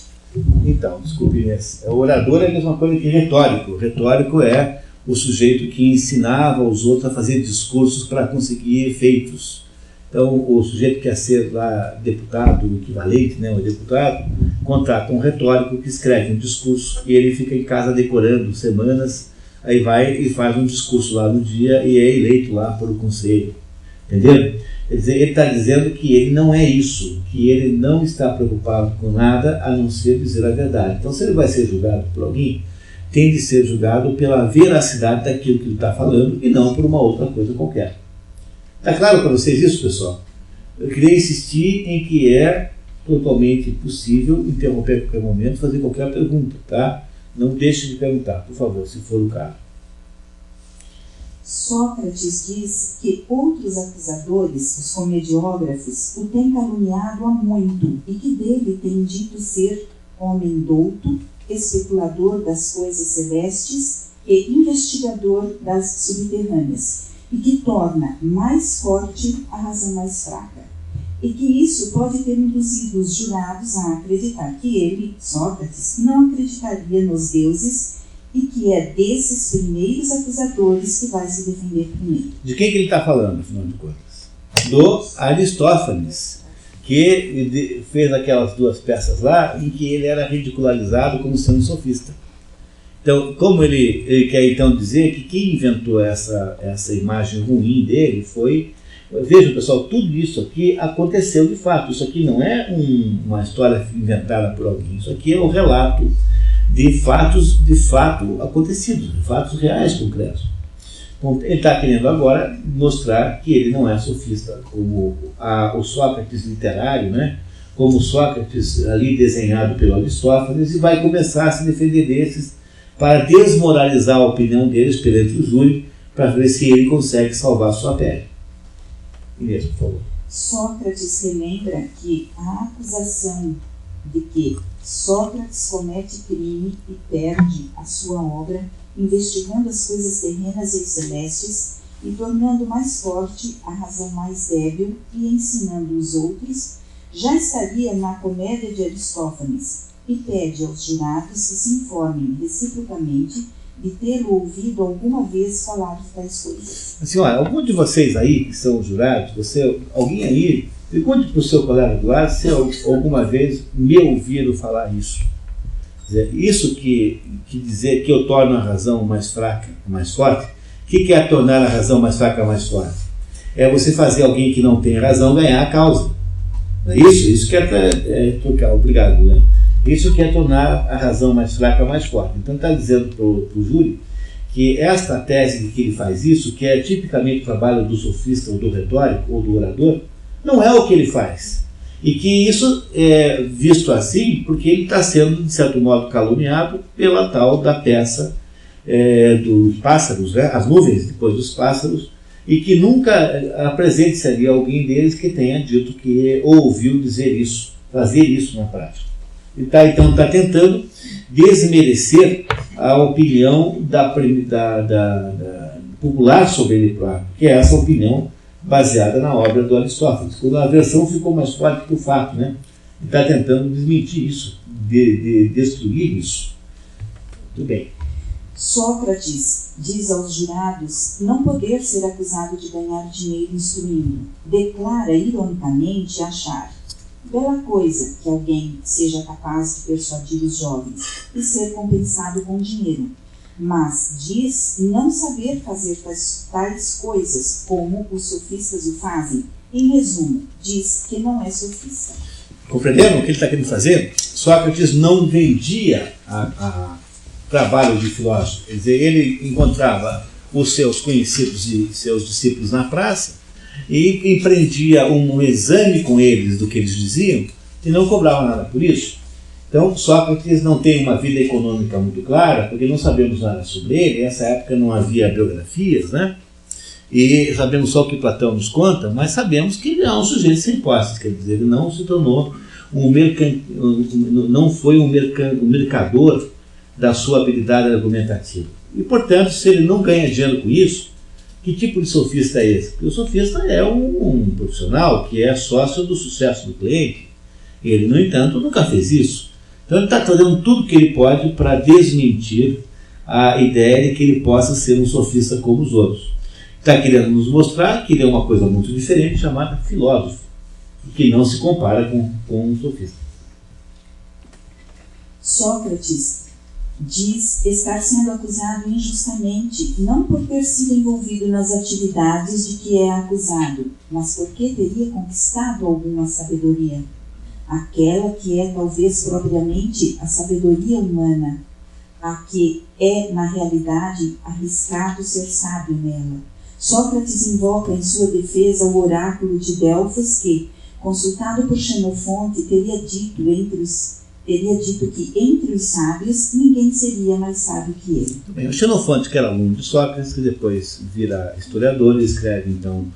Então, desculpe, Inês. O orador é a mesma coisa que retórico. Retórico é o sujeito que ensinava os outros a fazer discursos para conseguir efeitos. Então, o sujeito que quer ser lá deputado, o equivalente, né, o deputado, contrata um retórico que escreve um discurso e ele fica em casa decorando semanas, aí vai e faz um discurso lá no dia e é eleito lá por um conselho. Entendeu? Quer dizer, ele está dizendo que ele não é isso, que ele não está preocupado com nada a não ser dizer a verdade. Então, se ele vai ser julgado por alguém, tem de ser julgado pela veracidade daquilo que ele está falando e não por uma outra coisa qualquer. Está claro para vocês isso, pessoal? Eu queria insistir em que é totalmente possível interromper a qualquer momento, fazer qualquer pergunta, tá? Não deixe de perguntar, por favor, se for o caso. Sócrates diz que outros acusadores, os comediógrafos, o têm caluniado há muito e que dele tem dito ser homem douto, especulador das coisas celestes e investigador das subterrâneas, e que torna mais forte a razão mais fraca, e que isso pode ter induzido os jurados a acreditar que ele, Sócrates, não acreditaria nos deuses e que é desses primeiros acusadores que vai se defender primeiro. De quem que ele está falando, afinal de contas? do Aristófanes, que fez aquelas duas peças lá em que ele era ridicularizado como sendo sofista. Então, como ele quer então dizer que quem inventou essa imagem ruim dele foi... Vejam, pessoal, tudo isso aqui aconteceu de fato. Isso aqui não é uma história inventada por alguém. Isso aqui é o relato de fatos de fato acontecidos, de fatos reais, concretos. Então, ele está querendo agora mostrar que ele não é sofista, como o Sócrates literário, né? Como o Sócrates ali desenhado pelo Aristófanes, e vai começar a se defender desses para desmoralizar a opinião deles perante o júri, para ver se ele consegue salvar sua pele. Inês, por favor. Sócrates relembra que a acusação de que Sócrates comete crime e perde a sua obra, investigando as coisas terrenas e celestes e tornando mais forte a razão mais débil e ensinando os outros, já estaria na comédia de Aristófanes, e pede aos jurados que se informem reciprocamente de tê-lo ouvido alguma vez falar de tais coisas. Assim, olha, algum de vocês aí que são jurados, alguém aí, pergunte para o seu colega do lado se alguma vez me ouviram falar isso. Quer dizer, isso que dizer que eu torno a razão mais fraca mais forte, o que é tornar a razão mais fraca mais forte? É você fazer alguém que não tem razão ganhar a causa. Não é isso? Isso que é obrigado, né? Isso que é tornar a razão mais fraca mais forte. Então está dizendo para o júri que esta tese de que ele faz isso, que é tipicamente o trabalho do sofista ou do retórico ou do orador, não é o que ele faz. E que isso é visto assim porque ele está sendo, de certo modo, caluniado pela tal da peça dos pássaros, né? As nuvens depois dos pássaros, e que nunca apresente-se ali alguém deles que tenha dito que ouviu dizer isso, fazer isso na prática. Então está tentando desmerecer a opinião popular sobre ele próprio, que é essa opinião baseada na obra do Aristófanes. Quando a versão ficou mais forte que o fato, né? Está tentando desmentir isso, destruir isso. Muito bem. Sócrates diz aos jurados não poder ser acusado de ganhar dinheiro instruindo. Declara ironicamente achar bela coisa que alguém seja capaz de persuadir os jovens e ser compensado com dinheiro, mas diz não saber fazer tais coisas como os sofistas o fazem. Em resumo, diz que não é sofista. Compreenderam o que ele está querendo fazer? Sócrates não vendia a trabalho de filósofo, quer dizer, ele encontrava os seus conhecidos e seus discípulos na praça e empreendia um exame com eles do que eles diziam e não cobrava nada por isso. Então Sócrates não tem uma vida econômica muito clara, porque não sabemos nada sobre ele. Nessa época não havia biografias, né? E sabemos só o que Platão nos conta, mas sabemos que ele é um sujeito sem posses, quer dizer, ele não se tornou não foi um mercador da sua habilidade argumentativa. E, portanto, se ele não ganha dinheiro com isso, que tipo de sofista é esse? Porque o sofista é um profissional que é sócio do sucesso do cliente. Ele, no entanto, nunca fez isso. Então ele está fazendo tudo o que ele pode para desmentir a ideia de que ele possa ser um sofista como os outros. Está querendo nos mostrar que ele é uma coisa muito diferente, chamada filósofo, que não se compara com um sofista. Sócrates diz estar sendo acusado injustamente, não por ter sido envolvido nas atividades de que é acusado, mas porque teria conquistado alguma sabedoria. Aquela que é talvez propriamente a sabedoria humana, a que é, na realidade, arriscado ser sábio nela. Sócrates invoca em sua defesa o oráculo de Delfos que, consultado por Xenofonte, teria dito que entre os sábios ninguém seria mais sábio que ele. Bem, o Xenofonte, que era aluno de Sócrates, que depois vira historiador e escreve então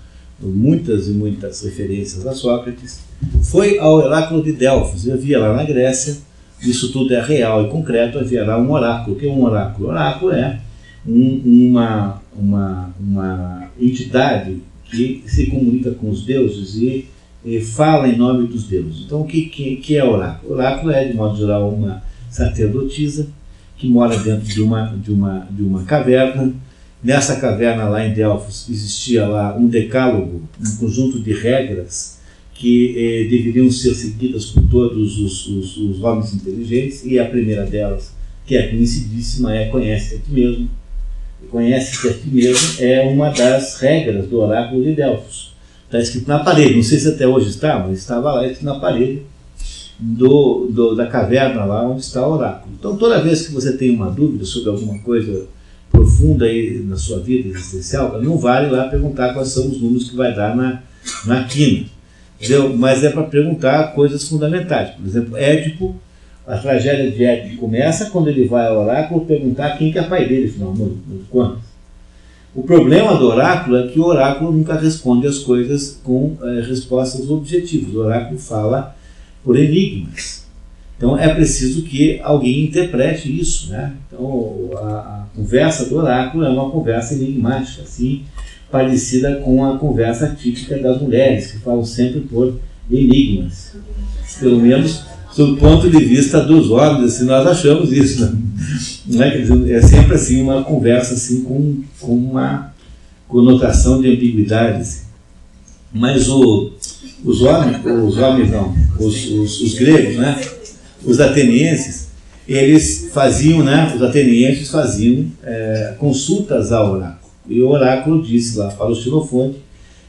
muitas e muitas referências a Sócrates, foi ao oráculo de Delfos. Havia lá na Grécia, isso tudo é real e concreto, havia lá um oráculo. O que é um oráculo? O oráculo é uma entidade que se comunica com os deuses e fala em nome dos deuses. Então o que é oráculo? Oráculo é, de modo geral, uma sacerdotisa que mora dentro de uma caverna nessa caverna lá em Delfos existia lá um decálogo, um conjunto de regras que deveriam ser seguidas por todos os homens inteligentes, e a primeira delas, que é conhecidíssima, é conhece-te a ti mesmo. Conhece-te a ti mesmo é uma das regras do oráculo de Delfos. Está escrito na parede, não sei se até hoje está, mas estava lá escrito na parede da caverna lá onde está o oráculo. Então toda vez que você tem uma dúvida sobre alguma coisa profunda aí na sua vida existencial, não vale lá perguntar quais são os números que vai dar na quina. Entendeu? Mas é para perguntar coisas fundamentais. Por exemplo, Édipo, a tragédia de Édipo começa quando ele vai ao oráculo perguntar quem que é pai dele, afinal, no contas. O problema do oráculo é que o oráculo nunca responde as coisas com respostas objetivas. O oráculo fala por enigmas. Então é preciso que alguém interprete isso, né? Então a conversa do oráculo é uma conversa enigmática, assim, parecida com a conversa típica das mulheres, que falam sempre por enigmas. Pelo menos sob o ponto de vista dos homens, assim, nós achamos isso, né? Não é? Quer dizer, é sempre assim uma conversa assim, com uma conotação de ambiguidade. Assim. Mas os gregos, né? Os atenienses, eles faziam, né? Os atenienses faziam consultas ao oráculo. E o oráculo disse lá para o Xenofonte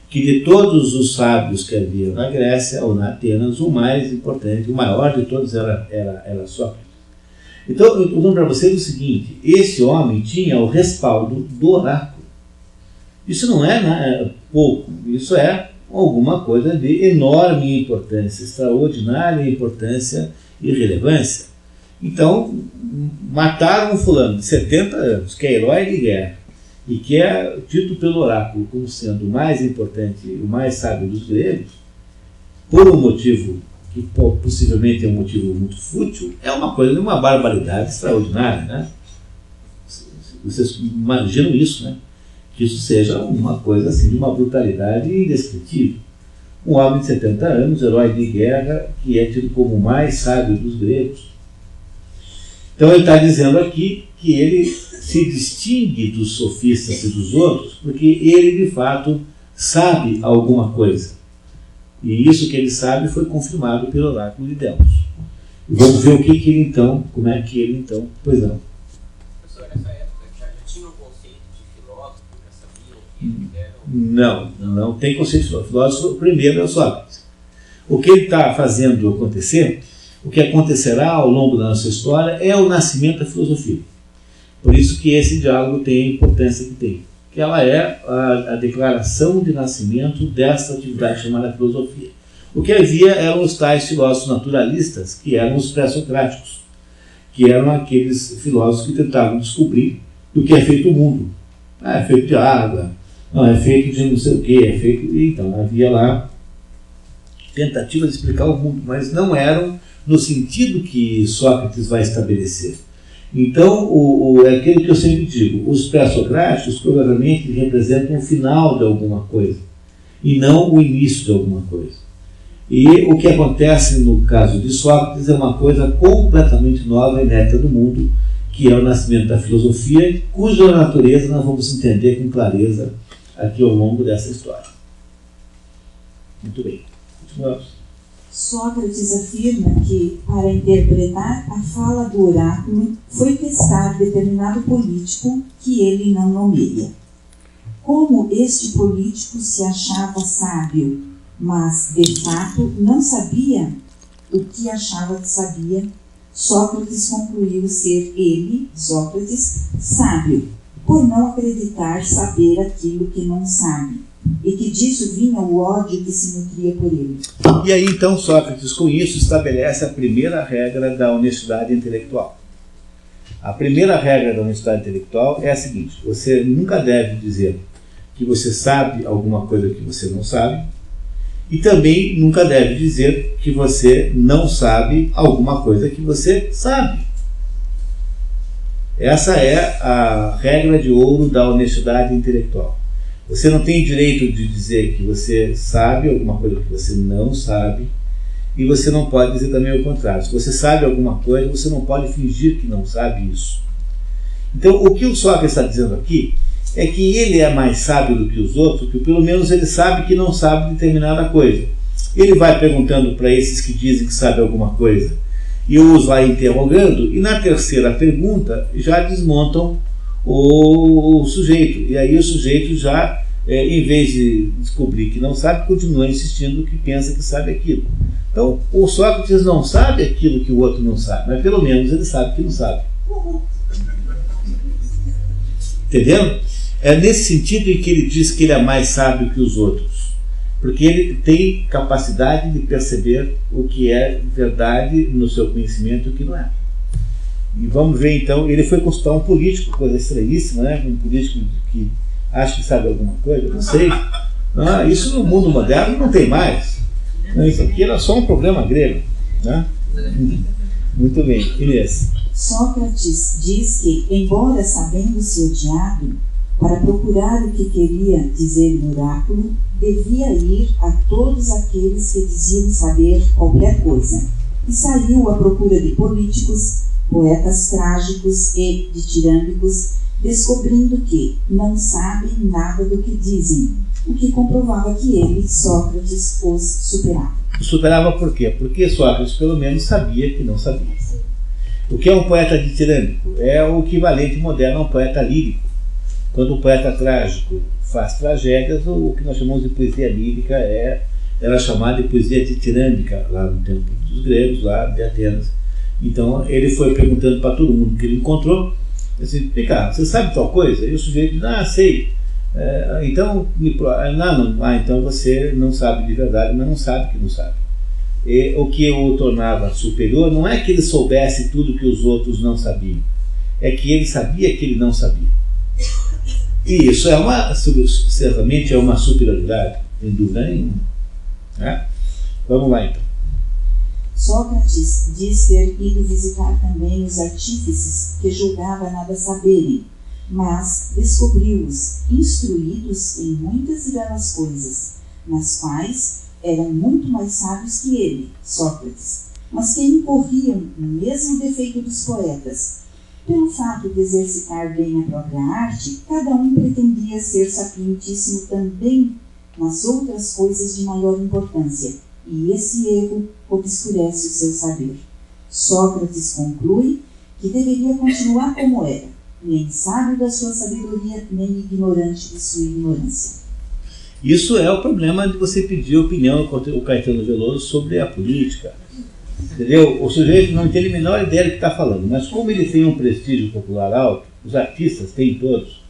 que de todos os sábios que havia na Grécia ou na Atenas, o mais importante, o maior de todos era Sócrates. Então, eu estou dando para vocês o seguinte: esse homem tinha o respaldo do oráculo. Isso não é pouco, isso é alguma coisa de enorme importância, extraordinária importância e relevância. Então, mataram um fulano de 70 anos, que é herói de guerra, e que é dito pelo oráculo como sendo o mais importante, o mais sábio dos gregos, por um motivo que possivelmente é um motivo muito fútil, é uma coisa de uma barbaridade extraordinária, né? Vocês imaginam isso, né? Que isso seja uma coisa assim de uma brutalidade indescritível. Um homem de 70 anos, herói de guerra, que é tido como o mais sábio dos gregos. Então ele está dizendo aqui que ele se distingue dos sofistas e dos outros porque ele de fato sabe alguma coisa. E isso que ele sabe foi confirmado pelo oráculo de Delfos. E vamos ver o que ele então, como é que ele então, pois não. Professor, nessa época já tinha um conceito de filósofo, já sabiam que eles eram... Não tem conceito de filósofo. O filósofo primeiro é o Sócrates. O que ele está fazendo acontecer, o que acontecerá ao longo da nossa história é o nascimento da filosofia. Por isso que esse diálogo tem a importância que tem. Que ela é a declaração de nascimento desta atividade chamada filosofia. O que havia eram os tais filósofos naturalistas, que eram os pré-socráticos, que eram aqueles filósofos que tentavam descobrir do que é feito o mundo. É feito de água, não, é feito de não sei o que, é feito... Então, havia lá tentativas de explicar o mundo, mas não eram no sentido que Sócrates vai estabelecer. Então, é aquilo que eu sempre digo, os pré-socráticos provavelmente representam o final de alguma coisa, e não o início de alguma coisa. E o que acontece no caso de Sócrates é uma coisa completamente nova e inédita do mundo, que é o nascimento da filosofia, cuja natureza nós vamos entender com clareza aqui ao longo dessa história. Muito bem, continuamos. Sócrates afirma que, para interpretar a fala do oráculo, foi testar determinado político que ele não nomeia. Como este político se achava sábio, mas, de fato, não sabia o que achava que sabia, Sócrates concluiu ser ele, Sócrates, sábio, por não acreditar saber aquilo que não sabe, e que disso vinha o ódio que se nutria por ele. E aí então Sócrates com isso estabelece a primeira regra da honestidade intelectual. A primeira regra da honestidade intelectual é a seguinte: você nunca deve dizer que você sabe alguma coisa que você não sabe, e também nunca deve dizer que você não sabe alguma coisa que você sabe. Essa é a regra de ouro da honestidade intelectual. Você não tem direito de dizer que você sabe alguma coisa que você não sabe, e você não pode dizer também o contrário. Se você sabe alguma coisa, você não pode fingir que não sabe isso. Então, o que o Sócrates está dizendo aqui é que ele é mais sábio do que os outros, porque pelo menos ele sabe que não sabe determinada coisa. Ele vai perguntando para esses que dizem que sabe alguma coisa, e os vai interrogando, e na terceira pergunta já desmontam o sujeito. E aí o sujeito já, em vez de descobrir que não sabe, continua insistindo que pensa que sabe aquilo. Então, o Sócrates não sabe aquilo que o outro não sabe, mas pelo menos ele sabe que não sabe. Entendeu? É nesse sentido em que ele diz que ele é mais sábio que os outros, porque ele tem capacidade de perceber o que é verdade no seu conhecimento e o que não é. E vamos ver então, ele foi consultar um político, coisa estranhíssima, né? Um político que acha que sabe alguma coisa, não sei. Isso no mundo moderno não tem mais. Isso aqui era só um problema grego, né? Muito bem, Inês. Sócrates diz que, embora sabendo-se odiado, para procurar o que queria dizer no oráculo, devia ir a todos aqueles que diziam saber qualquer coisa, e saiu à procura de políticos, poetas trágicos e ditirâmbicos, descobrindo que não sabem nada do que dizem, o que comprovava que ele, Sócrates, os superava. Superava por quê? Porque Sócrates pelo menos sabia que não sabia. O que é um poeta ditirâmbico? É o equivalente moderno a um poeta lírico. Quando o poeta trágico faz tragédias, o que nós chamamos de poesia lírica era chamada de poesia ditirâmbica, lá no tempo dos gregos, lá de Atenas. Então ele foi perguntando para todo mundo que ele encontrou, assim, vem cá, você sabe tal coisa? E o sujeito diz, sei. Então você não sabe de verdade, mas não sabe que não sabe. E o que o tornava superior não é que ele soubesse tudo que os outros não sabiam, é que ele sabia que ele não sabia. E isso certamente é uma superioridade, sem dúvida nenhuma. Vamos lá então. Sócrates diz ter ido visitar também os artífices que julgava nada saberem, mas descobriu-os instruídos em muitas e belas coisas, nas quais eram muito mais sábios que ele, Sócrates, mas que incorriam no mesmo defeito dos poetas. Pelo fato de exercitar bem a própria arte, cada um pretendia ser sapientíssimo também nas outras coisas de maior importância, e esse erro obscurece o seu saber. Sócrates conclui que deveria continuar como era, nem sábio da sua sabedoria, nem ignorante de sua ignorância. Isso é o problema de você pedir opinião ao Caetano Veloso sobre a política. Entendeu? O sujeito não tem a menor ideia do que está falando, mas como ele tem um prestígio popular alto, os artistas têm todos,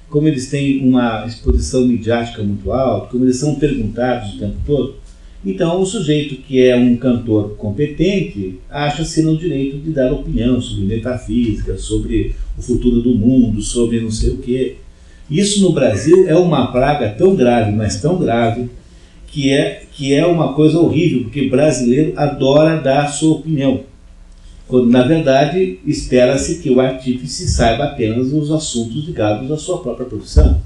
como eles têm uma exposição midiática muito alta, como eles são perguntados o tempo todo, então o sujeito que é um cantor competente acha-se no direito de dar opinião sobre metafísica, sobre o futuro do mundo, sobre não sei o quê. Isso no Brasil é uma praga tão grave, mas tão grave, que é uma coisa horrível, porque brasileiro adora dar a sua opinião, quando na verdade espera-se que o artífice saiba apenas os assuntos ligados à sua própria profissão.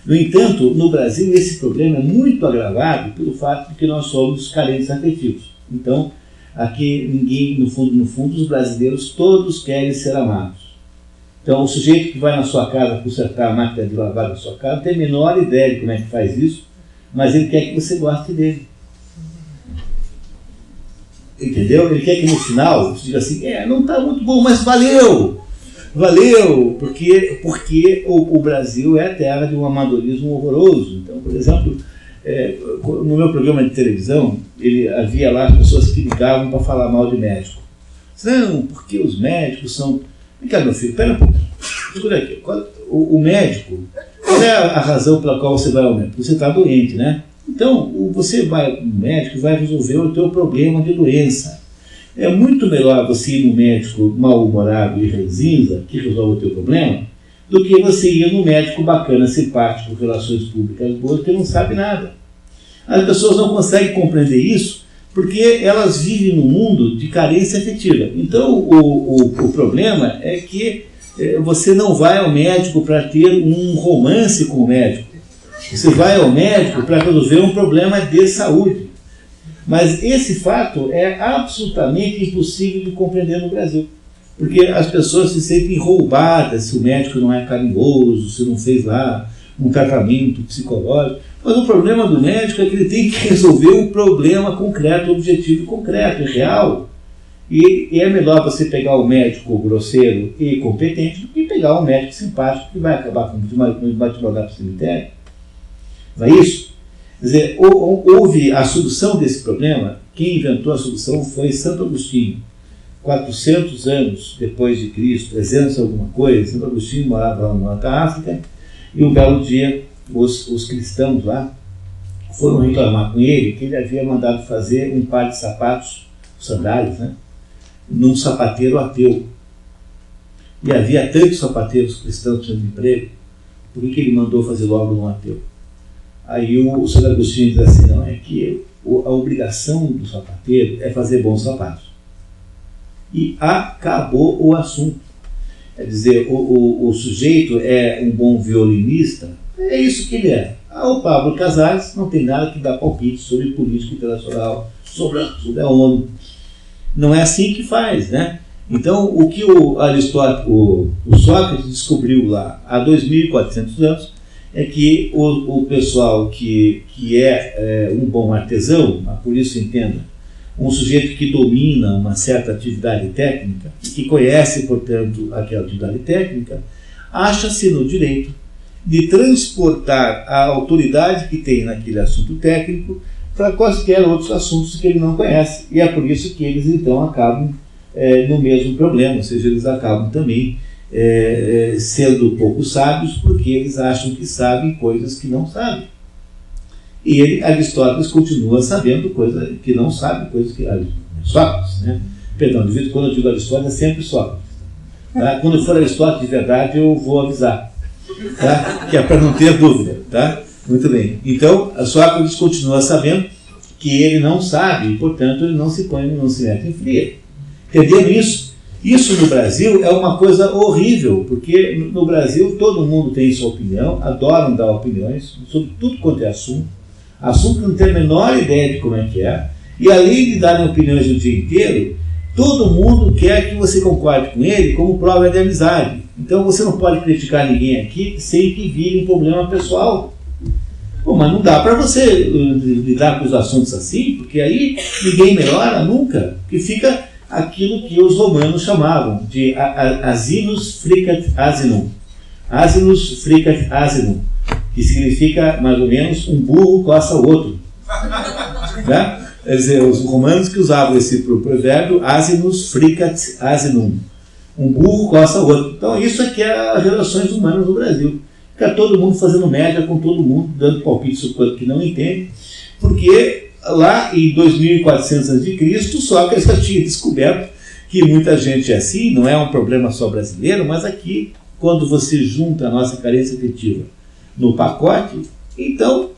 No entanto, no Brasil esse problema é muito agravado pelo fato de que nós somos carentes afetivos. Então, aqui ninguém, no fundo, os brasileiros todos querem ser amados. Então, o sujeito que vai na sua casa consertar a máquina de lavar da sua casa não tem a menor ideia de como é que faz isso, mas ele quer que você goste dele. Entendeu? Ele quer que no final você diga assim, não está muito bom, mas valeu! Valeu! Porque o Brasil é a terra de um amadorismo horroroso. Então, por exemplo, no meu programa de televisão, havia lá as pessoas que ligavam para falar mal de médico. Não, porque os médicos são... Vem cá, meu filho, espera um pouco. Escuta aqui. O médico, qual é a razão pela qual você vai ao médico? Você está doente, né? Então, você vai ao médico e vai resolver o teu problema de doença. É muito melhor você ir no médico mal-humorado e ranzinza, que resolve o teu problema, do que você ir no médico bacana, simpático, relações públicas boas, que não sabe nada. As pessoas não conseguem compreender isso porque elas vivem num mundo de carência afetiva. Então, o problema é que você não vai ao médico para ter um romance com o médico. Você vai ao médico para resolver um problema de saúde. Mas esse fato é absolutamente impossível de compreender no Brasil. Porque as pessoas se sentem roubadas se o médico não é carinhoso, se não fez lá um tratamento psicológico. Mas o problema do médico é que ele tem que resolver o problema concreto, objetivo e concreto, real. E é melhor você pegar o médico grosseiro e competente do que pegar um médico simpático que vai acabar com vai te mandar para o cemitério. Não é isso? Quer dizer, houve a solução desse problema. Quem inventou a solução foi Santo Agostinho. 400 anos depois de Cristo, 300 alguma coisa, Santo Agostinho morava lá no norte da África, e um belo dia os cristãos lá foram reclamar com ele que ele havia mandado fazer um par de sapatos, sandálias, né, num sapateiro ateu. E havia tantos sapateiros cristãos sem emprego, por que ele mandou fazer logo num ateu? Aí o Santo Agostinho diz assim, não, é que a obrigação do sapateiro é fazer bons sapatos. E acabou o assunto. Quer dizer, o sujeito é um bom violinista, é isso que ele é. O Pablo Casares não tem nada que dar palpite sobre política internacional, sobre a ONU. Não é assim que faz, né? Então, o que o Sócrates descobriu lá há 2.400 anos é que o pessoal que é um bom artesão, por isso entenda, um sujeito que domina uma certa atividade técnica e que conhece, portanto, aquela atividade técnica, acha-se no direito de transportar a autoridade que tem naquele assunto técnico para quaisquer outros assuntos que ele não conhece. E é por isso que eles, então, acabam no mesmo problema, ou seja, eles acabam também sendo pouco sábios porque eles acham que sabem coisas que não sabem. E Aristóteles continua sabendo coisa que não sabe, coisas que... Sócrates, né? Perdão, de vez em quando eu digo Aristóteles, é sempre Sócrates. Tá? Quando for Aristóteles de verdade, eu vou avisar. Tá? Que é para não ter dúvida. Tá? Muito bem. Então, Sócrates continua sabendo que ele não sabe, e, portanto, ele não se mete em fria. Entenderam isso? Isso no Brasil é uma coisa horrível, porque no Brasil todo mundo tem sua opinião, adoram dar opiniões sobre tudo quanto é assunto que não tem a menor ideia de como é que é, e além de darem opiniões o dia inteiro, todo mundo quer que você concorde com ele como prova de amizade. Então você não pode criticar ninguém aqui sem que vire um problema pessoal. Bom, mas não dá para você lidar com os assuntos assim, porque aí ninguém melhora nunca, porque fica aquilo que os romanos chamavam de asinus fricat asinum. Asinus fricat asinum, que significa mais ou menos um burro coça o outro. Né? Quer dizer, os romanos que usavam esse provérbio, asinus fricat asinum. Um burro coça o outro. Então isso aqui é as relações humanas no Brasil. Fica todo mundo fazendo média com todo mundo, dando palpite sobre coisa que não entende, porque lá em 2400 a.C., Sócrates já tinha descoberto que muita gente é assim, não é um problema só brasileiro, mas aqui, quando você junta a nossa carência afetiva no pacote, então,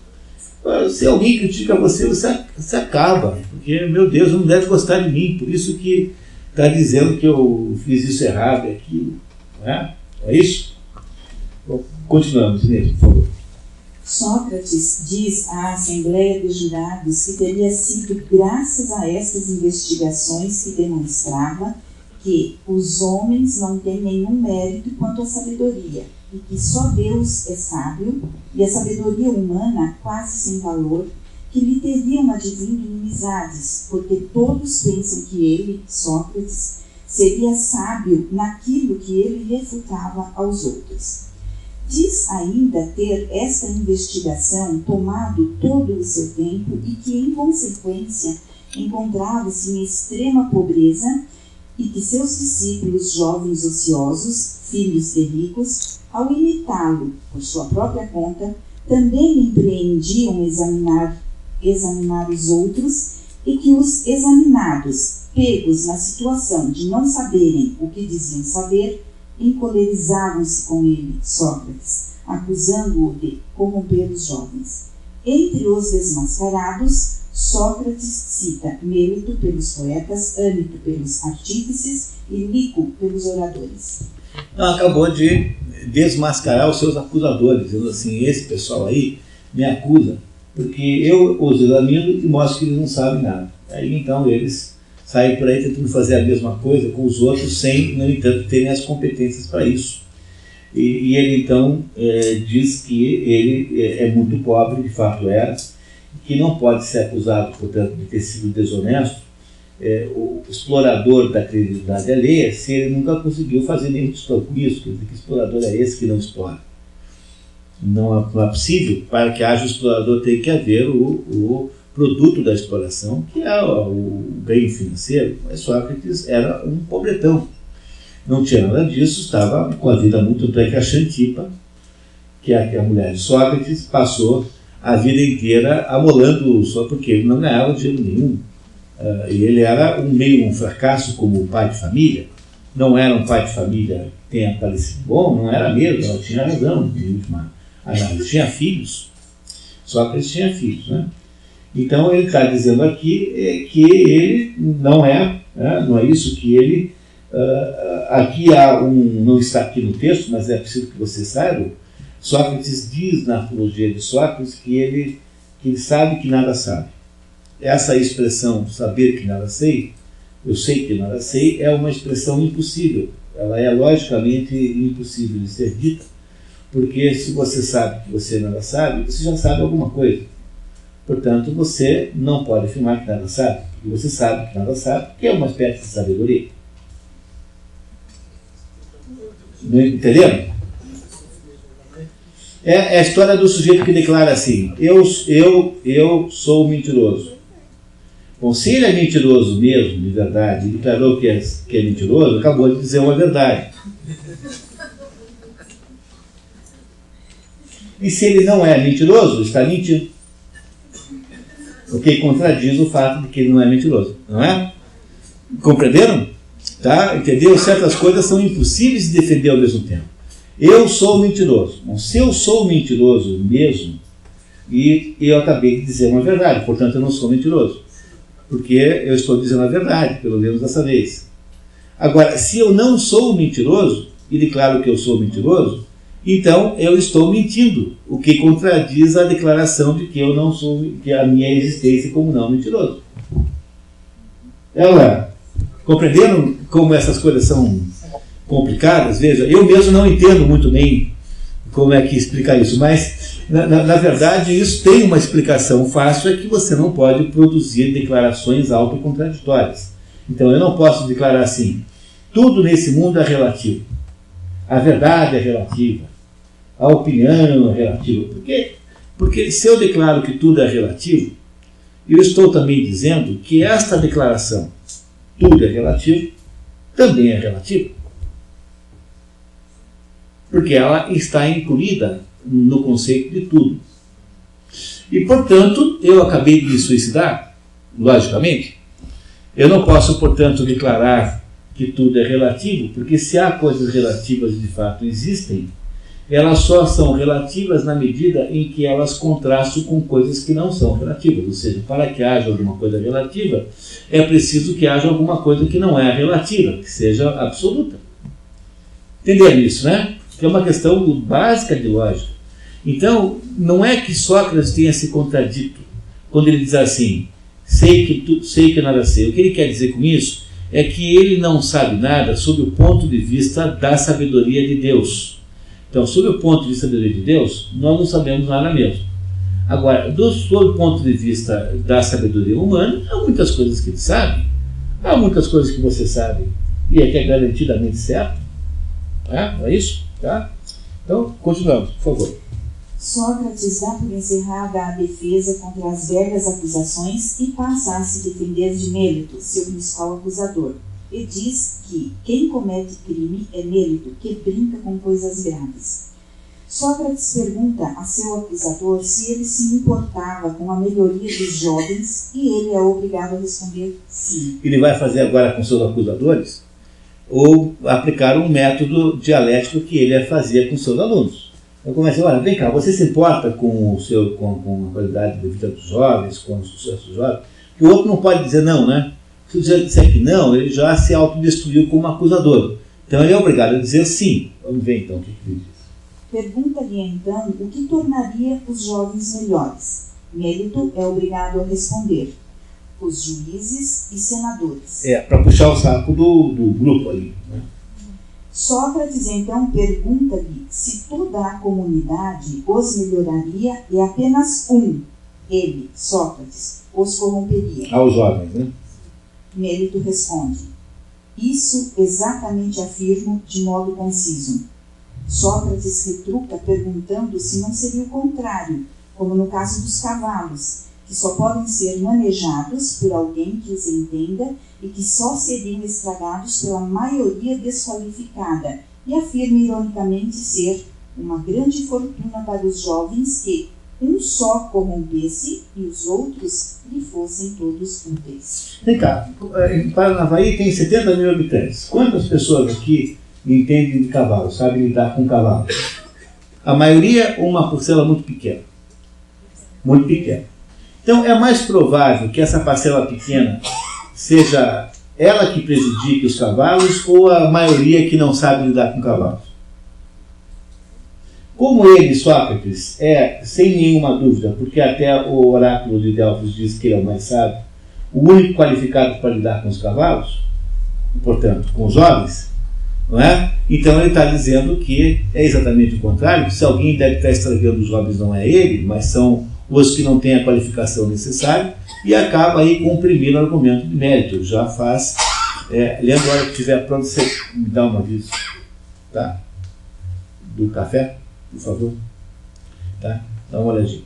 se alguém critica você acaba, porque, meu Deus, não deve gostar de mim, por isso que está dizendo que eu fiz isso errado e aquilo, não é? É isso? Bom, continuamos, Inês, por favor. Sócrates diz à Assembleia dos Jurados que teria sido graças a essas investigações que demonstrava que os homens não têm nenhum mérito quanto à sabedoria, e que só Deus é sábio, e a sabedoria humana quase sem valor, que lhe teriam advindo inimizades, porque todos pensam que ele, Sócrates, seria sábio naquilo que ele refutava aos outros. Diz ainda ter esta investigação tomado todo o seu tempo e que, em consequência, encontrava-se em extrema pobreza e que seus discípulos jovens ociosos, filhos de ricos, ao imitá-lo por sua própria conta, também empreendiam examinar os outros e que os examinados, pegos na situação de não saberem o que diziam saber, encolerizavam-se com ele, Sócrates, acusando-o de corromper os jovens. Entre os desmascarados, Sócrates cita Mélito pelos poetas, Ânito pelos artífices e Lico pelos oradores. Acabou de desmascarar os seus acusadores, dizendo assim, esse pessoal aí me acusa, porque eu os examino e mostro que eles não sabem nada. Aí então eles saem por aí tentando fazer a mesma coisa com os outros sem, no entanto, terem as competências para isso. E ele então diz que ele é muito pobre, de fato era, que não pode ser acusado, portanto, de ter sido desonesto, o explorador da credibilidade alheia, se ele nunca conseguiu fazer nenhum estudo com isso. Quer dizer, que explorador é esse que não explora? Não é possível. Para que haja o explorador tem que haver o produto da exploração, que é o bem financeiro. Mas Sócrates era um pobretão. Não tinha nada disso, estava com a vida muito bem, que a Xantipa, que é a mulher de Sócrates, passou a vida inteira amolando só porque ele não ganhava dinheiro nenhum. E ele era meio um fracasso como pai de família. Não era um pai de família que tenha parecido bom, não era mesmo, ela tinha razão. Tinha filhos. Sócrates tinha filhos, né? Então ele está dizendo aqui que ele não é isso que ele... aqui há não está aqui no texto, mas é preciso que você saiba. Sócrates diz na apologia de Sócrates que ele sabe que nada sabe. Essa expressão, saber que nada sei, eu sei que nada sei, é uma expressão impossível. Ela é logicamente impossível de ser dita, porque se você sabe que você nada sabe, você já sabe alguma coisa. Portanto, você não pode afirmar que nada sabe, porque você sabe que nada sabe, que é uma espécie de sabedoria. Entenderam? É a história do sujeito que declara assim: eu sou mentiroso. Bom, se ele é mentiroso mesmo, de verdade, e declarou que é mentiroso, acabou de dizer uma verdade. E se ele não é mentiroso, está mentindo. O que contradiz o fato de que ele não é mentiroso, não é? Compreenderam? Tá? Entendeu? Certas coisas são impossíveis de defender ao mesmo tempo. Eu sou mentiroso. Bom, se eu sou mentiroso mesmo, e eu acabei de dizer uma verdade, portanto eu não sou mentiroso. Porque eu estou dizendo a verdade, pelo menos dessa vez. Agora, se eu não sou mentiroso, e declaro que eu sou mentiroso, então eu estou mentindo, o que contradiz a declaração de que eu não sou, que a minha existência como não mentiroso. Compreenderam como essas coisas são complicadas? Veja, eu mesmo não entendo muito bem como é que explicar isso, mas na verdade isso tem uma explicação fácil, é que você não pode produzir declarações autocontraditórias. Então eu não posso declarar assim: tudo nesse mundo é relativo, a verdade é relativa, a opinião é relativa. Porque se eu declaro que tudo é relativo, eu estou também dizendo que esta declaração, tudo é relativo, também é relativa. Porque ela está incluída no conceito de tudo. E, portanto, eu acabei de me suicidar, logicamente. Eu não posso, portanto, declarar que tudo é relativo, porque se há coisas relativas de fato existem, elas só são relativas na medida em que elas contrastam com coisas que não são relativas. Ou seja, para que haja alguma coisa relativa, é preciso que haja alguma coisa que não é relativa, que seja absoluta. Entenderam isso, né? Que é uma questão básica de lógica. Então, não é que Sócrates tenha se contradito quando ele diz assim: sei que nada sei. O que ele quer dizer com isso é que ele não sabe nada sob o ponto de vista da sabedoria de Deus. Então, sob o ponto de vista de Deus, nós não sabemos nada mesmo. Agora, sob o ponto de vista da sabedoria humana, há muitas coisas que ele sabe, há muitas coisas que você sabe, e é que é garantidamente certo. Não é isso? Tá? Então, continuamos, por favor. Sócrates dá por encerrada a defesa contra as velhas acusações e passa a se defender de Mélito, seu principal acusador, e diz que quem comete crime é Mélito, que brinca com coisas graves. Sócrates pergunta a seu acusador se ele se importava com a melhoria dos jovens, e ele é obrigado a responder sim. Ele vai fazer agora com seus acusadores ou aplicar um método dialético que ele fazia com seus alunos. Eu comecei: olha, vem cá, você se importa com a qualidade da vida dos jovens, com o sucesso dos jovens? Que o outro não pode dizer não, né? Se o sujeito disser que não, ele já se autodestruiu como acusador. Então ele é obrigado a dizer sim. Vamos ver então o que ele diz. Pergunta-lhe então o que tornaria os jovens melhores. Mélito é obrigado a responder: os juízes e senadores. Para puxar o saco do grupo ali, né? Sócrates então pergunta-lhe se toda a comunidade os melhoraria e apenas ele, Sócrates, os corromperia. Aos jovens, né? Mélito responde: isso exatamente afirmo de modo conciso. Sócrates retruca perguntando se não seria o contrário, como no caso dos cavalos, que só podem ser manejados por alguém que os entenda e que só seriam estragados pela maioria desqualificada, e afirma ironicamente ser uma grande fortuna para os jovens que um só corrompesse e os outros lhe fossem todos úteis. Vem cá, em Paranavaí tem 70 mil habitantes. Quantas pessoas aqui entendem de cavalo, sabem lidar com cavalo? A maioria, uma parcela muito pequena. Muito pequena. Então é mais provável que essa parcela pequena seja ela que prejudique os cavalos ou a maioria que não sabe lidar com cavalos. Como ele, Sócrates, sem nenhuma dúvida, porque até o oráculo de Delfos diz que ele é o mais sábio, o único qualificado para lidar com os cavalos, portanto, com os jovens, não é? Então ele está dizendo que é exatamente o contrário. Se alguém deve estar estragando os jovens, não é ele, mas são os que não têm a qualificação necessária, e acaba aí comprimindo o argumento de mérito. Já faz. Leandro, a hora que estiver pronto, você me dá um aviso, tá? Do café, por favor. Tá? Dá uma olhadinha.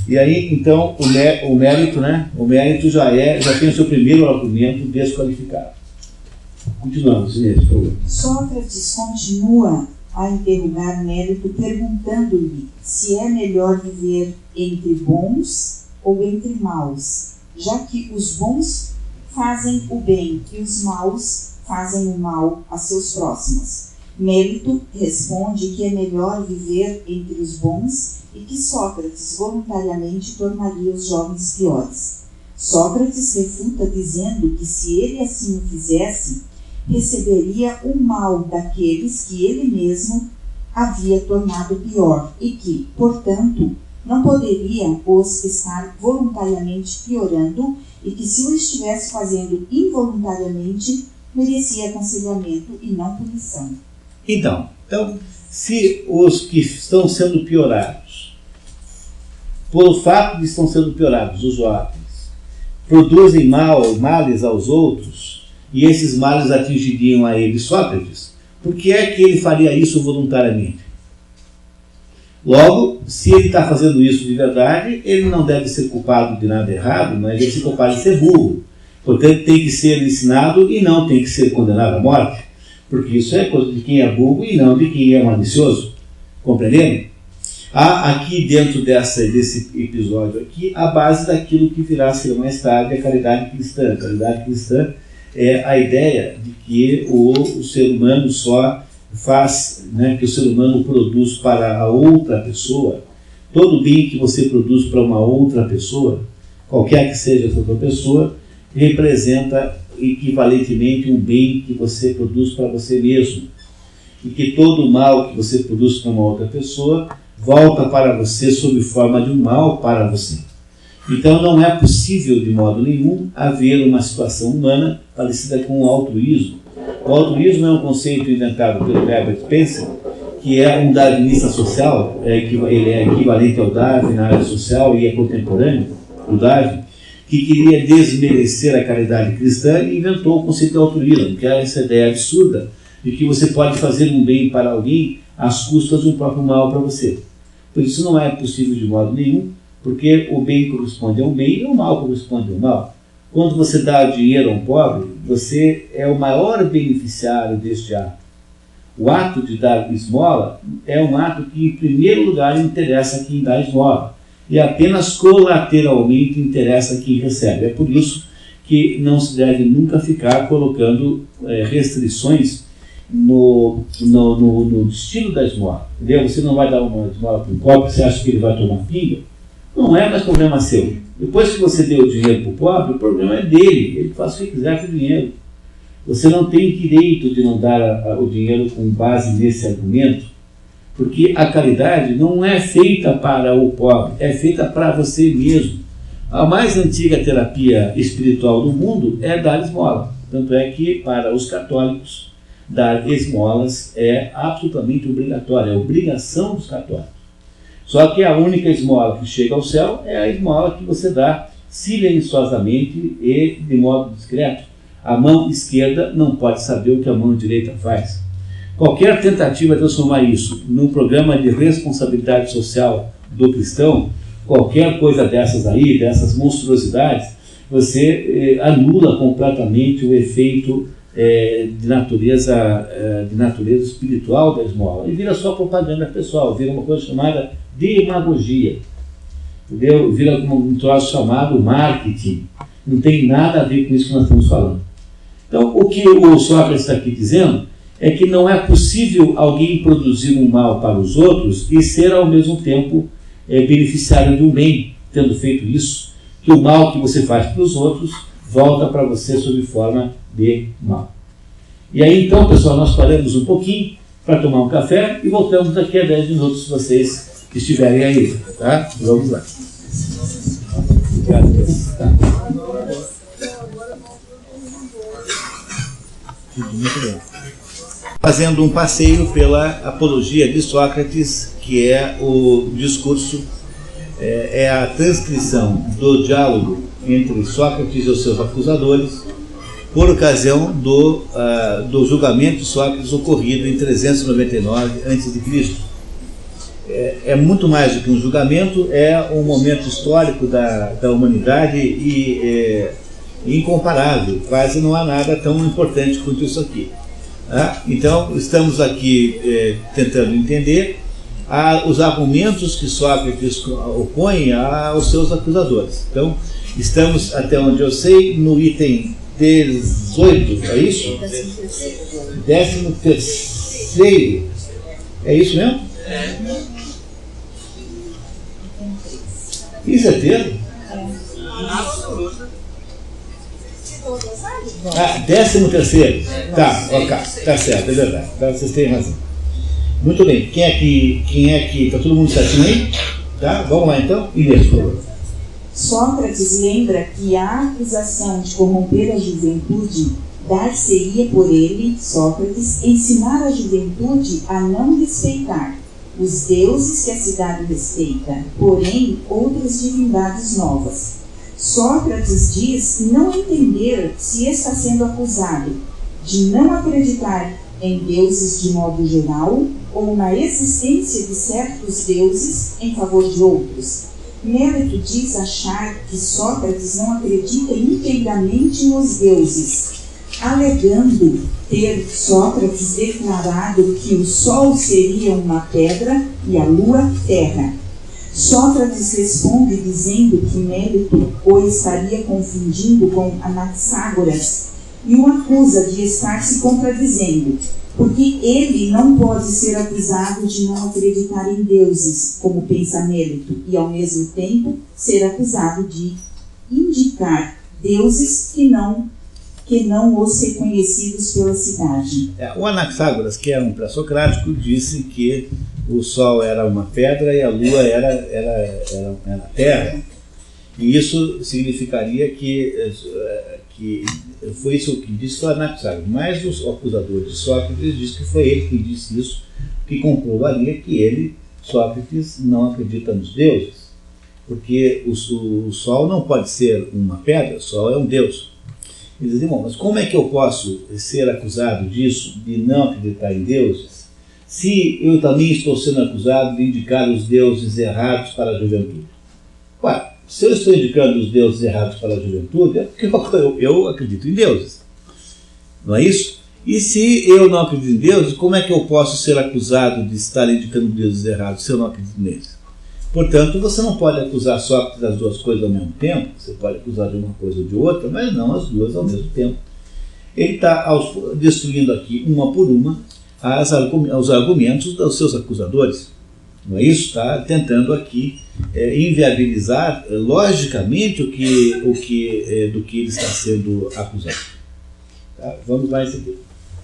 E aí, então, o mérito, né? O mérito já tem o seu primeiro argumento desqualificado. Continuamos, Inês, por favor. Sócrates continua a interrogar Mélito, perguntando-lhe se é melhor viver entre bons ou entre maus, já que os bons fazem o bem e os maus fazem o mal a seus próximos. Mélito responde que é melhor viver entre os bons e que Sócrates voluntariamente tornaria os jovens piores. Sócrates refuta dizendo que se ele assim o fizesse, receberia o mal daqueles que ele mesmo havia tornado pior e que, portanto, não poderia os estar voluntariamente piorando e que, se o estivesse fazendo involuntariamente, merecia aconselhamento e não punição. Então, se os que estão sendo piorados, pelo fato de estão sendo piorados, os jovens, produzem males aos outros, e esses males atingiriam a ele, Sócrates, por que é que ele faria isso voluntariamente? Logo, se ele está fazendo isso de verdade, ele não deve ser culpado de nada errado, mas deve ser culpado de ser burro. Portanto, tem que ser ensinado e não tem que ser condenado à morte, porque isso é coisa de quem é burro e não de quem é malicioso. Compreendem? Há aqui dentro desse episódio aqui a base daquilo que virá a ser mais tarde a caridade cristã. A caridade cristã é a ideia de que o ser humano só faz, né, que o ser humano produz para a outra pessoa. Todo bem que você produz para uma outra pessoa, qualquer que seja essa outra pessoa, representa equivalentemente um bem que você produz para você mesmo. E que todo mal que você produz para uma outra pessoa volta para você sob forma de um mal para você. Então não é possível de modo nenhum haver uma situação humana parecida com o altruísmo. O altruísmo é um conceito inventado pelo Herbert Spencer, que é um darwinista social, ele é equivalente ao Darwin na área social e é contemporâneo do Darwin, que queria desmerecer a caridade cristã e inventou o conceito de altruísmo, que é essa ideia absurda de que você pode fazer um bem para alguém às custas de um próprio mal para você. Por isso não é possível de modo nenhum, porque o bem corresponde ao bem e o mal corresponde ao mal. Quando você dá dinheiro a um pobre, você é o maior beneficiário deste ato. O ato de dar esmola é um ato que, em primeiro lugar, interessa a quem dá esmola, e apenas colateralmente interessa a quem recebe. É por isso que não se deve nunca ficar colocando restrições no destino da esmola. Entendeu? Você não vai dar uma esmola para um pobre, você acha que ele vai tomar pinga? Não é mais problema seu. Depois que você deu o dinheiro para o pobre, o problema é dele. Ele faz o que quiser com o dinheiro. Você não tem direito de não dar o dinheiro com base nesse argumento, porque a caridade não é feita para o pobre, é feita para você mesmo. A mais antiga terapia espiritual do mundo é dar esmola. Tanto é que, para os católicos, dar esmolas é absolutamente obrigatório, é obrigação dos católicos. Só que a única esmola que chega ao céu é a esmola que você dá silenciosamente e de modo discreto. A mão esquerda não pode saber o que a mão direita faz. Qualquer tentativa de transformar isso num programa de responsabilidade social do cristão, qualquer coisa dessas aí, dessas monstruosidades, você anula completamente o efeito de natureza espiritual da esmola. E vira só propaganda pessoal, vira uma coisa chamada demagogia. Entendeu? Vira um troço chamado marketing. Não tem nada a ver com isso que nós estamos falando. Então, o que o Sócrates está aqui dizendo é que não é possível alguém produzir um mal para os outros e ser ao mesmo tempo beneficiário de um bem, tendo feito isso, que o mal que você faz para os outros volta para você sob forma de mal. E aí então, pessoal, nós paramos um pouquinho para tomar um café e voltamos daqui a 10 minutos se vocês estiverem aí, tá? Vamos lá. Obrigado. Tá. Muito bem. Fazendo um passeio pela apologia de Sócrates, que é o discurso, é a transcrição do diálogo entre Sócrates e os seus acusadores, por ocasião do julgamento de Sócrates ocorrido em 399 a.C. É muito mais do que um julgamento, é um momento histórico da humanidade e incomparável, quase não há nada tão importante quanto isso aqui. Então, estamos aqui tentando entender os argumentos que Sócrates opõe aos seus acusadores. Então, estamos, até onde eu sei, no item 18, é isso? 13º. É isso mesmo? Tem certeza? Ah, 13º. Tá, ok, tá certo, é verdade. Tá, vocês têm razão. Muito bem, quem é que tá todo mundo certinho aí? Tá? Vamos lá então? Inês, por favor. Sócrates lembra que a acusação de corromper a juventude dar-se-ia por ele, Sócrates, ensinar a juventude a não respeitar os deuses que a cidade respeita, porém outras divindades novas. Sócrates diz não entender se está sendo acusado de não acreditar em deuses de modo geral ou na existência de certos deuses em favor de outros. Mérito diz achar que Sócrates não acredita inteiramente nos deuses, alegando ter Sócrates declarado que o sol seria uma pedra e a lua terra. Sócrates responde dizendo que Mérito o estaria confundindo com Anaxágoras e o acusa de estar se contradizendo, porque ele não pode ser acusado de não acreditar em deuses, como pensa Mérito, e ao mesmo tempo ser acusado de indicar deuses que não os reconhecidos pela cidade. O Anaxágoras, que era um pré-socrático, disse que o sol era uma pedra e a lua era a terra. E isso significaria que foi isso que disse o Anaxágoras. Mas o acusador de Sócrates disse que foi ele que disse isso, que comprovaria que ele, Sócrates, não acredita nos deuses. Porque o sol não pode ser uma pedra, o sol é um deus. Ele diz, bom, mas como é que eu posso ser acusado disso, de não acreditar em deuses, se eu também estou sendo acusado de indicar os deuses errados para a juventude? Ué, se eu estou indicando os deuses errados para a juventude, é porque eu acredito em deuses. Não é isso? E se eu não acredito em deuses, como é que eu posso ser acusado de estar indicando deuses errados se eu não acredito neles? Portanto, você não pode acusar Sócrates das duas coisas ao mesmo tempo, você pode acusar de uma coisa ou de outra, mas não as duas ao mesmo tempo. Ele está destruindo aqui, uma por uma, os argumentos dos seus acusadores. Não é isso? Está tentando aqui inviabilizar logicamente do que ele está sendo acusado. Tá? Vamos lá em seguida.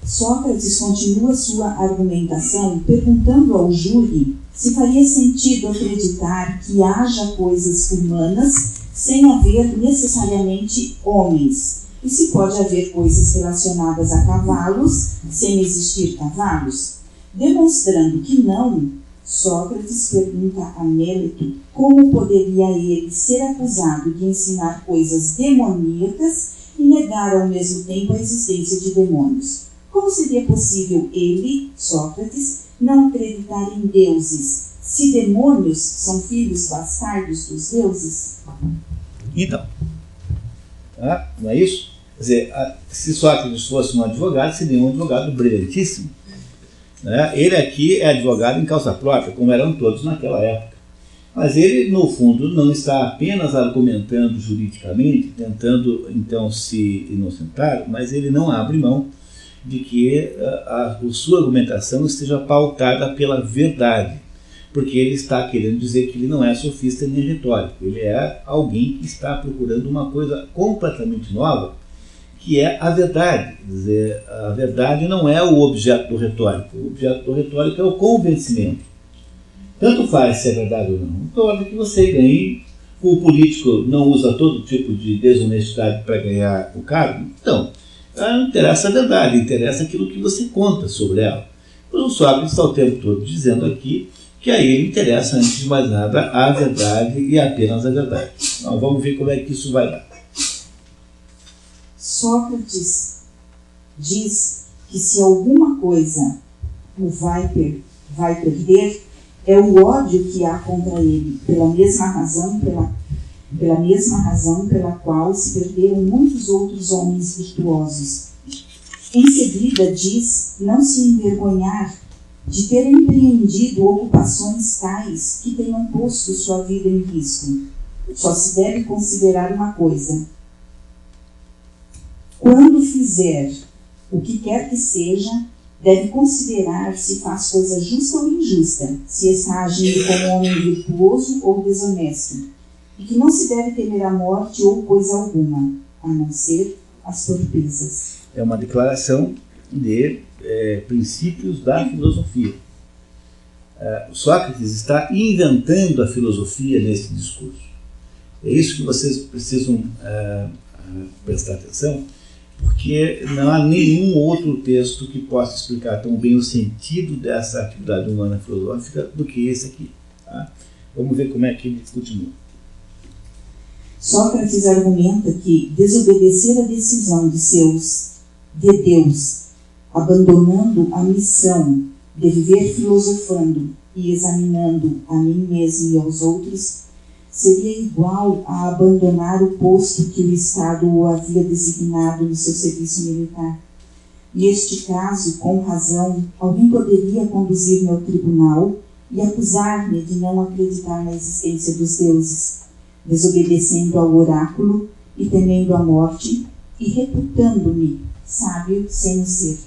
Sócrates continua sua argumentação perguntando ao júri se faria sentido acreditar que haja coisas humanas sem haver necessariamente homens. E se pode haver coisas relacionadas a cavalos sem existir cavalos? Demonstrando que não, Sócrates pergunta a Méleto como poderia ele ser acusado de ensinar coisas demoníacas e negar ao mesmo tempo a existência de demônios. Como seria possível ele, Sócrates, não acreditar em deuses, se demônios são filhos bastardos dos deuses? Então, não é isso? Quer dizer, se Sócrates fosse um advogado, seria um advogado brilhantíssimo. Ele aqui é advogado em causa própria, como eram todos naquela época. Mas ele, no fundo, não está apenas argumentando juridicamente, tentando então se inocentar, mas ele não abre mão de que a sua argumentação esteja pautada pela verdade, porque ele está querendo dizer que ele não é sofista nem retórico, ele é alguém que está procurando uma coisa completamente nova, que é a verdade. Quer dizer, a verdade não é o objeto do retórico. O objeto do retórico é o convencimento. Tanto faz se é verdade ou não. Importa que você ganhe. O político não usa todo tipo de desonestidade para ganhar o cargo. Então, não interessa a verdade, interessa aquilo que você conta sobre ela. O Sócrates está o tempo todo dizendo aqui que a ele interessa, antes de mais nada, a verdade e apenas a verdade. Então, vamos ver como é que isso vai dar. Sócrates diz que se alguma coisa o vai perder, é o ódio que há contra ele, pela mesma razão pela qual se perderam muitos outros homens virtuosos. Em seguida diz não se envergonhar de ter empreendido ocupações tais que tenham posto sua vida em risco. Só se deve considerar uma coisa: quando fizer o que quer que seja, deve considerar se faz coisa justa ou injusta, se está agindo como homem virtuoso ou desonesto, e que não se deve temer a morte ou coisa alguma, a não ser as torpezas. É uma declaração de princípios da filosofia. Sócrates está inventando a filosofia nesse discurso. É isso que vocês precisam prestar atenção, porque não há nenhum outro texto que possa explicar tão bem o sentido dessa atividade humana filosófica do que esse aqui. Tá? Vamos ver como é que ele continua. Sócrates argumenta que desobedecer a decisão de Deus, abandonando a missão de viver filosofando e examinando a mim mesmo e aos outros, seria igual a abandonar o posto que o Estado o havia designado no seu serviço militar. Neste caso, com razão, alguém poderia conduzir-me ao tribunal e acusar-me de não acreditar na existência dos deuses, desobedecendo ao oráculo e temendo a morte e reputando-me sábio sem o ser.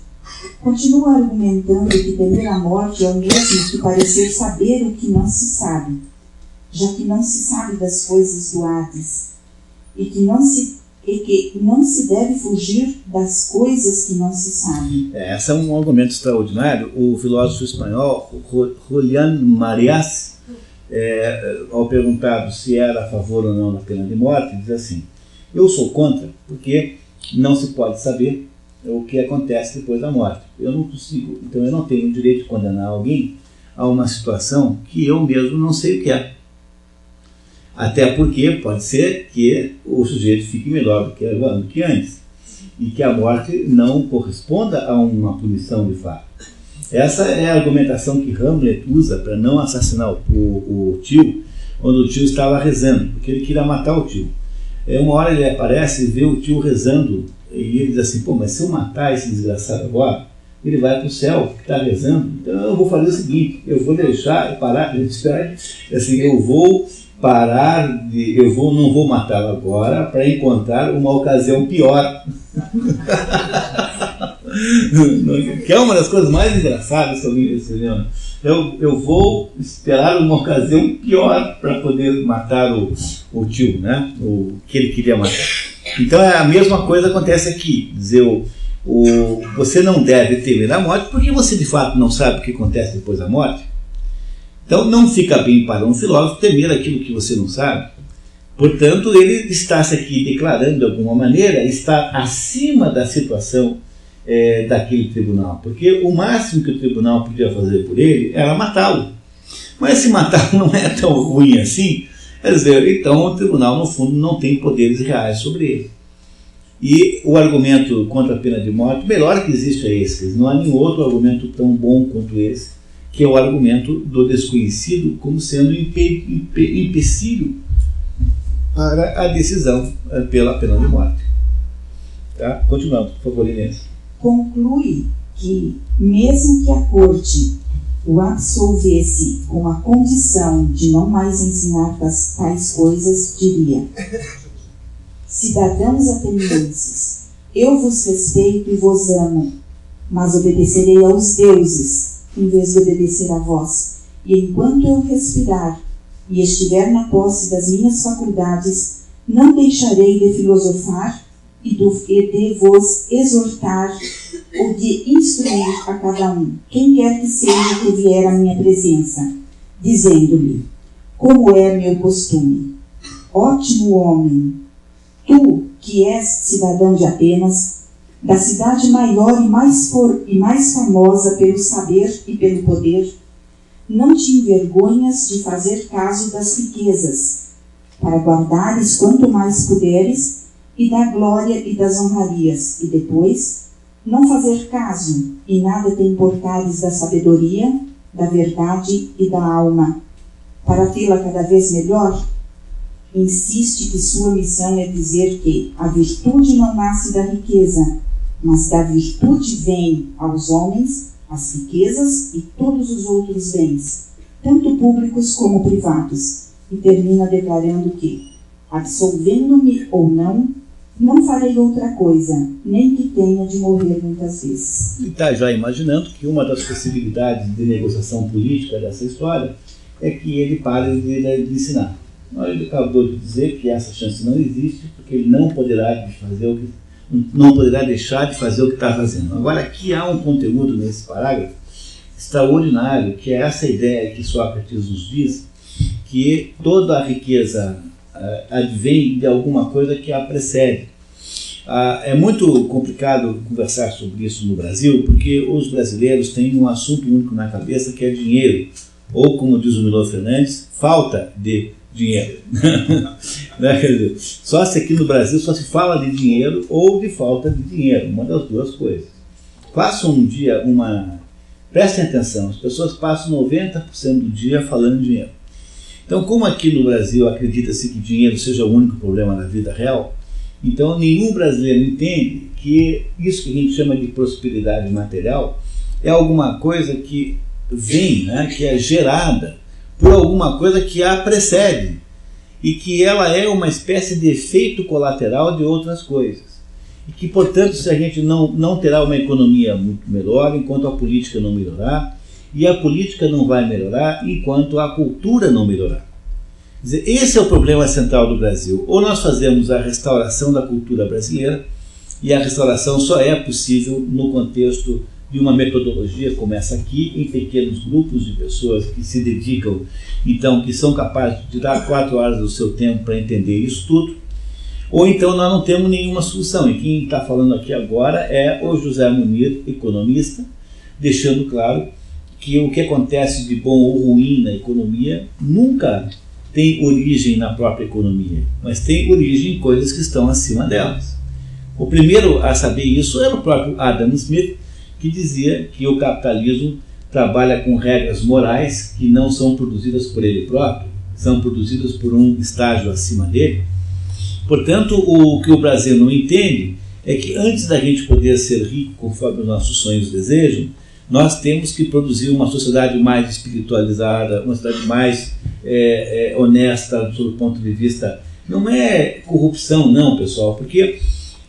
Continua argumentando que temer a morte é o mesmo que parecer saber o que não se sabe, já que não se sabe das coisas do Hades, e que não se deve fugir das coisas que não se sabe. Esse é um argumento extraordinário. O filósofo espanhol Julián Marías, ao perguntado se era a favor ou não da pena de morte, diz assim: eu sou contra, porque não se pode saber o que acontece depois da morte. Eu não consigo, então eu não tenho o direito de condenar alguém a uma situação que eu mesmo não sei o que é. Até porque pode ser que o sujeito fique melhor do que antes e que a morte não corresponda a uma punição de fato. Essa é a argumentação que Hamlet usa para não assassinar o tio, quando o tio estava rezando, porque ele queria matar o tio. Uma hora ele aparece e vê o tio rezando e ele diz assim: pô, mas se eu matar esse desgraçado agora, ele vai para o céu, que está rezando. Então eu vou fazer o seguinte: eu vou deixar, parar, esperar, assim, eu não vou matá-lo agora para encontrar uma ocasião pior. Que é uma das coisas mais engraçadas que eu vi nesse cinema. Eu vou esperar uma ocasião pior para poder matar o tio, né? O que ele queria matar. Então a mesma coisa acontece aqui. Dizer, você não deve temer a morte porque você de fato não sabe o que acontece depois da morte. Então não fica bem para um filósofo temer aquilo que você não sabe, Portanto, ele está se aqui declarando, de alguma maneira, está acima da situação daquele tribunal. Porque o máximo que o tribunal podia fazer por ele era matá-lo. Mas se matá-lo não é tão ruim assim, quer dizer, então o tribunal, no fundo, não tem poderes reais sobre ele. E o argumento contra a pena de morte, o melhor que existe é esse. Não há nenhum outro argumento tão bom quanto esse, que é o argumento do desconhecido como sendo empecilho para a decisão pela pena de morte. Tá? Continuando, por favor, Inês. Conclui que, mesmo que a corte o absolvesse com a condição de não mais ensinar tais coisas, diria: cidadãos atenienses, eu vos respeito e vos amo, mas obedecerei aos deuses em vez de obedecer a vós, e enquanto eu respirar e estiver na posse das minhas faculdades, não deixarei de filosofar e de vos exortar ou de instruir a cada um, quem quer que seja que vier à minha presença, dizendo-lhe, como é meu costume: ótimo homem, tu que és cidadão de Atenas, da cidade maior e mais famosa pelo saber e pelo poder, não te envergonhas de fazer caso das riquezas, para guardares quanto mais puderes, e da glória e das honrarias, e depois não fazer caso, e nada te importares da sabedoria, da verdade e da alma, para tê-la cada vez melhor? Insiste que sua missão é dizer que a virtude não nasce da riqueza, mas da virtude vem aos homens as riquezas e todos os outros bens, tanto públicos como privados, e termina declarando que, absolvendo-me ou não, não farei outra coisa, nem que tenha de morrer muitas vezes. E está já imaginando que uma das possibilidades de negociação política dessa história é que ele pare de ensinar. Ele acabou de dizer que essa chance não existe, porque ele não poderá deixar de fazer o que está fazendo. Agora, aqui há um conteúdo nesse parágrafo extraordinário, que é essa ideia que Sócrates nos diz, que toda a riqueza advém de alguma coisa que a precede. É muito complicado conversar sobre isso no Brasil, porque os brasileiros têm um assunto único na cabeça, que é dinheiro, ou, como diz o Milor Fernandes, falta de dinheiro. Quer dizer, só se aqui no Brasil só se fala de dinheiro ou de falta de dinheiro, uma das duas coisas. Façam um dia prestem atenção, as pessoas passam 90% do dia falando de dinheiro. Então, como aqui no Brasil acredita-se que dinheiro seja o único problema da vida real, então nenhum brasileiro entende que isso que a gente chama de prosperidade material é alguma coisa que vem, que é gerada por alguma coisa que a precede e que ela é uma espécie de efeito colateral de outras coisas. E que, portanto, se a gente não terá uma economia muito melhor enquanto a política não melhorar, e a política não vai melhorar enquanto a cultura não melhorar. Quer dizer, esse é o problema central do Brasil. Ou nós fazemos a restauração da cultura brasileira, e a restauração só é possível no contexto de uma metodologia como essa aqui, em pequenos grupos de pessoas que se dedicam, então, que são capazes de tirar 4 horas do seu tempo para entender isso tudo, ou então nós não temos nenhuma solução. E quem está falando aqui agora é o José Munir, economista, deixando claro que o que acontece de bom ou ruim na economia nunca tem origem na própria economia, mas tem origem em coisas que estão acima delas. O primeiro a saber isso era o próprio Adam Smith, que dizia que o capitalismo trabalha com regras morais que não são produzidas por ele próprio, são produzidas por um estágio acima dele. Portanto, o que o Brasil não entende é que antes da gente poder ser rico conforme os nossos sonhos desejam, nós temos que produzir uma sociedade mais espiritualizada, uma sociedade mais honesta, sob o ponto de vista... Não é corrupção, não, pessoal, porque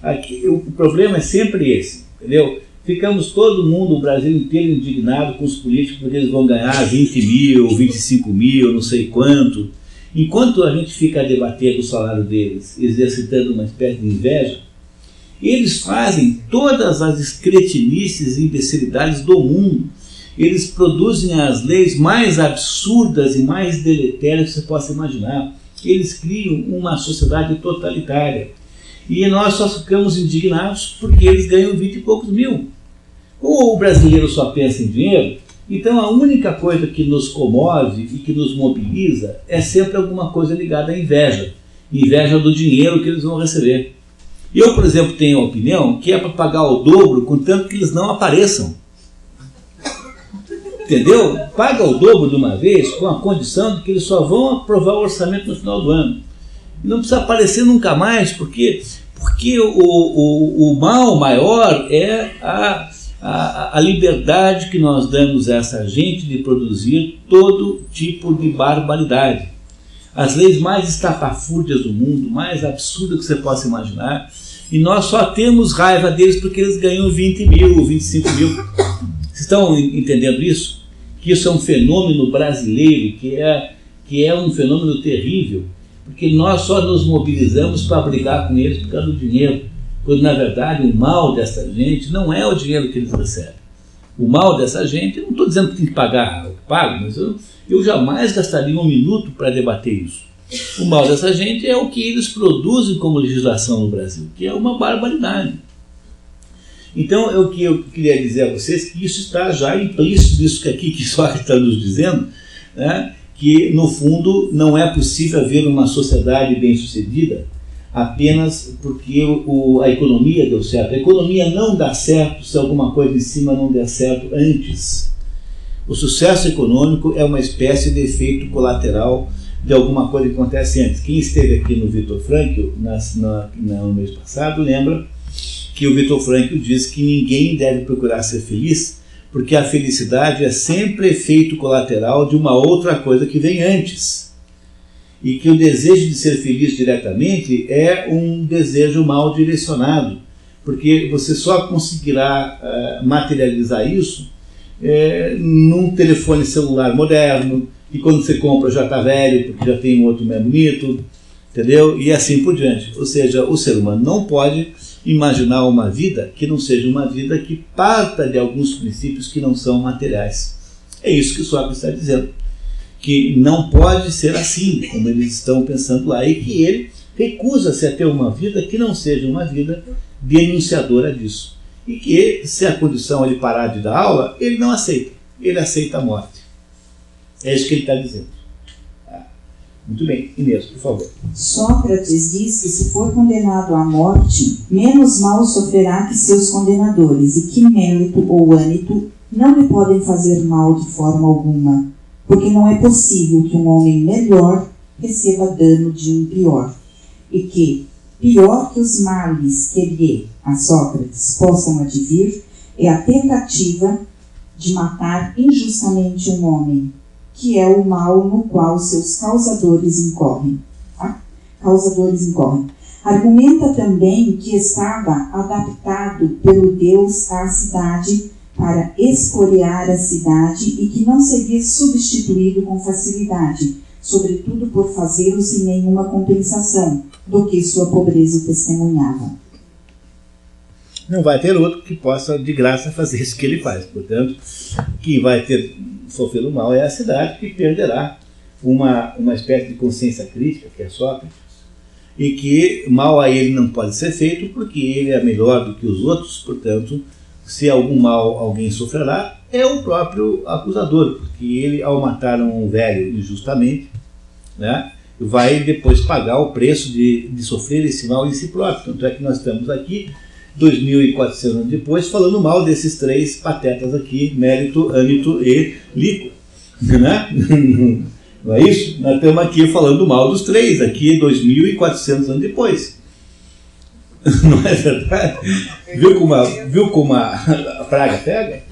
aqui, o problema é sempre esse, entendeu? Ficamos todo mundo, o Brasil inteiro, indignado com os políticos porque eles vão ganhar 20 mil, 25 mil, não sei quanto. Enquanto a gente fica a debater o salário deles, exercitando uma espécie de inveja, eles fazem todas as escretinices e imbecilidades do mundo. Eles produzem as leis mais absurdas e mais deletérias que você possa imaginar. eles criam uma sociedade totalitária. E nós só ficamos indignados porque eles ganham 20 e poucos mil. O brasileiro só pensa em dinheiro, então a única coisa que nos comove e que nos mobiliza é sempre alguma coisa ligada à inveja. Inveja do dinheiro que eles vão receber. Eu, por exemplo, tenho a opinião que é para pagar o dobro, contanto que eles não apareçam. Entendeu? Paga o dobro de uma vez com a condição de que eles só vão aprovar o orçamento no final do ano. E não precisa aparecer nunca mais, porque o mal maior é a liberdade que nós damos a essa gente de produzir todo tipo de barbaridade. As leis mais estapafúrdias do mundo, mais absurdas que você possa imaginar, e nós só temos raiva deles porque eles ganham 20 mil, 25 mil. Vocês estão entendendo isso? Que isso é um fenômeno brasileiro, que é um fenômeno terrível, porque nós só nos mobilizamos para brigar com eles por causa do dinheiro, quando na verdade o mal dessa gente não é o dinheiro que eles recebem. O mal dessa gente, eu não estou dizendo que tem que pagar o que paga, mas eu jamais gastaria um minuto para debater isso. O mal dessa gente é o que eles produzem como legislação no Brasil, que é uma barbaridade. Então, o que eu queria dizer a vocês que isso está já implícito nisso aqui que Sócrates está nos dizendo, né, que no fundo não é possível haver uma sociedade bem-sucedida apenas porque a economia deu certo. A economia não dá certo se alguma coisa em cima não der certo antes. O sucesso econômico é uma espécie de efeito colateral de alguma coisa que acontece antes. Quem esteve aqui no Viktor Frankl no mês passado lembra que o Viktor Frankl diz que ninguém deve procurar ser feliz, porque a felicidade é sempre efeito colateral de uma outra coisa que vem antes. E que o desejo de ser feliz diretamente é um desejo mal direcionado, porque você só conseguirá materializar isso num telefone celular moderno, e quando você compra já está velho, porque já tem um outro mais bonito, entendeu? E assim por diante. Ou seja, o ser humano não pode imaginar uma vida que não seja uma vida que parta de alguns princípios que não são materiais. É isso que Sócrates está dizendo. Que não pode ser assim, como eles estão pensando lá, e que ele recusa-se a ter uma vida que não seja uma vida denunciadora disso. E que, se a condição ele parar de dar aula, ele não aceita. Ele aceita a morte. É isso que ele está dizendo. Muito bem, Inês, por favor. Sócrates diz que se for condenado à morte, menos mal sofrerá que seus condenadores, e que Mélito ou Ânito não lhe podem fazer mal de forma alguma, porque não é possível que um homem melhor receba dano de um pior, e que, pior que os males que lhe, a Sócrates, possam advir, é a tentativa de matar injustamente um homem, que é o mal no qual seus causadores incorrem. Tá? Causadores incorrem. Argumenta também que estava adaptado pelo Deus à cidade para escoriar a cidade e que não seria substituído com facilidade, sobretudo por fazê-lo sem nenhuma compensação do que sua pobreza testemunhava. Não vai ter outro que possa de graça fazer isso que ele faz. Portanto, quem vai ter sofrer o mal é a cidade, que perderá uma espécie de consciência crítica, que é Sócrates, e que mal a ele não pode ser feito porque ele é melhor do que os outros. Portanto, se algum mal alguém sofrerá, é o próprio acusador, porque ele, ao matar um velho injustamente, né, vai depois pagar o preço de sofrer esse mal em si próprio. Tanto é que nós estamos aqui 2.400 anos depois, falando mal desses três patetas aqui, Mélito, Ânito e Lico. Né? Não é isso? Nós estamos aqui falando mal dos três, aqui 2.400 anos depois. Não é verdade? Viu como a praga pega?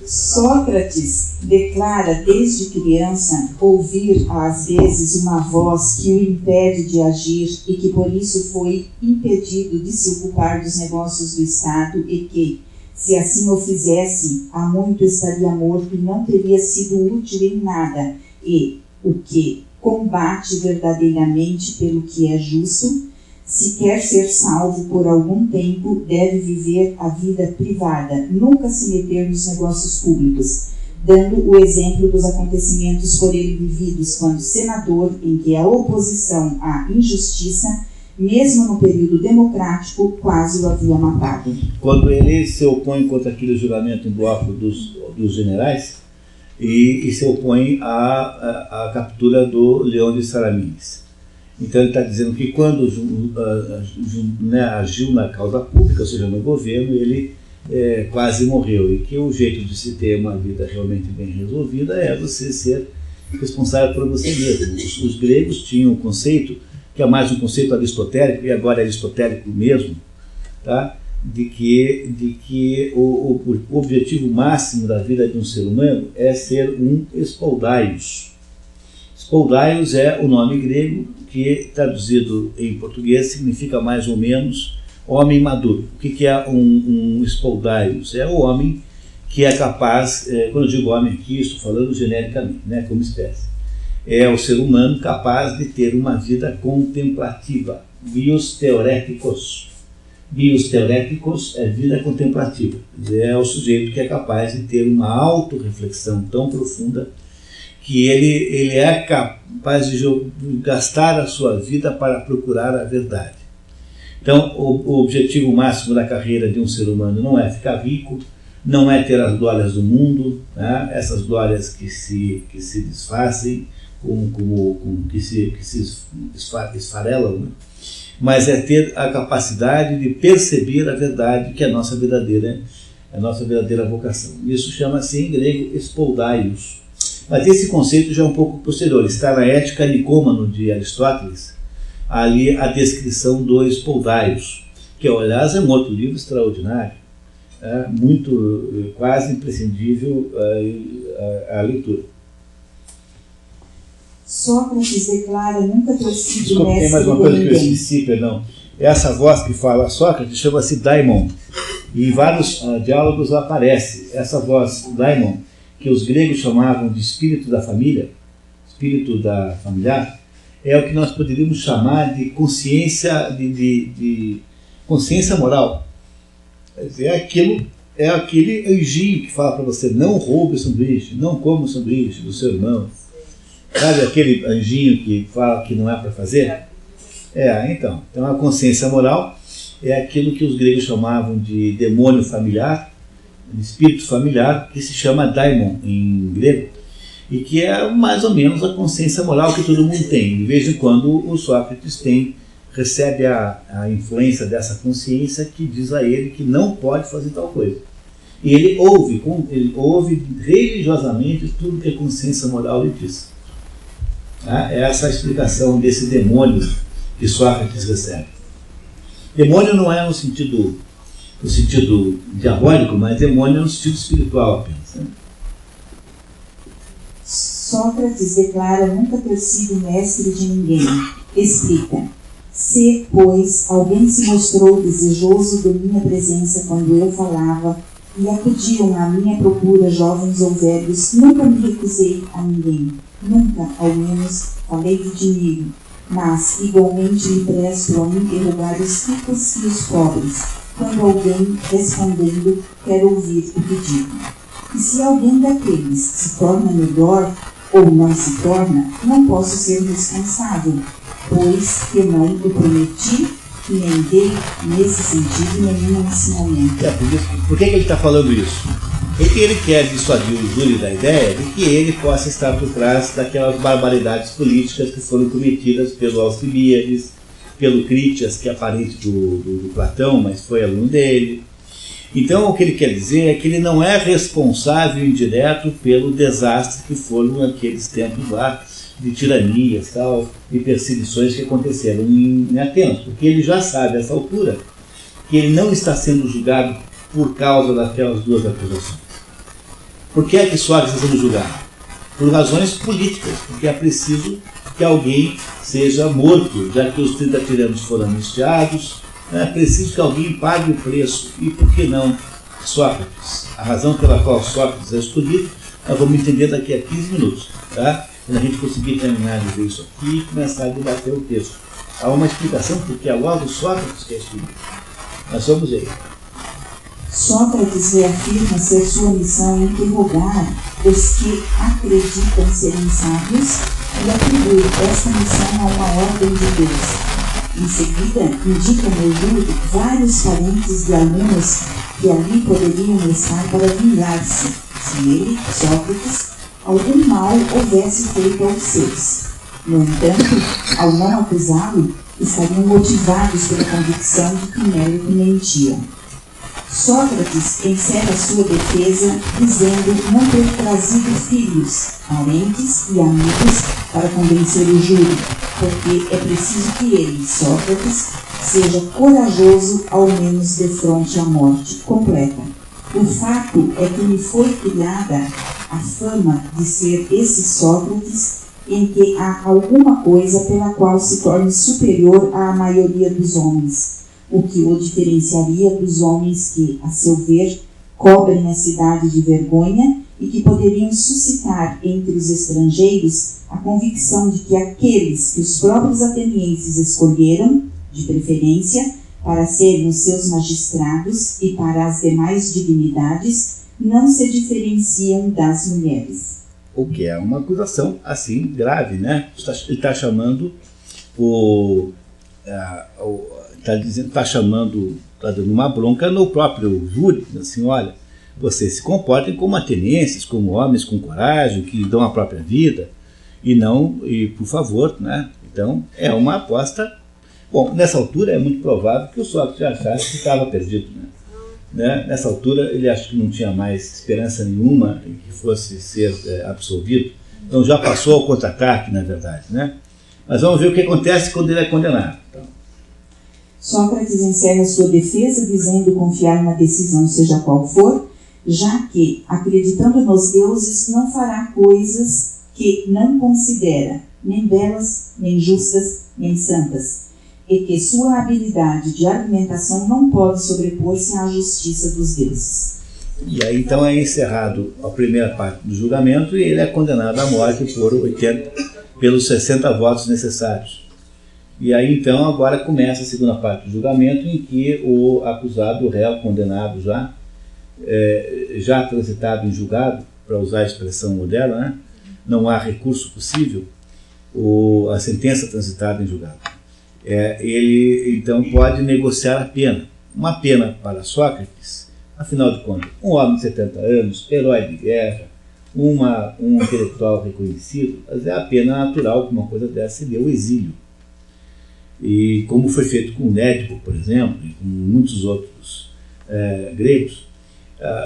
Sócrates declara desde criança ouvir às vezes uma voz que o impede de agir e que por isso foi impedido de se ocupar dos negócios do Estado e que, se assim o fizesse, há muito estaria morto e não teria sido útil em nada, e o que combate verdadeiramente pelo que é justo, se quer ser salvo por algum tempo, deve viver a vida privada, nunca se meter nos negócios públicos, dando o exemplo dos acontecimentos por ele vividos quando senador, em que a oposição à injustiça, mesmo no período democrático, quase o havia matado. Quando ele se opõe contra aquele julgamento em bloco dos generais e se opõe à captura do Leão de Saramines. Então ele está dizendo que quando agiu na causa pública, ou seja, no governo, ele quase morreu, e que o jeito de se ter uma vida realmente bem resolvida é você ser responsável por você mesmo. Os gregos tinham um conceito, que é mais um conceito aristotélico, e agora é aristotélico mesmo, tá? de que o objetivo máximo da vida de um ser humano é ser um spoldaios. Spoldaios é o nome grego que, traduzido em português, significa mais ou menos homem maduro. O que é um spoldaios? É o homem que é capaz, quando eu digo homem aqui, estou falando genericamente, né, como espécie. É o ser humano capaz de ter uma vida contemplativa. Bios theoreticos. Bios theoreticos é vida contemplativa. É o sujeito que é capaz de ter uma autorreflexão tão profunda que ele é capaz de gastar a sua vida para procurar a verdade. Então, o objetivo máximo da carreira de um ser humano não é ficar rico, não é ter as glórias do mundo, né? Essas glórias que se desfazem, que se esfarelam, né? Mas é ter a capacidade de perceber a verdade, que é a nossa verdadeira vocação. Isso chama-se em grego spoldaios. Mas esse conceito já é um pouco posterior, está na Ética Nicômano de Aristóteles, ali a descrição do spoldaios, que aliás é um outro livro extraordinário, muito, quase imprescindível a leitura. Sócrates declara nunca ter sido Desculpa, tem mais uma coisa que eu esqueci, perdão. Essa voz que fala Sócrates chama-se daimon, e em vários diálogos aparece essa voz daimon, que os gregos chamavam de espírito da família, espírito da familiar, é o que nós poderíamos chamar de consciência, de consciência moral. É aquele anjinho que fala para você: não roube o sanduíche, não coma o sanduíche do seu irmão. Sabe aquele anjinho que fala que não é para fazer? Então a consciência moral é aquilo que os gregos chamavam de demônio familiar, de espírito familiar, que se chama daimon em grego, e que é mais ou menos a consciência moral que todo mundo tem. De vez em quando o Sócrates recebe a influência dessa consciência que diz a ele que não pode fazer tal coisa. E ele ouve religiosamente tudo que a consciência moral lhe diz. Essa é a explicação desse demônio que Sócrates recebe. Demônio não é no sentido diabólico, mas demônio é no sentido espiritual apenas. Né? Sócrates declara nunca ter sido mestre de ninguém. Explica: se, pois, alguém se mostrou desejoso de minha presença quando eu falava, e acudiam à minha procura jovens ou velhos, nunca me recusei a ninguém. Nunca, ao menos, falei de dinheiro, mas igualmente me presto a interrogar os ricos e os pobres, quando alguém, respondendo, quer ouvir o que digo. E se alguém daqueles se torna melhor ou não se torna, não posso ser responsável, pois que não o prometi e nem dei, nesse sentido, nenhum ensinamento. Por que ele está falando isso? Porque ele quer dissuadir o Júlio da ideia de que ele possa estar por trás daquelas barbaridades políticas que foram cometidas pelo Alcibíades, pelo Critias, que é parente do Platão, mas foi aluno dele. Então, o que ele quer dizer é que ele não é responsável indireto pelo desastre que foram aqueles tempos lá de tiranias e perseguições que aconteceram em Atenas, porque ele já sabe, a essa altura, que ele não está sendo julgado por causa daquelas duas acusações. Por que é que Sócrates está sendo julgado? Por razões políticas, porque é preciso que alguém seja morto, já que os 30 tiranos foram anistiados, é preciso que alguém pague o preço. E por que não Sócrates? A razão pela qual Sócrates é escolhido, nós vamos entender daqui a 15 minutos, tá? Quando a gente conseguir terminar de ver isso aqui e começar a debater o texto. Há uma explicação porque é logo Sócrates que é escolhido. Nós vamos ver. Sócrates reafirma ser sua missão interrogar os que acreditam serem sábios e atribui esta missão a uma ordem de Deus. Em seguida, indica Mergulho vários parentes de alunos que ali poderiam estar para vingar-se, se ele, Sócrates, algum mal houvesse feito aos seus. No entanto, ao não acusá-lo, estariam motivados pela convicção de que Mélico mentia. Sócrates encerra sua defesa dizendo não ter trazido filhos, parentes e amigos para convencer o júri, porque é preciso que ele, Sócrates, seja corajoso ao menos defronte à morte completa. O fato é que me foi criada a fama de ser esse Sócrates em que há alguma coisa pela qual se torne superior à maioria dos homens, o que o diferenciaria dos homens que, a seu ver, cobrem a cidade de vergonha e que poderiam suscitar entre os estrangeiros a convicção de que aqueles que os próprios atenienses escolheram, de preferência, para serem os seus magistrados e para as demais dignidades, não se diferenciam das mulheres. O que é uma acusação, assim, grave, né? Ele está chamando está dando uma bronca no próprio júri, assim, olha, vocês se comportem como atenienses, como homens com coragem, que dão a própria vida, e por favor, né? Então, é uma aposta. Bom, nessa altura é muito provável que o Sócrates já achasse que estava perdido, né? Nessa altura ele acha que não tinha mais esperança nenhuma em que fosse ser absolvido, então já passou ao contra-ataque, na verdade, né? Mas vamos ver o que acontece quando ele é condenado. Então, Sócrates encerra sua defesa dizendo confiar na decisão seja qual for, já que, acreditando nos deuses, não fará coisas que não considera, nem belas, nem justas, nem santas, e que sua habilidade de argumentação não pode sobrepor-se à justiça dos deuses. E aí então é encerrado a primeira parte do julgamento e ele é condenado à morte pelos 60 votos necessários. E aí então agora começa a segunda parte do julgamento, em que o acusado, o réu condenado já transitado em julgado, para usar a expressão moderna, né? Não há recurso possível, a sentença transitada em julgado. Ele então pode negociar a pena. Uma pena para Sócrates, afinal de contas, um homem de 70 anos, herói de guerra, um intelectual reconhecido, mas é a pena natural que uma coisa dessa seria o exílio. E como foi feito com Nédipo, por exemplo, e com muitos outros gregos.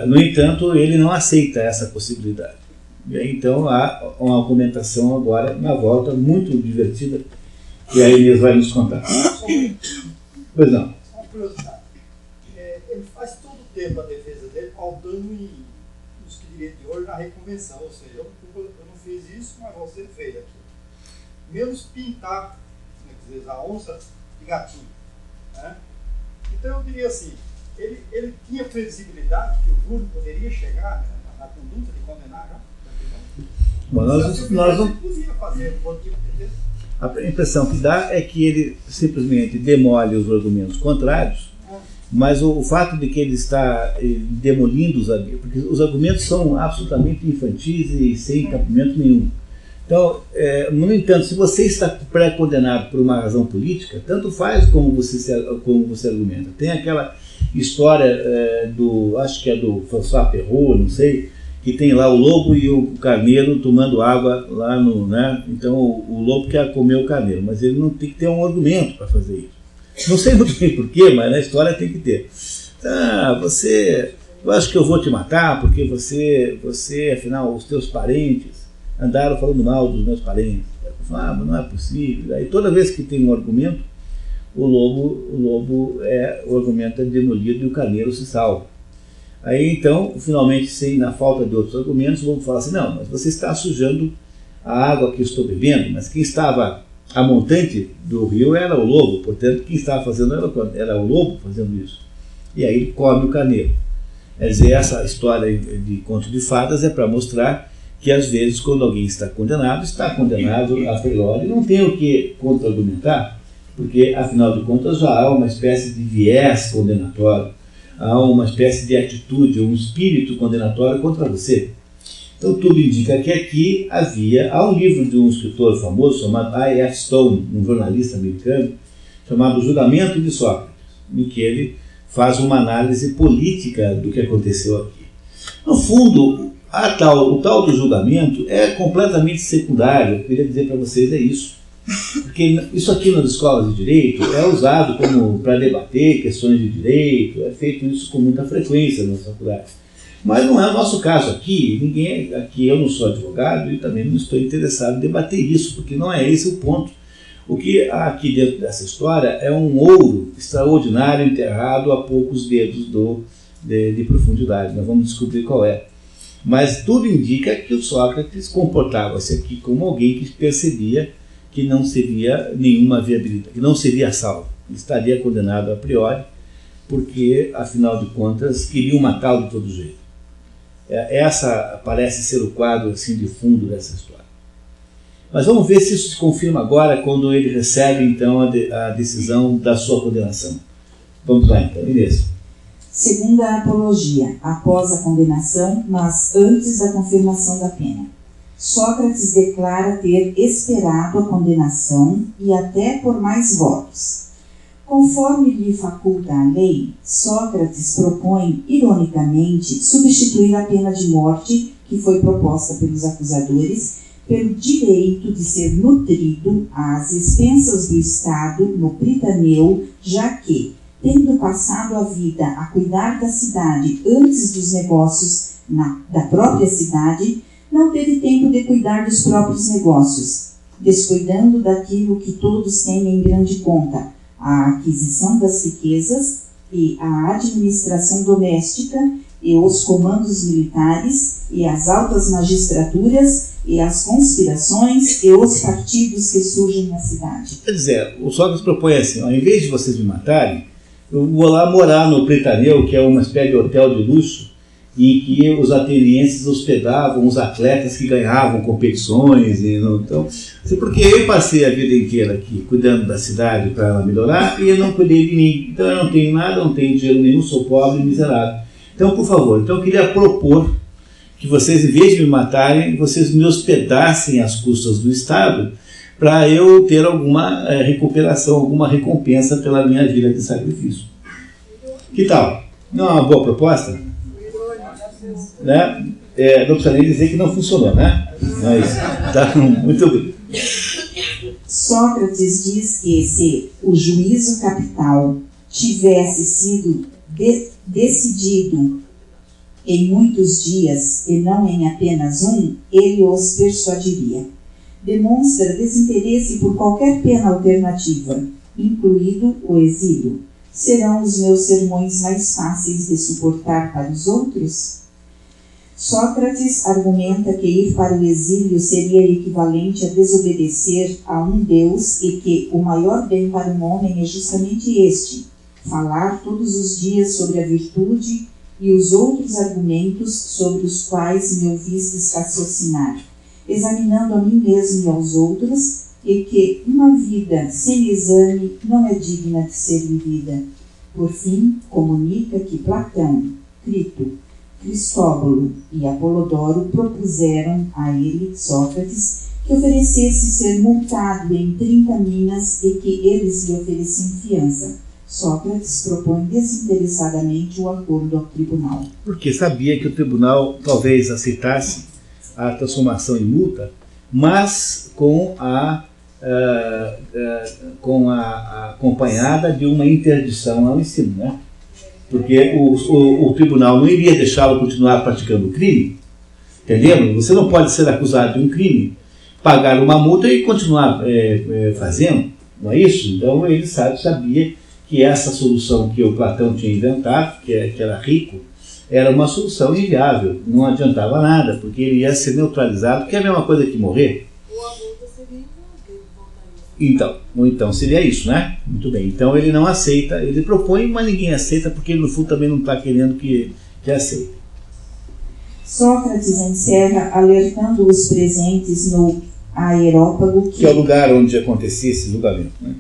No entanto, ele não aceita essa possibilidade. E aí, então há uma argumentação agora na volta muito divertida que a Inês vai nos contar. Pois não. Uma curiosidade. Ele faz todo o tempo a defesa dele pautando nos que direito de hoje na reconvenção, ou seja, eu não fiz isso, mas você fez aquilo. Menos pintar, a onça de gatinho, né? Então eu diria assim, ele tinha previsibilidade que o júri poderia chegar, né, na conduta de condenar já? Bom, nós não podia fazer um outro tipo de defesa. A impressão que dá é que ele simplesmente demole os argumentos contrários, mas o fato de que ele está demolindo os argumentos, porque os argumentos são absolutamente infantis e sem cabimento nenhum. Então, no entanto, se você está pré-condenado por uma razão política, tanto faz como você argumenta. Tem aquela história acho que é do François Perrault, não sei, que tem lá o lobo e o carneiro tomando água lá no, né? Então o lobo quer comer o carneiro, mas ele não tem que ter um argumento para fazer isso. Não sei muito bem porquê, mas na história tem que ter. Eu acho que eu vou te matar porque você, afinal, os teus parentes andaram falando mal dos meus parentes. Mas não é possível. Aí toda vez que tem um argumento, o argumento é demolido e o carneiro se salva. Aí então, finalmente, na falta de outros argumentos, o lobo fala assim, não, mas você está sujando a água que eu estou bebendo, mas quem estava a montante do rio era o lobo, portanto, quem estava fazendo era o lobo fazendo isso. E aí ele come o carneiro. Quer dizer, essa história de conto de fadas é para mostrar que às vezes quando alguém está condenado a priori, não tem o que contra-argumentar, porque afinal de contas já há uma espécie de viés condenatório. há uma espécie de atitude, um espírito condenatório contra você. Então tudo indica que aqui há um livro de um escritor famoso chamado I.F. Stone, um jornalista americano, chamado Julgamento de Sócrates, em que ele faz uma análise política do que aconteceu aqui. No fundo, o tal do julgamento é completamente secundário. Eu queria dizer para vocês isso. Porque isso aqui nas escolas de direito é usado para debater questões de direito, é feito isso com muita frequência nas faculdades. Mas não é o nosso caso aqui. Aqui eu não sou advogado e também não estou interessado em debater isso, porque não é esse o ponto. O que há aqui dentro dessa história é um ouro extraordinário enterrado a poucos dedos de profundidade. Nós vamos descobrir qual é. Mas tudo indica que o Sócrates comportava-se aqui como alguém que percebia que não seria nenhuma viabilidade, que não seria salvo. Ele estaria condenado a priori, porque, afinal de contas, queriam matá-lo de todo jeito. Essa parece ser o quadro assim, de fundo dessa história. Mas vamos ver se isso se confirma agora, quando ele recebe, então, a decisão da sua condenação. Vamos lá, então, Inês. Segunda apologia, após a condenação, mas antes da confirmação da pena. Sócrates declara ter esperado a condenação e até por mais votos. Conforme lhe faculta a lei, Sócrates propõe, ironicamente, substituir a pena de morte que foi proposta pelos acusadores pelo direito de ser nutrido às expensas do Estado no Pritaneu, já que, tendo passado a vida a cuidar da cidade antes dos negócios da própria cidade, não teve tempo de cuidar dos próprios negócios, descuidando daquilo que todos têm em grande conta, a aquisição das riquezas e a administração doméstica e os comandos militares e as altas magistraturas e as conspirações e os partidos que surgem na cidade. Quer dizer, o Sócrates propõe assim, ao invés de vocês me matarem, eu vou lá morar no Pritaneu, que é uma espécie de hotel de luxo, em que os atenienses hospedavam os atletas que ganhavam competições. Então, porque eu passei a vida inteira aqui cuidando da cidade para ela melhorar e eu não cuidei de mim. Então eu não tenho nada, não tenho dinheiro nenhum, sou pobre e miserável. Então, por favor, eu queria propor que vocês, em vez de me matarem, vocês me hospedassem às custas do Estado para eu ter alguma recuperação, alguma recompensa pela minha vida de sacrifício. Que tal? Não é uma boa proposta? Né? Não precisa nem dizer que não funcionou, né? Mas tá muito bem. Sócrates diz que se o juízo capital tivesse sido decidido em muitos dias e não em apenas um, ele os persuadiria. Demonstra desinteresse por qualquer pena alternativa, incluído o exílio. Serão os meus sermões mais fáceis de suportar para os outros? Sócrates argumenta que ir para o exílio seria equivalente a desobedecer a um Deus e que o maior bem para um homem é justamente este: falar todos os dias sobre a virtude e os outros argumentos sobre os quais me ouvistes raciocinar, examinando a mim mesmo e aos outros, e que uma vida sem exame não é digna de ser vivida. Por fim, comunica que Platão, Crito, Cristóbulo e Apolodoro propuseram a ele, Sócrates, que oferecesse ser multado em 30 minas e que eles lhe ofereciam fiança. Sócrates propõe desinteressadamente o acordo ao tribunal. Porque sabia que o tribunal talvez aceitasse a transformação em multa, mas acompanhada de uma interdição ao ensino, né? Porque o tribunal não iria deixá-lo continuar praticando o crime, entendeu? Você não pode ser acusado de um crime, pagar uma multa e continuar fazendo, não é isso? Então ele sabia que essa solução que o Platão tinha inventado, que era rico, era uma solução inviável, não adiantava nada, porque ele ia ser neutralizado, que é a mesma coisa que morrer. Ou a multa seria então, então seria isso, né? Muito bem. Então ele não aceita, ele propõe, mas ninguém aceita, porque ele no fundo também não está querendo que aceite. Sócrates encerra alertando os presentes no Aerópago que é o lugar onde acontecia esse julgamento, né?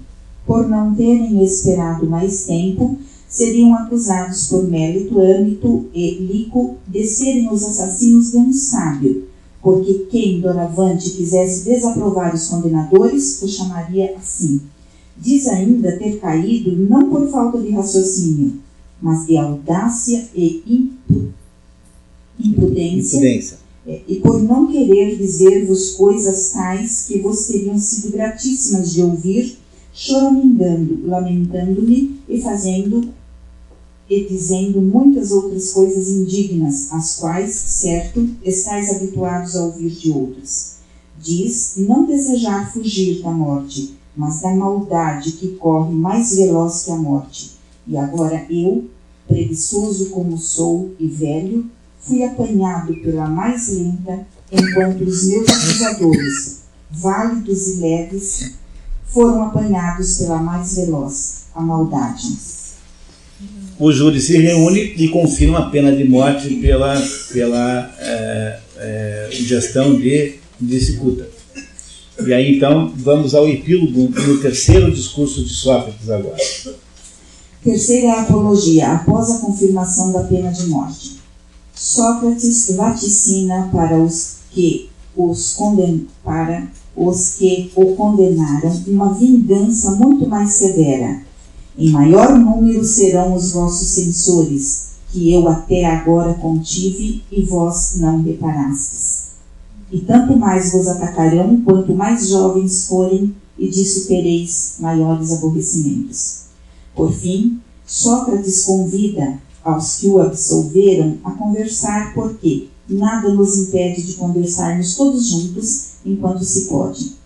Por não terem esperado mais tempo, seriam acusados por Mélito, Âmito e Lico de serem os assassinos de um sábio, porque quem, doravante, quisesse desaprovar os condenadores, o chamaria assim. Diz ainda ter caído não por falta de raciocínio, mas de audácia e impudência. E por não querer dizer-vos coisas tais que vos teriam sido gratíssimas de ouvir, choramingando, lamentando-me e dizendo muitas outras coisas indignas, as quais, certo, estáis habituados a ouvir de outros. Diz não desejar fugir da morte, mas da maldade que corre mais veloz que a morte. E agora eu, preguiçoso como sou e velho, fui apanhado pela mais lenta, enquanto os meus acusadores, válidos e leves, foram apanhados pela mais veloz, a maldade. O júri se reúne e confirma a pena de morte pela gestão de Cicuta. E aí então vamos ao epílogo no terceiro discurso de Sócrates agora. Terceira apologia, após a confirmação da pena de morte. Sócrates vaticina para os que o condenaram uma vingança muito mais severa. Em maior número serão os vossos censores, que eu até agora contive e vós não reparastes. E tanto mais vos atacarão, quanto mais jovens forem, e disso tereis maiores aborrecimentos. Por fim, Sócrates convida aos que o absolveram a conversar, porque nada nos impede de conversarmos todos juntos enquanto se pode.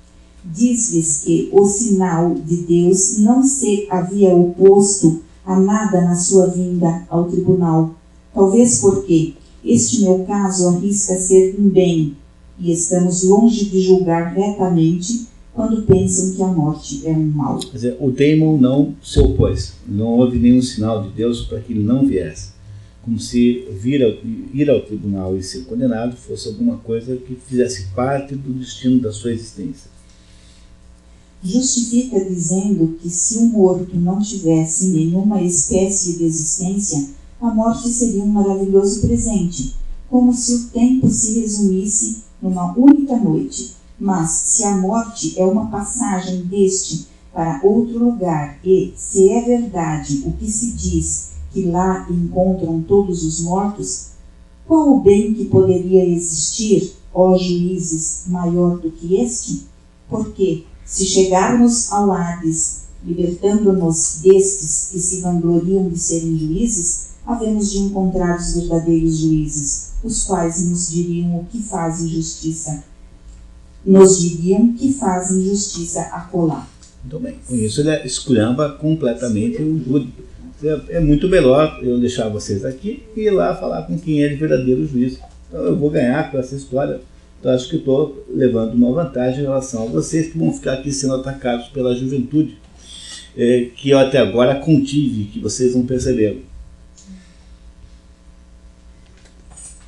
Diz-lhes que o sinal de Deus não se havia oposto a nada na sua vinda ao tribunal, talvez porque este meu caso arrisca ser um bem, e estamos longe de julgar retamente quando pensam que a morte é um mal. Quer dizer, o Daimon não se opôs, não houve nenhum sinal de Deus para que ele não viesse. Como se ir ao tribunal e ser condenado fosse alguma coisa que fizesse parte do destino da sua existência. Justifica dizendo que se o morto não tivesse nenhuma espécie de existência, a morte seria um maravilhoso presente, como se o tempo se resumisse numa única noite. Mas se a morte é uma passagem deste para outro lugar e, se é verdade o que se diz, que lá encontram todos os mortos, qual o bem que poderia existir, ó juízes, maior do que este? Porque, se chegarmos ao Hades, libertando-nos destes que se vangloriam de serem juízes, havemos de encontrar os verdadeiros juízes, os quais nos diriam o que fazem justiça. Nos diriam que fazem justiça acolá. Muito bem. Com isso ele esculhamba completamente o júri. É muito melhor eu deixar vocês aqui e ir lá falar com quem é de verdadeiro juiz. Então eu vou ganhar com essa história. Então acho que estou levando uma vantagem em relação a vocês que vão ficar aqui sendo atacados pela juventude, que eu até agora contive, que vocês não perceberam.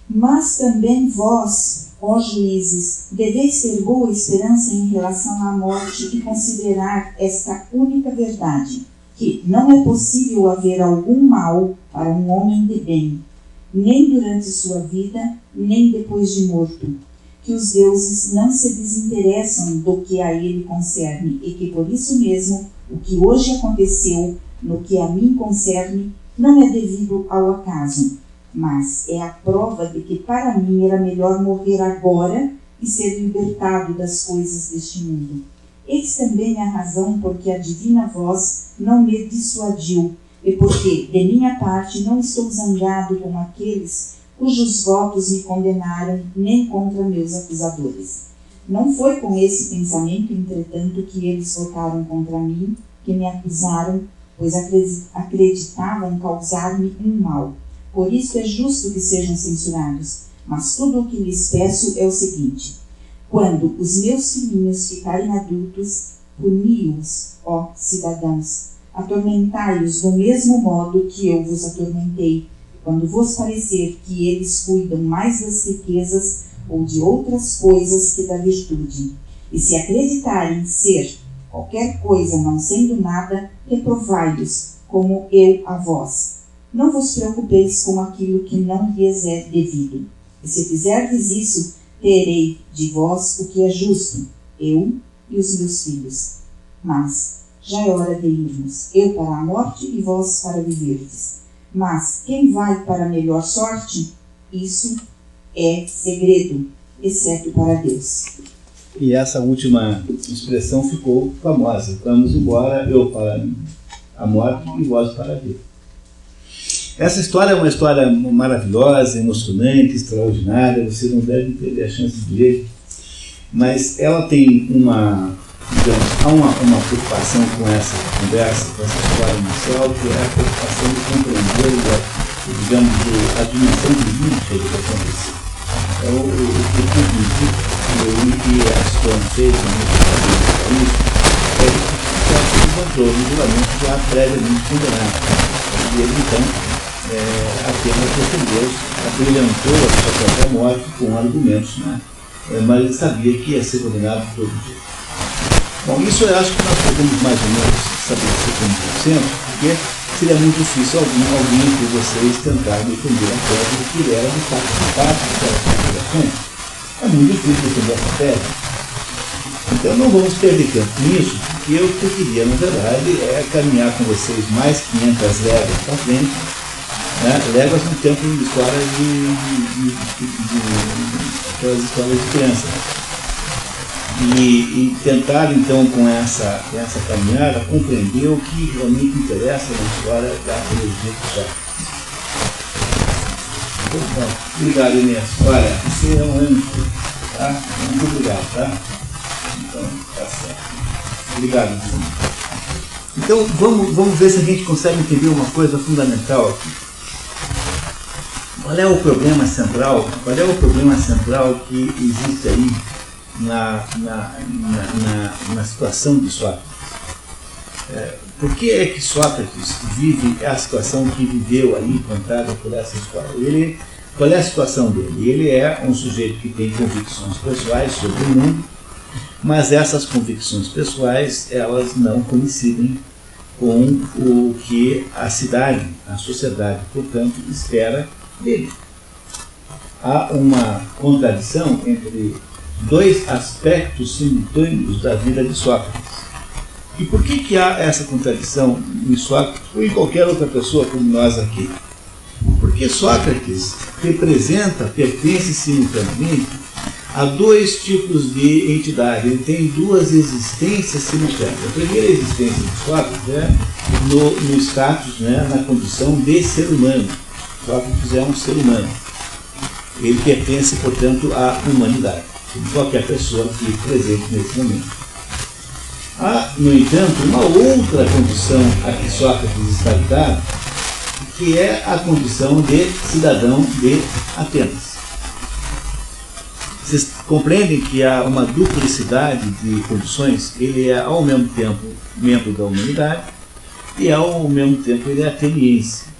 Mas também vós, ó juízes, deveis ter boa esperança em relação à morte e considerar esta única verdade, que não é possível haver algum mal para um homem de bem, nem durante sua vida, nem depois de morto, que os deuses não se desinteressam do que a ele concerne, e que por isso mesmo o que hoje aconteceu, no que a mim concerne, não é devido ao acaso, mas é a prova de que para mim era melhor morrer agora e ser libertado das coisas deste mundo. Eis também a razão por que a divina voz não me dissuadiu, e porque, de minha parte, não estou zangado com aqueles cujos votos me condenaram, nem contra meus acusadores. Não foi com esse pensamento, entretanto, que eles votaram contra mim, que me acusaram, pois acreditavam causar-me um mal. Por isso é justo que sejam censurados, mas tudo o que lhes peço é o seguinte: quando os meus filhinhos ficarem adultos, puni-os, ó cidadãos, atormentai-os do mesmo modo que eu vos atormentei, quando vos parecer que eles cuidam mais das riquezas ou de outras coisas que da virtude. E se acreditarem ser qualquer coisa não sendo nada, reprovai-os, como eu a vós. Não vos preocupeis com aquilo que não lhes é devido. E se fizerdes isso, terei de vós o que é justo, eu e os meus filhos. Mas já é hora de irmos, eu para a morte e vós para viverdes. Mas quem vai para a melhor sorte, isso é segredo, exceto para Deus. E essa última expressão ficou famosa. Vamos embora, eu para a morte e vós para a vida. Essa história é uma história maravilhosa, emocionante, extraordinária. Você não deve perder a chance de ler. Mas ela tem há uma preocupação com essa conversa, com essa história inicial, que é a preocupação de compreender, digamos, a dimensão jurídica do que aconteceu. Então, o que a história fez isso é que se encontrou no julgamento já previamente condenado. E ele, então, apenas defendeu, abrilhantou a sua própria morte com argumentos, né? Mas ele sabia que ia ser condenado todo dia. Bom, isso eu acho que nós podemos mais ou menos estabelecer como consenso, porque seria muito difícil alguém de vocês tentar defender a tese de que ele era de fato parte daquelas considerações. É muito difícil defender essa tese. Então não vamos perder tempo nisso, porque eu queria, na verdade, é caminhar com vocês mais 500 léguas para frente, né? Léguas no tempo de história aquelas histórias de criança. E tentar, então, com essa caminhada, compreender o que realmente interessa na história da arqueologia do século. Obrigado, Inês. Olha, você é um anjo, tá? Muito obrigado, tá? Então, tá certo. Obrigado, Bruno. Então, vamos ver se a gente consegue entender uma coisa fundamental aqui. Qual é o problema central? Qual é o problema central que existe aí na situação de Sócrates? Por que é que Sócrates vive a situação que viveu aí, contada por essa história? Qual é a situação dele? Ele é um sujeito que tem convicções pessoais sobre o mundo, mas essas convicções pessoais, elas não coincidem com o que a cidade, a sociedade, portanto, espera dele. Há uma contradição entre dois aspectos simultâneos da vida de Sócrates. E por que há essa contradição em Sócrates ou em qualquer outra pessoa como nós aqui? Porque Sócrates pertence simultaneamente a dois tipos de entidade. Ele tem duas existências simultâneas. A primeira existência de Sócrates é no status, né, na condição de ser humano. Sócrates é um ser humano. Ele pertence, portanto, à humanidade, como qualquer pessoa aqui presente nesse momento. Há, no entanto, uma outra condição a que Sócrates está ligado, que é a condição de cidadão de Atenas. Vocês compreendem que há uma duplicidade de condições? Ele é, ao mesmo tempo, membro da humanidade e, ao mesmo tempo, ele é ateniense.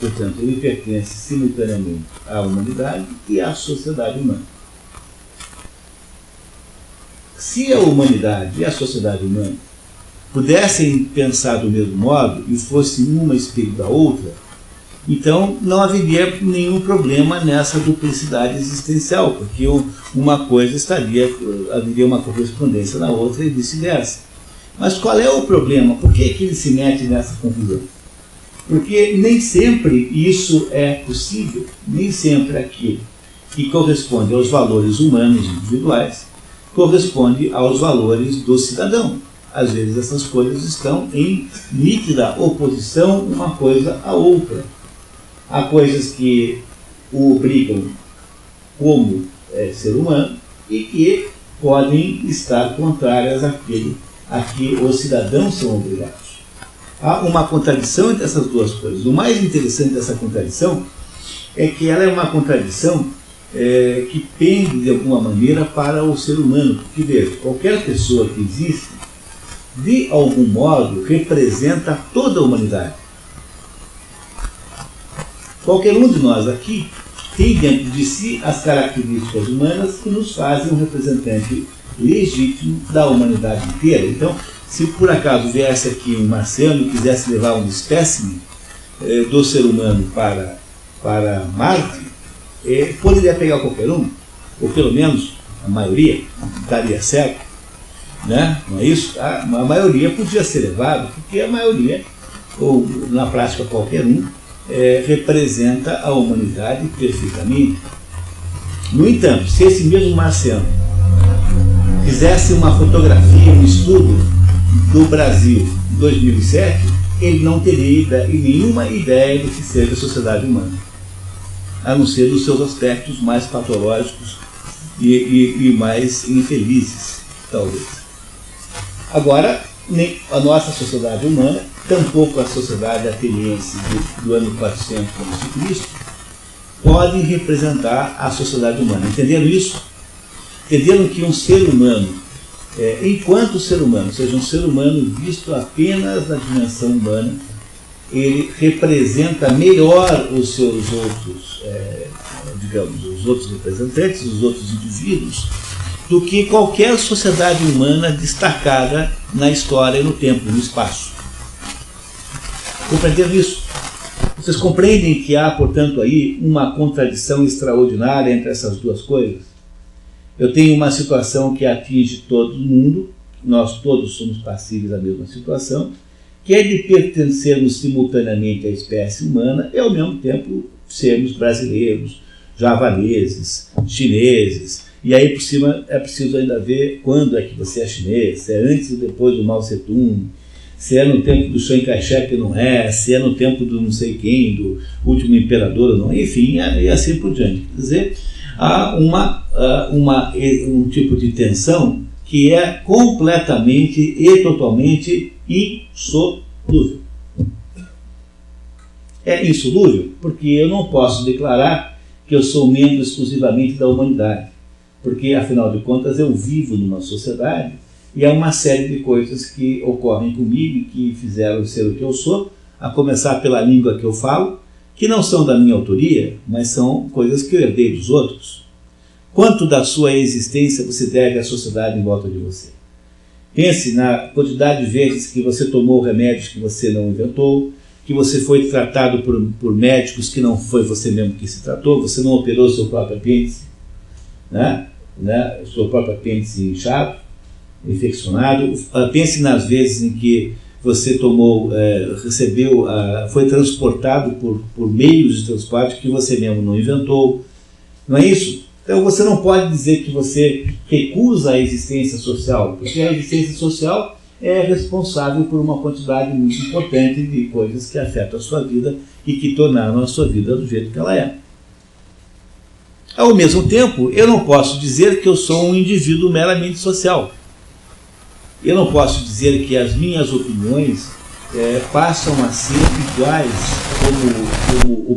Portanto, ele pertence simultaneamente à humanidade e à sociedade humana. Se a humanidade e a sociedade humana pudessem pensar do mesmo modo e fossem uma espelho da outra, então não haveria nenhum problema nessa duplicidade existencial, porque uma coisa haveria uma correspondência na outra e vice-versa. Mas qual é o problema? Por que ele se mete nessa confusão? Porque nem sempre isso é possível, nem sempre aquilo que corresponde aos valores humanos individuais corresponde aos valores do cidadão. Às vezes essas coisas estão em nítida oposição uma coisa à outra. Há coisas que o obrigam como ser humano e que podem estar contrárias àquilo a que os cidadãos são obrigados. Há uma contradição entre essas duas coisas. O mais interessante dessa contradição é que ela é uma contradição que pende de alguma maneira para o ser humano. Porque, veja, qualquer pessoa que existe, de algum modo, representa toda a humanidade. Qualquer um de nós aqui tem dentro de si as características humanas que nos fazem um representante legítimo da humanidade inteira. Então, Se por acaso viesse aqui um marciano e quisesse levar um espécime do ser humano para Marte, poderia pegar qualquer um, ou pelo menos a maioria, daria certo, né? Não é isso? A maioria podia ser levada, porque a maioria, ou na prática qualquer um, representa a humanidade perfeitamente. No entanto, se esse mesmo marciano fizesse uma fotografia, um estudo do Brasil em 2007, ele não teria nenhuma ideia do que seja a sociedade humana, a não ser dos seus aspectos mais patológicos e mais infelizes, talvez. Agora, nem a nossa sociedade humana, tampouco a sociedade ateniense do ano 400 a.C., pode representar a sociedade humana. Entenderam isso? Entenderam que um ser humano, enquanto ser humano, seja um ser humano visto apenas na dimensão humana, ele representa melhor os seus outros, digamos, os outros representantes, os outros indivíduos, do que qualquer sociedade humana destacada na história, no tempo, no espaço. Compreenderam isso? Vocês compreendem que há, portanto, aí uma contradição extraordinária entre essas duas coisas? Eu tenho uma situação que atinge todo mundo, nós todos somos passíveis da mesma situação, que é de pertencermos simultaneamente à espécie humana e, ao mesmo tempo, sermos brasileiros, javaneses, chineses. E aí, por cima, é preciso ainda ver quando é que você é chinês, se é antes ou depois do Mao Tse-tung, se é no tempo do Chiang Kai-shek ou não é, se é no tempo do não sei quem, do último imperador ou não, enfim, e assim por diante. Quer dizer, há um tipo de tensão que é completamente e totalmente insolúvel. É insolúvel porque eu não posso declarar que eu sou membro exclusivamente da humanidade, porque, afinal de contas, eu vivo numa sociedade e há uma série de coisas que ocorrem comigo e que fizeram ser o que eu sou, a começar pela língua que eu falo, que não são da minha autoria, mas são coisas que eu herdei dos outros. Quanto da sua existência você deve à sociedade em volta de você? Pense na quantidade de vezes que você tomou remédios que você não inventou, que você foi tratado por médicos que não foi você mesmo que se tratou, você não operou seu próprio apêndice, seu próprio apêndice inchado, infeccionado. Pense nas vezes em que você foi transportado por meios de transporte que você mesmo não inventou. Não é isso? Então você não pode dizer que você recusa a existência social, porque a existência social é responsável por uma quantidade muito importante de coisas que afetam a sua vida e que tornaram a sua vida do jeito que ela é. Ao mesmo tempo, eu não posso dizer que eu sou um indivíduo meramente social. Eu não posso dizer que as minhas opiniões passam a ser iguais como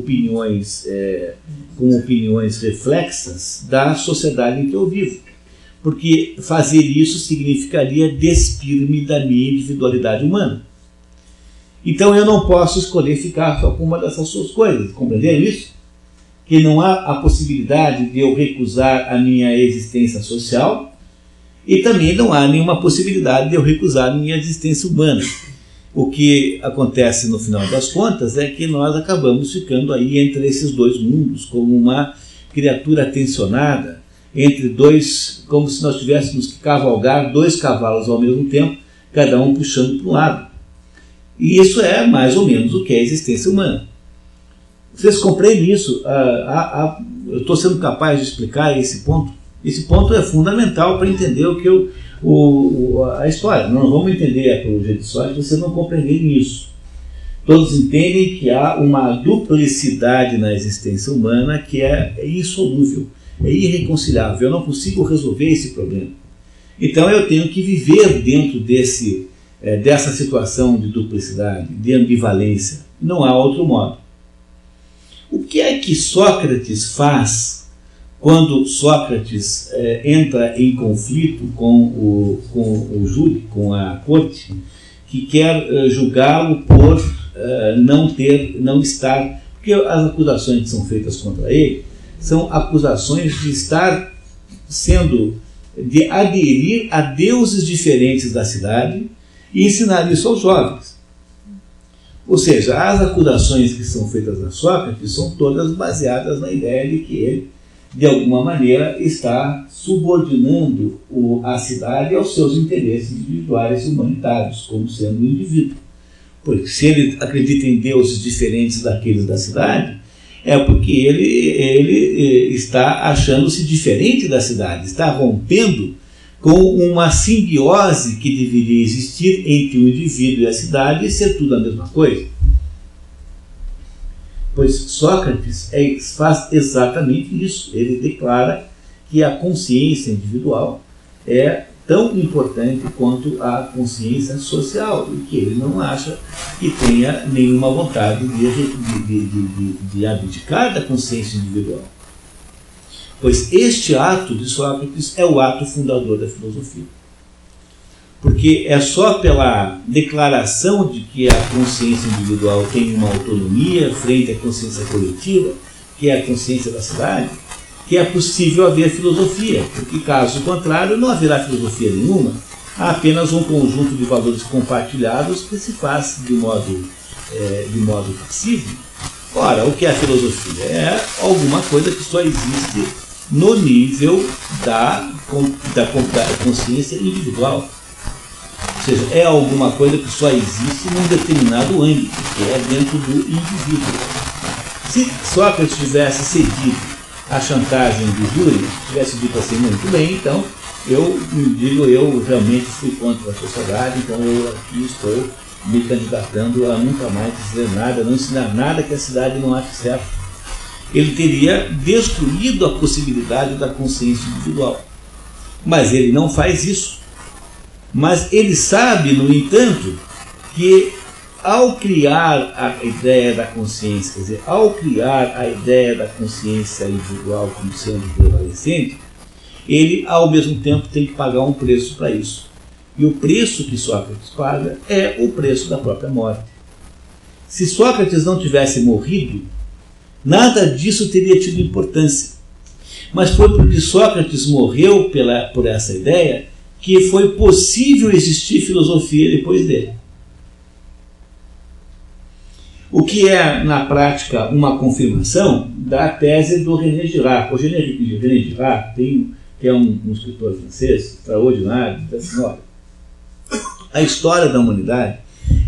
opiniões reflexas da sociedade em que eu vivo. Porque fazer isso significaria despir-me da minha individualidade humana. Então eu não posso escolher ficar só com uma dessas suas coisas. Compreenderam isso? Que não há a possibilidade de eu recusar a minha existência social e também não há nenhuma possibilidade de eu recusar a minha existência humana. O que acontece no final das contas é que nós acabamos ficando aí entre esses dois mundos, como uma criatura tensionada, entre dois, como se nós tivéssemos que cavalgar dois cavalos ao mesmo tempo, cada um puxando para um lado. E isso é mais ou menos o que é a existência humana. Vocês compreendem isso? Eu estou sendo capaz de explicar esse ponto? Esse ponto é fundamental para entender a história. Não vamos entender a apologia de Sócrates se vocês não compreenderem isso. Todos entendem que há uma duplicidade na existência humana que é insolúvel, é irreconciliável. Eu não consigo resolver esse problema. Então eu tenho que viver dentro dessa situação de duplicidade, de ambivalência. Não há outro modo. O que é que Sócrates faz quando Sócrates entra em conflito com o júri, com a corte, que quer julgá-lo por não estar... Porque as acusações que são feitas contra ele são acusações de estar de aderir a deuses diferentes da cidade e ensinar isso aos jovens. Ou seja, as acusações que são feitas a Sócrates são todas baseadas na ideia de que ele, de alguma maneira, está subordinando a cidade aos seus interesses individuais e humanitários, como sendo um indivíduo. Porque se ele acredita em deuses diferentes daqueles da cidade, é porque ele está achando-se diferente da cidade, está rompendo com uma simbiose que deveria existir entre o indivíduo e a cidade e ser tudo a mesma coisa. Pois Sócrates faz exatamente isso. Ele declara que a consciência individual é tão importante quanto a consciência social, e que ele não acha que tenha nenhuma vontade de abdicar da consciência individual. Pois este ato de Sócrates é o ato fundador da filosofia. Porque é só pela declaração de que a consciência individual tem uma autonomia frente à consciência coletiva, que é a consciência da cidade, que é possível haver filosofia, porque caso contrário não haverá filosofia nenhuma, há apenas um conjunto de valores compartilhados que se faz de modo passivo. Ora, o que é a filosofia? É alguma coisa que só existe no nível da consciência individual. Ou seja, é alguma coisa que só existe num determinado âmbito, que é dentro do indivíduo. Se Sócrates tivesse cedido a chantagem de Júlio, tivesse dito assim, muito bem, então eu realmente fui contra a sociedade, então eu aqui estou me candidatando a nunca mais dizer nada, não ensinar nada que a cidade não ache certo. Ele teria destruído a possibilidade da consciência individual. Mas ele não faz isso. Mas ele sabe, no entanto, que ao criar a ideia da consciência, quer dizer, ao criar a ideia da consciência individual como sendo prevalecente, ele, ao mesmo tempo, tem que pagar um preço para isso. E o preço que Sócrates paga é o preço da própria morte. Se Sócrates não tivesse morrido, nada disso teria tido importância. Mas foi porque Sócrates morreu por essa ideia que foi possível existir filosofia depois dele. O que é, na prática, uma confirmação da tese do René Girard. O René Girard que é um escritor francês extraordinário, diz assim, olha, a história da humanidade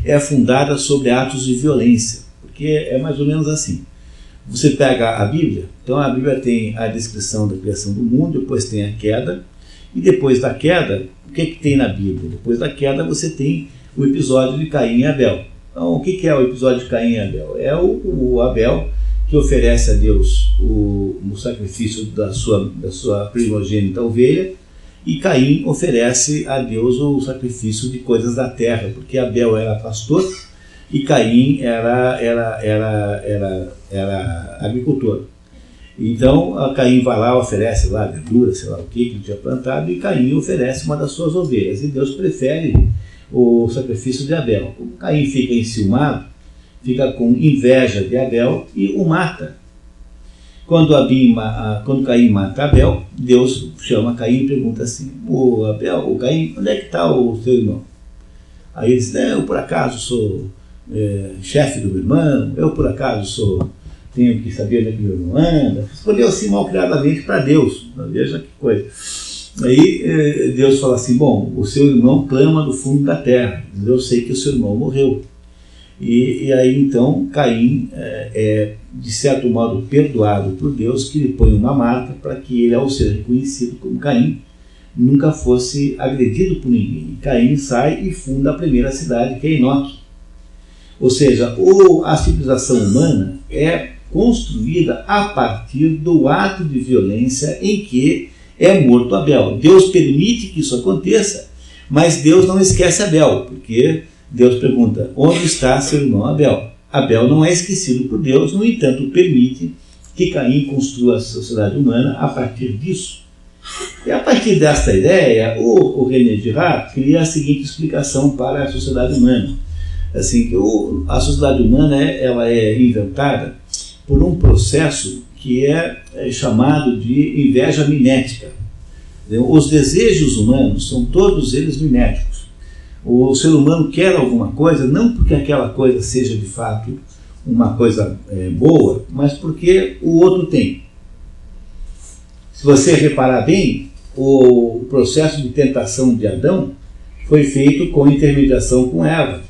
é fundada sobre atos de violência, porque é mais ou menos assim. Você pega a Bíblia, então a Bíblia tem a descrição da criação do mundo, depois tem a queda, e depois da queda, o que tem na Bíblia? Depois da queda você tem o episódio de Caim e Abel. Então, o que é o episódio de Caim e Abel? É o Abel que oferece a Deus o sacrifício da sua primogênita ovelha, e Caim oferece a Deus o sacrifício de coisas da terra, porque Abel era pastor e Caim era agricultor. Então, a Caim vai lá, oferece lá verdura, sei lá o que ele tinha plantado, e Caim oferece uma das suas ovelhas, e Deus prefere o sacrifício de Abel. O Caim fica enciumado, fica com inveja de Abel e o mata. Quando Caim mata Abel, Deus chama Caim e pergunta assim, o Caim, onde é que está o seu irmão? Aí ele diz, eu por acaso sou chefe do meu irmão, eu por acaso tenho que saber onde é que meu irmão anda. Respondeu assim malcriadamente para Deus, veja que coisa. Aí Deus fala assim, bom, o seu irmão clama do fundo da terra, eu sei que o seu irmão morreu. E aí então Caim é de certo modo perdoado por Deus, que lhe põe uma marca para que ele, ao ser reconhecido como Caim, nunca fosse agredido por ninguém. E Caim sai e funda a primeira cidade, que é Enoque. Ou seja, a civilização humana é construída a partir do ato de violência em que é morto Abel. Deus permite que isso aconteça, mas Deus não esquece Abel, porque Deus pergunta, onde está seu irmão Abel? Abel não é esquecido por Deus, no entanto, permite que Caim construa a sociedade humana a partir disso. E a partir desta ideia, o René Girard cria a seguinte explicação para a sociedade humana. Assim, que a sociedade humana ela é inventada por um processo que é chamado de inveja mimética. Os desejos humanos são todos eles miméticos. O ser humano quer alguma coisa, não porque aquela coisa seja de fato uma coisa boa, mas porque o outro tem. Se você reparar bem, o processo de tentação de Adão foi feito com intermediação com Eva,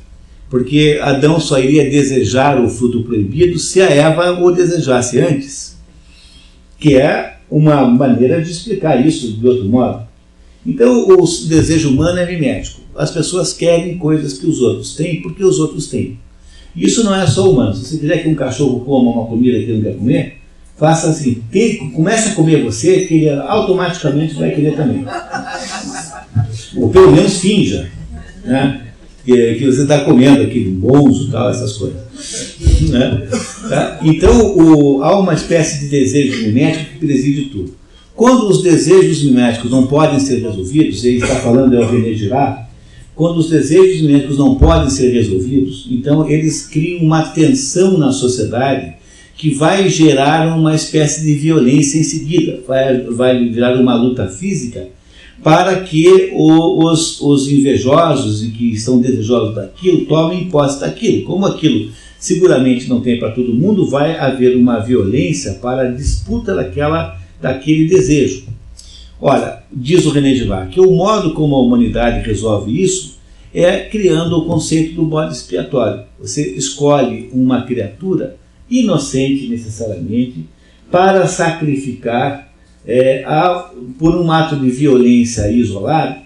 porque Adão só iria desejar o fruto proibido se a Eva o desejasse antes, que é uma maneira de explicar isso de outro modo. Então o desejo humano é mimético. As pessoas querem coisas que os outros têm porque os outros têm. Isso não é só humano. Se você quiser que um cachorro coma uma comida que ele não quer comer, faça assim, comece a comer você, que ele automaticamente vai querer também. Ou pelo menos finja, né? Que você está comendo aquele bonzo, tal, essas coisas. Né? Tá? Então há uma espécie de desejo mimético que preside tudo. Quando os desejos miméticos não podem ser resolvidos, ele está falando é o René Girard, quando os desejos miméticos não podem ser resolvidos, então eles criam uma tensão na sociedade que vai gerar uma espécie de violência em seguida, vai virar uma luta física para que os invejosos e que estão desejosos daquilo tomem posse daquilo. Como aquilo seguramente não tem para todo mundo, vai haver uma violência para a disputa daquele desejo. Ora, diz o René Girard que o modo como a humanidade resolve isso é criando o conceito do bode expiatório. Você escolhe uma criatura inocente necessariamente para sacrificar por um ato de violência isolado,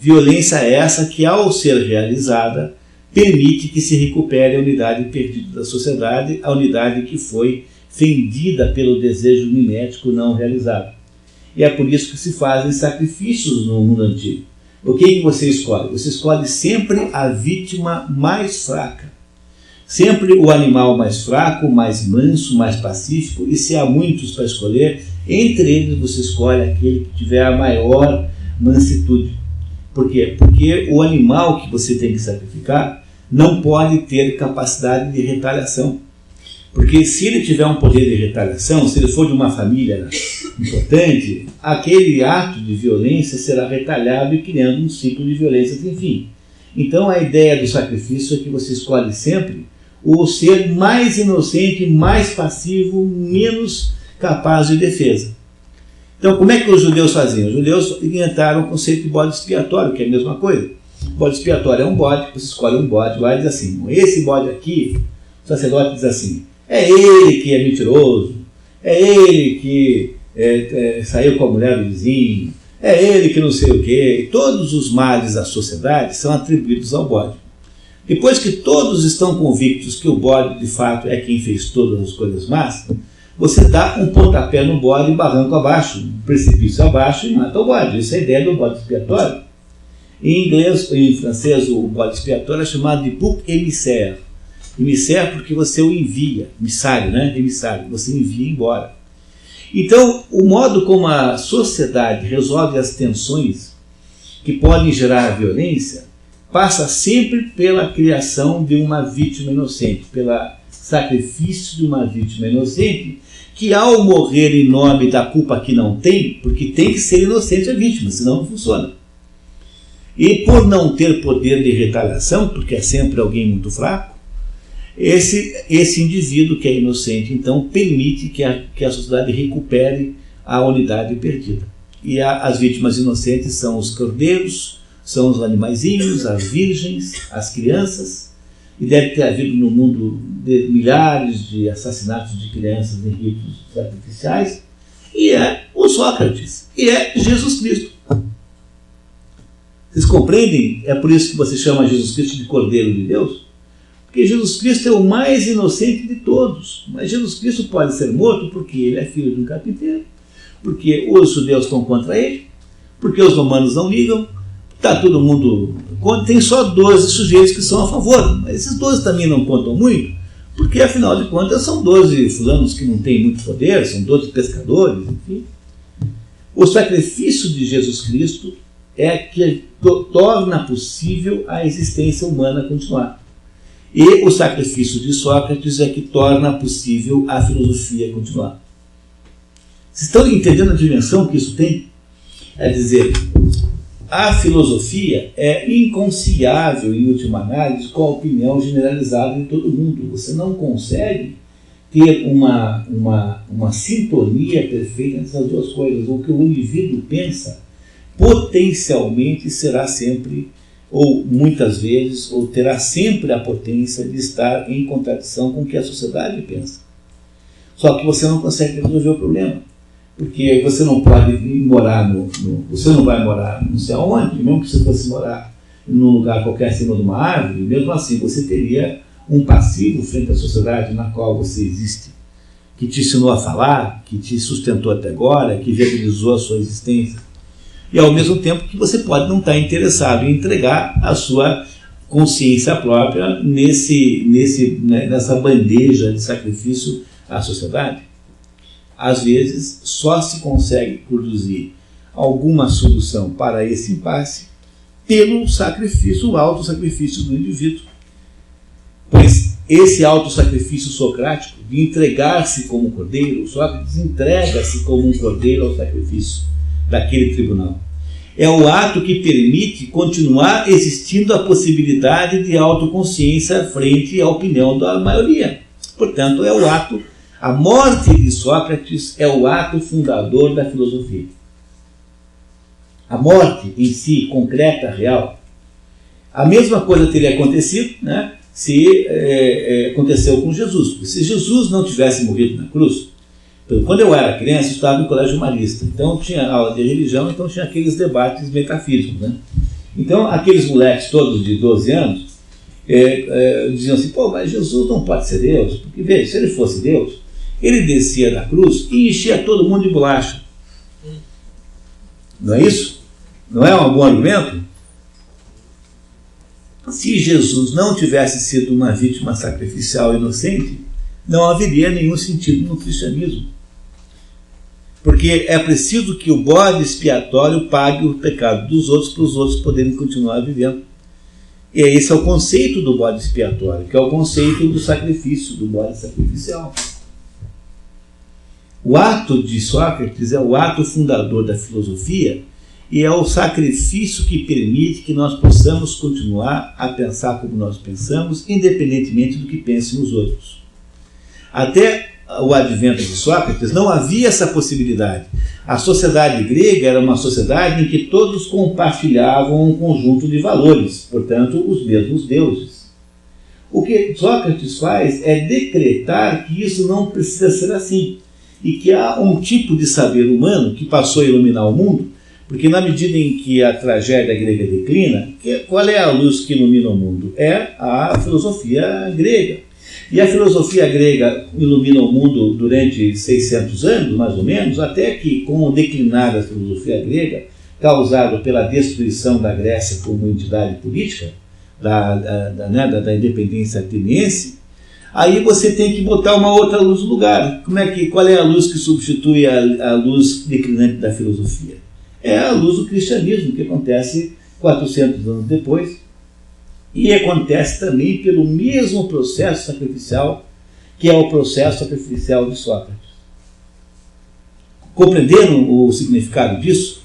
violência essa que, ao ser realizada, permite que se recupere a unidade perdida da sociedade, a unidade que foi fendida pelo desejo mimético não realizado. E é por isso que se fazem sacrifícios no mundo antigo. O que você escolhe? Você escolhe sempre a vítima mais fraca. Sempre o animal mais fraco, mais manso, mais pacífico, e se há muitos para escolher, entre eles você escolhe aquele que tiver a maior mansitude. Por quê? Porque o animal que você tem que sacrificar não pode ter capacidade de retaliação. Porque se ele tiver um poder de retaliação, se ele for de uma família importante, aquele ato de violência será retalhado e criando um ciclo de violência sem fim. Então a ideia do sacrifício é que você escolhe sempre o ser mais inocente, mais passivo, menos capaz de defesa. Então como é que os judeus faziam? Os judeus inventaram o conceito de bode expiatório, que é a mesma coisa. O bode expiatório é um bode, você escolhe um bode lá e diz assim, esse bode aqui, o sacerdote diz assim, é ele que é mentiroso, é ele que saiu com a mulher do vizinho, é ele que não sei o quê. E todos os males da sociedade são atribuídos ao bode. Depois que todos estão convictos que o bode de fato é quem fez todas as coisas más, você dá um pontapé no bode, barranco abaixo, precipício abaixo e mata o bode. Essa é a ideia do bode expiatório. Em inglês, em francês, o bode expiatório é chamado de bouc émissaire. Emissário porque você o envia, emissário, né? Emissário, você envia embora. Então, o modo como a sociedade resolve as tensões que podem gerar violência passa sempre pela criação de uma vítima inocente, pelo sacrifício de uma vítima inocente, que ao morrer em nome da culpa que não tem, porque tem que ser inocente a vítima, senão não funciona. E por não ter poder de retaliação, porque é sempre alguém muito fraco, esse indivíduo que é inocente, então, permite que a sociedade recupere a unidade perdida. E as vítimas inocentes são os cordeiros, são os animaizinhos, as virgens, as crianças, e deve ter havido no mundo milhares de assassinatos de crianças em ritos sacrificiais, e é o Sócrates, e é Jesus Cristo. Vocês compreendem? É por isso que você chama Jesus Cristo de Cordeiro de Deus? Porque Jesus Cristo é o mais inocente de todos. Mas Jesus Cristo pode ser morto porque ele é filho de um carpinteiro, porque os judeus estão contra ele, porque os romanos não ligam, está todo mundo... Tem só 12 sujeitos que são a favor, mas esses 12 também não contam muito, porque afinal de contas são 12 fulanos que não têm muito poder, são 12 pescadores, enfim. O sacrifício de Jesus Cristo é que torna possível a existência humana continuar. E o sacrifício de Sócrates é que torna possível a filosofia continuar. Vocês estão entendendo a dimensão que isso tem? É dizer, a filosofia é inconciliável, em última análise, com a opinião generalizada de todo mundo. Você não consegue ter uma sintonia perfeita entre essas duas coisas. O que o indivíduo pensa potencialmente será sempre, ou muitas vezes, ou terá sempre a potência de estar em contradição com o que a sociedade pensa. Só que você não consegue resolver o problema, porque você não pode morar você não vai morar não sei aonde, mesmo que você fosse morar num lugar qualquer acima de uma árvore, mesmo assim você teria um passivo frente à sociedade na qual você existe, que te ensinou a falar, que te sustentou até agora, que viabilizou a sua existência. E ao mesmo tempo que você pode não estar interessado em entregar a sua consciência própria nessa bandeja de sacrifício à sociedade. Às vezes só se consegue produzir alguma solução para esse impasse pelo sacrifício, o autossacrifício do indivíduo. Pois esse autossacrifício socrático de entregar-se como cordeiro, Sócrates entrega-se como um cordeiro ao sacrifício daquele tribunal. É o ato que permite continuar existindo a possibilidade de autoconsciência frente à opinião da maioria. Portanto, é o ato, a morte de Sócrates é o ato fundador da filosofia. A morte em si, concreta, real. A mesma coisa teria acontecido, né, se aconteceu com Jesus. Porque se Jesus não tivesse morrido na cruz, quando eu era criança, eu estava no colégio marista, então tinha aula de religião, então tinha aqueles debates metafísicos, né? Então aqueles moleques todos de 12 anos diziam assim, pô, mas Jesus não pode ser Deus, porque veja, se ele fosse Deus, ele descia da cruz e enchia todo mundo de bolacha. Não é isso? Não é um bom argumento? Se Jesus não tivesse sido uma vítima sacrificial inocente, não haveria nenhum sentido no cristianismo. Porque é preciso que o bode expiatório pague o pecado dos outros para os outros poderem continuar vivendo. E esse é o conceito do bode expiatório, que é o conceito do sacrifício, do bode sacrificial. O ato de Sócrates é o ato fundador da filosofia e é o sacrifício que permite que nós possamos continuar a pensar como nós pensamos, independentemente do que pensem os outros. Até o advento de Sócrates não havia essa possibilidade. A sociedade grega era uma sociedade em que todos compartilhavam um conjunto de valores, portanto, os mesmos deuses. O que Sócrates faz é decretar que isso não precisa ser assim, e que há um tipo de saber humano que passou a iluminar o mundo, porque na medida em que a tragédia grega declina, qual é a luz que ilumina o mundo? É a filosofia grega. E a filosofia grega ilumina o mundo durante 600 anos, mais ou menos, até que, com o declinar da filosofia grega, causado pela destruição da Grécia como entidade política, da independência ateniense, aí você tem que botar uma outra luz no lugar. Qual é a luz que substitui a luz declinante da filosofia? É a luz do cristianismo, que acontece 400 anos depois, e acontece também pelo mesmo processo sacrificial, que é o processo sacrificial de Sócrates. Compreenderam o significado disso?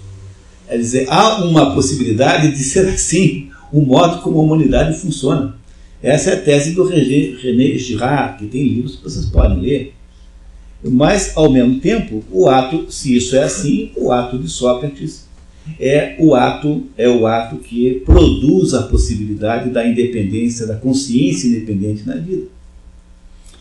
É dizer, há uma possibilidade de ser assim o modo como a humanidade funciona. Essa é a tese do René Girard, que tem livros que vocês podem ler. Mas, ao mesmo tempo, o ato, se isso é assim, o ato de Sócrates é o ato que produz a possibilidade da independência, da consciência independente na vida.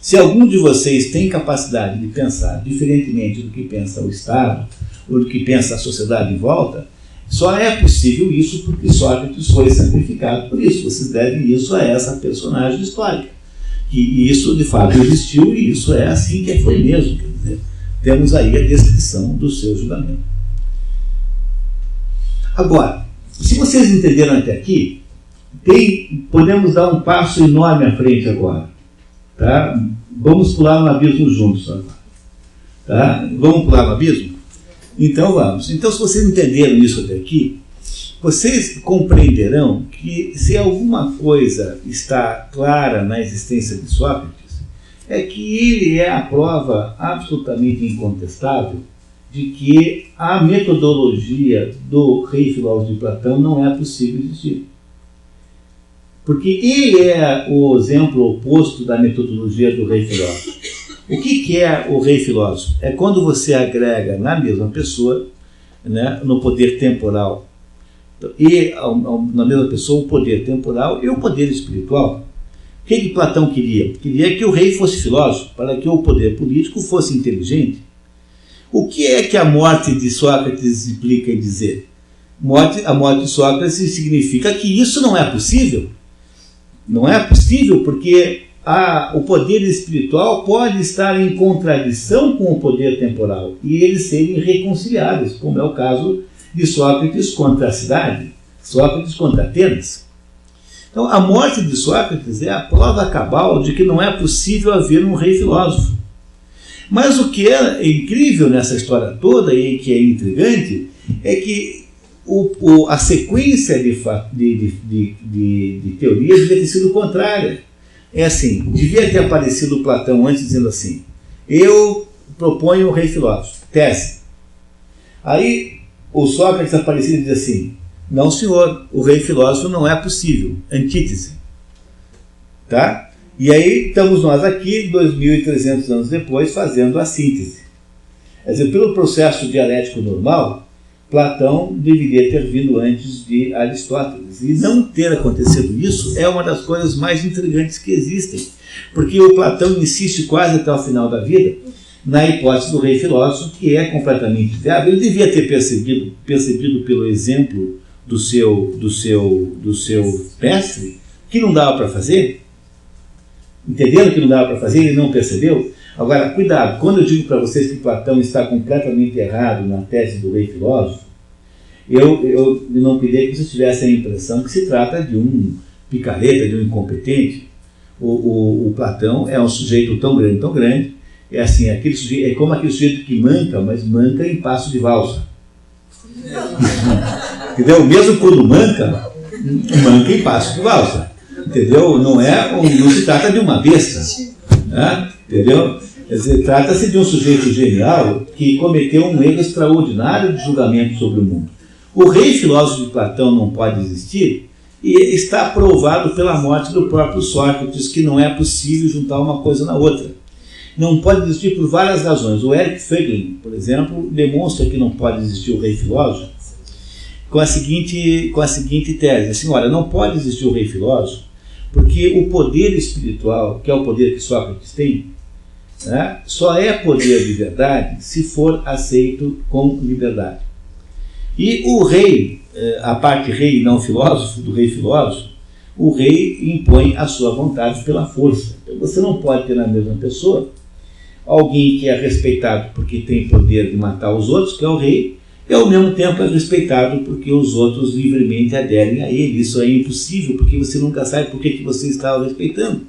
Se algum de vocês tem capacidade de pensar diferentemente do que pensa o Estado, ou do que pensa a sociedade em volta, só é possível isso porque Sócrates foi sacrificado por isso. Vocês devem isso a essa personagem histórica. E isso de fato existiu e isso é assim que foi mesmo. Quer dizer, temos aí a descrição do seu julgamento. Agora, se vocês entenderam até aqui, podemos dar um passo enorme à frente agora. Tá? Vamos pular no abismo juntos agora. Tá? Vamos pular no abismo? Então vamos. Então, se vocês entenderam isso até aqui, vocês compreenderão que se alguma coisa está clara na existência de Sócrates, é que ele é a prova absolutamente incontestável de que a metodologia do rei filósofo de Platão não é possível existir. Porque ele é o exemplo oposto da metodologia do rei filósofo. O que é o rei filósofo? É quando você agrega na mesma pessoa, né, no poder temporal, e na mesma pessoa o poder temporal e o poder espiritual. O que Platão queria? Queria que o rei fosse filósofo, para que o poder político fosse inteligente. O que é que a morte de Sócrates implica em dizer? A morte de Sócrates significa que isso não é possível. Não é possível porque o poder espiritual pode estar em contradição com o poder temporal e eles serem reconciliáveis, como é o caso de Sócrates contra a cidade, Sócrates contra Atenas. Então, a morte de Sócrates é a prova cabal de que não é possível haver um rei filósofo. Mas o que é incrível nessa história toda e que é intrigante é que a sequência de teorias devia ter sido contrária. É assim, devia ter aparecido Platão antes dizendo assim: eu proponho o rei filósofo, tese. Aí o Sócrates aparecia e diz assim: não senhor, o rei filósofo não é possível, antítese. Tá? E aí estamos nós aqui, 2.300 anos depois, fazendo a síntese. Quer dizer, pelo processo dialético normal, Platão deveria ter vindo antes de Aristóteles. E não ter acontecido isso é uma das coisas mais intrigantes que existem. Porque o Platão insiste quase até o final da vida na hipótese do rei filósofo, que é completamente viável. Ele devia ter percebido pelo exemplo do seu mestre que não dava para fazer. Entenderam que não dava para fazer? Ele não percebeu? Agora, cuidado, quando eu digo para vocês que Platão está completamente errado na tese do rei filósofo, eu não queria que vocês tivessem a impressão que se trata de um picareta, de um incompetente. O Platão é um sujeito tão grande, é assim, é como aquele sujeito que manca, mas manca em passo de valsa. Entendeu? Mesmo quando manca em passo de valsa. Entendeu? Não se trata de uma besta. Né? Entendeu? Quer dizer, trata-se de um sujeito genial que cometeu um erro extraordinário de julgamento sobre o mundo. O rei filósofo de Platão não pode existir e está provado pela morte do próprio Sócrates que não é possível juntar uma coisa na outra. Não pode existir por várias razões. O Eric Feiglin, por exemplo, demonstra que não pode existir o rei filósofo com a seguinte tese. Assim, olha, não pode existir o rei filósofo porque o poder espiritual, que é o poder que Sócrates tem, né, só é poder de verdade se for aceito com liberdade. E o rei, a parte rei e não filósofo, do rei filósofo, o rei impõe a sua vontade pela força. Então você não pode ter na mesma pessoa alguém que é respeitado porque tem poder de matar os outros, que é o rei, e ao mesmo tempo é respeitado porque os outros livremente aderem a ele. Isso é impossível porque você nunca sabe por que você está o respeitando.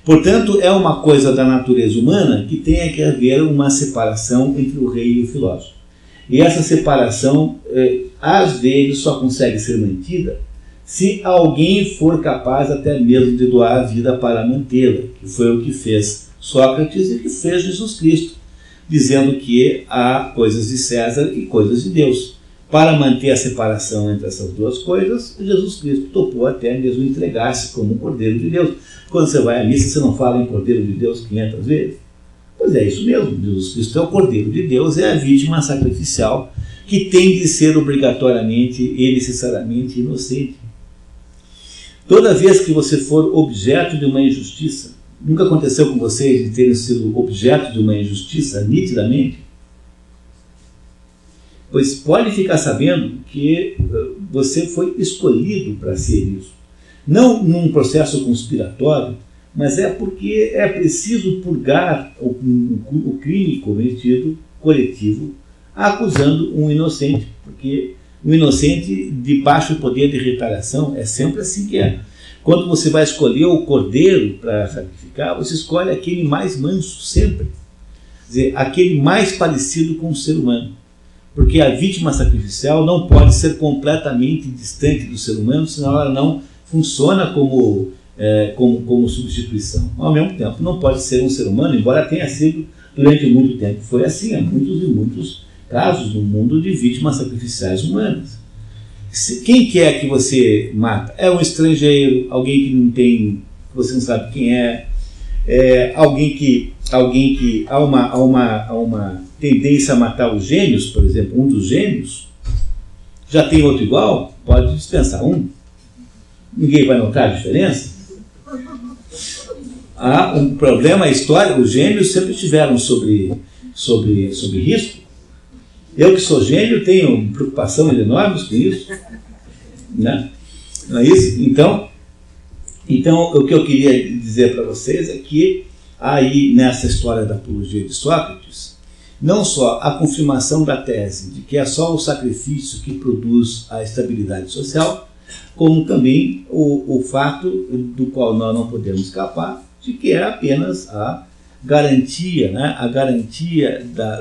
Portanto, é uma coisa da natureza humana que tem que haver uma separação entre o rei e o filósofo. E essa separação, às vezes, só consegue ser mantida se alguém for capaz até mesmo de doar a vida para mantê-la, que foi o que fez Sócrates e que fez Jesus Cristo, dizendo que há coisas de César e coisas de Deus. Para manter a separação entre essas duas coisas, Jesus Cristo topou até mesmo entregar-se como um Cordeiro de Deus. Quando você vai à missa, você não fala em Cordeiro de Deus 500 vezes? Pois é isso mesmo, Jesus Cristo é o Cordeiro de Deus, é a vítima sacrificial que tem de ser obrigatoriamente e necessariamente inocente. Toda vez que você for objeto de uma injustiça, nunca aconteceu com vocês de terem sido objeto de uma injustiça nitidamente? Pois pode ficar sabendo que você foi escolhido para ser isso. Não num processo conspiratório, mas é porque é preciso purgar o crime cometido, coletivo, acusando um inocente. Porque o inocente, de baixo poder de retaliação, é sempre assim que é. Quando você vai escolher o cordeiro para sacrificar, você escolhe aquele mais manso, sempre. Quer dizer, aquele mais parecido com o ser humano. Porque a vítima sacrificial não pode ser completamente distante do ser humano, senão ela não funciona como substituição. Ao mesmo tempo, não pode ser um ser humano, embora tenha sido Durante muito tempo foi assim, há muitos e muitos casos no mundo de vítimas sacrificiais humanas. Quem quer que você mata? É um estrangeiro, alguém que não tem, que você não sabe quem é, alguém que há uma tendência a matar os gêmeos, por exemplo, um dos gêmeos, já tem outro igual, pode dispensar um. Ninguém vai notar a diferença. Há um problema, a história, os gêmeos sempre estiveram sobre risco. Eu que sou gêmeo tenho preocupação enorme com isso. Né? Não é isso? Então, o que eu queria dizer para vocês é que aí, nessa história da apologia de Sócrates, não só a confirmação da tese de que é só o sacrifício que produz a estabilidade social, como também o fato do qual nós não podemos escapar, de que é apenas a garantia, né,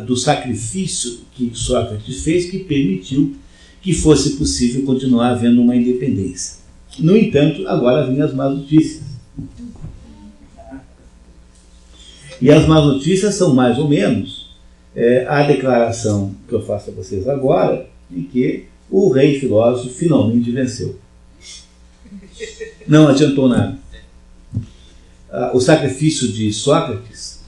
do sacrifício que Sócrates fez que permitiu que fosse possível continuar havendo uma independência. No entanto, agora vêm as más notícias. E as más notícias são mais ou menos a declaração que eu faço a vocês agora de que o rei filósofo finalmente venceu. Não adiantou nada. O sacrifício de Sócrates,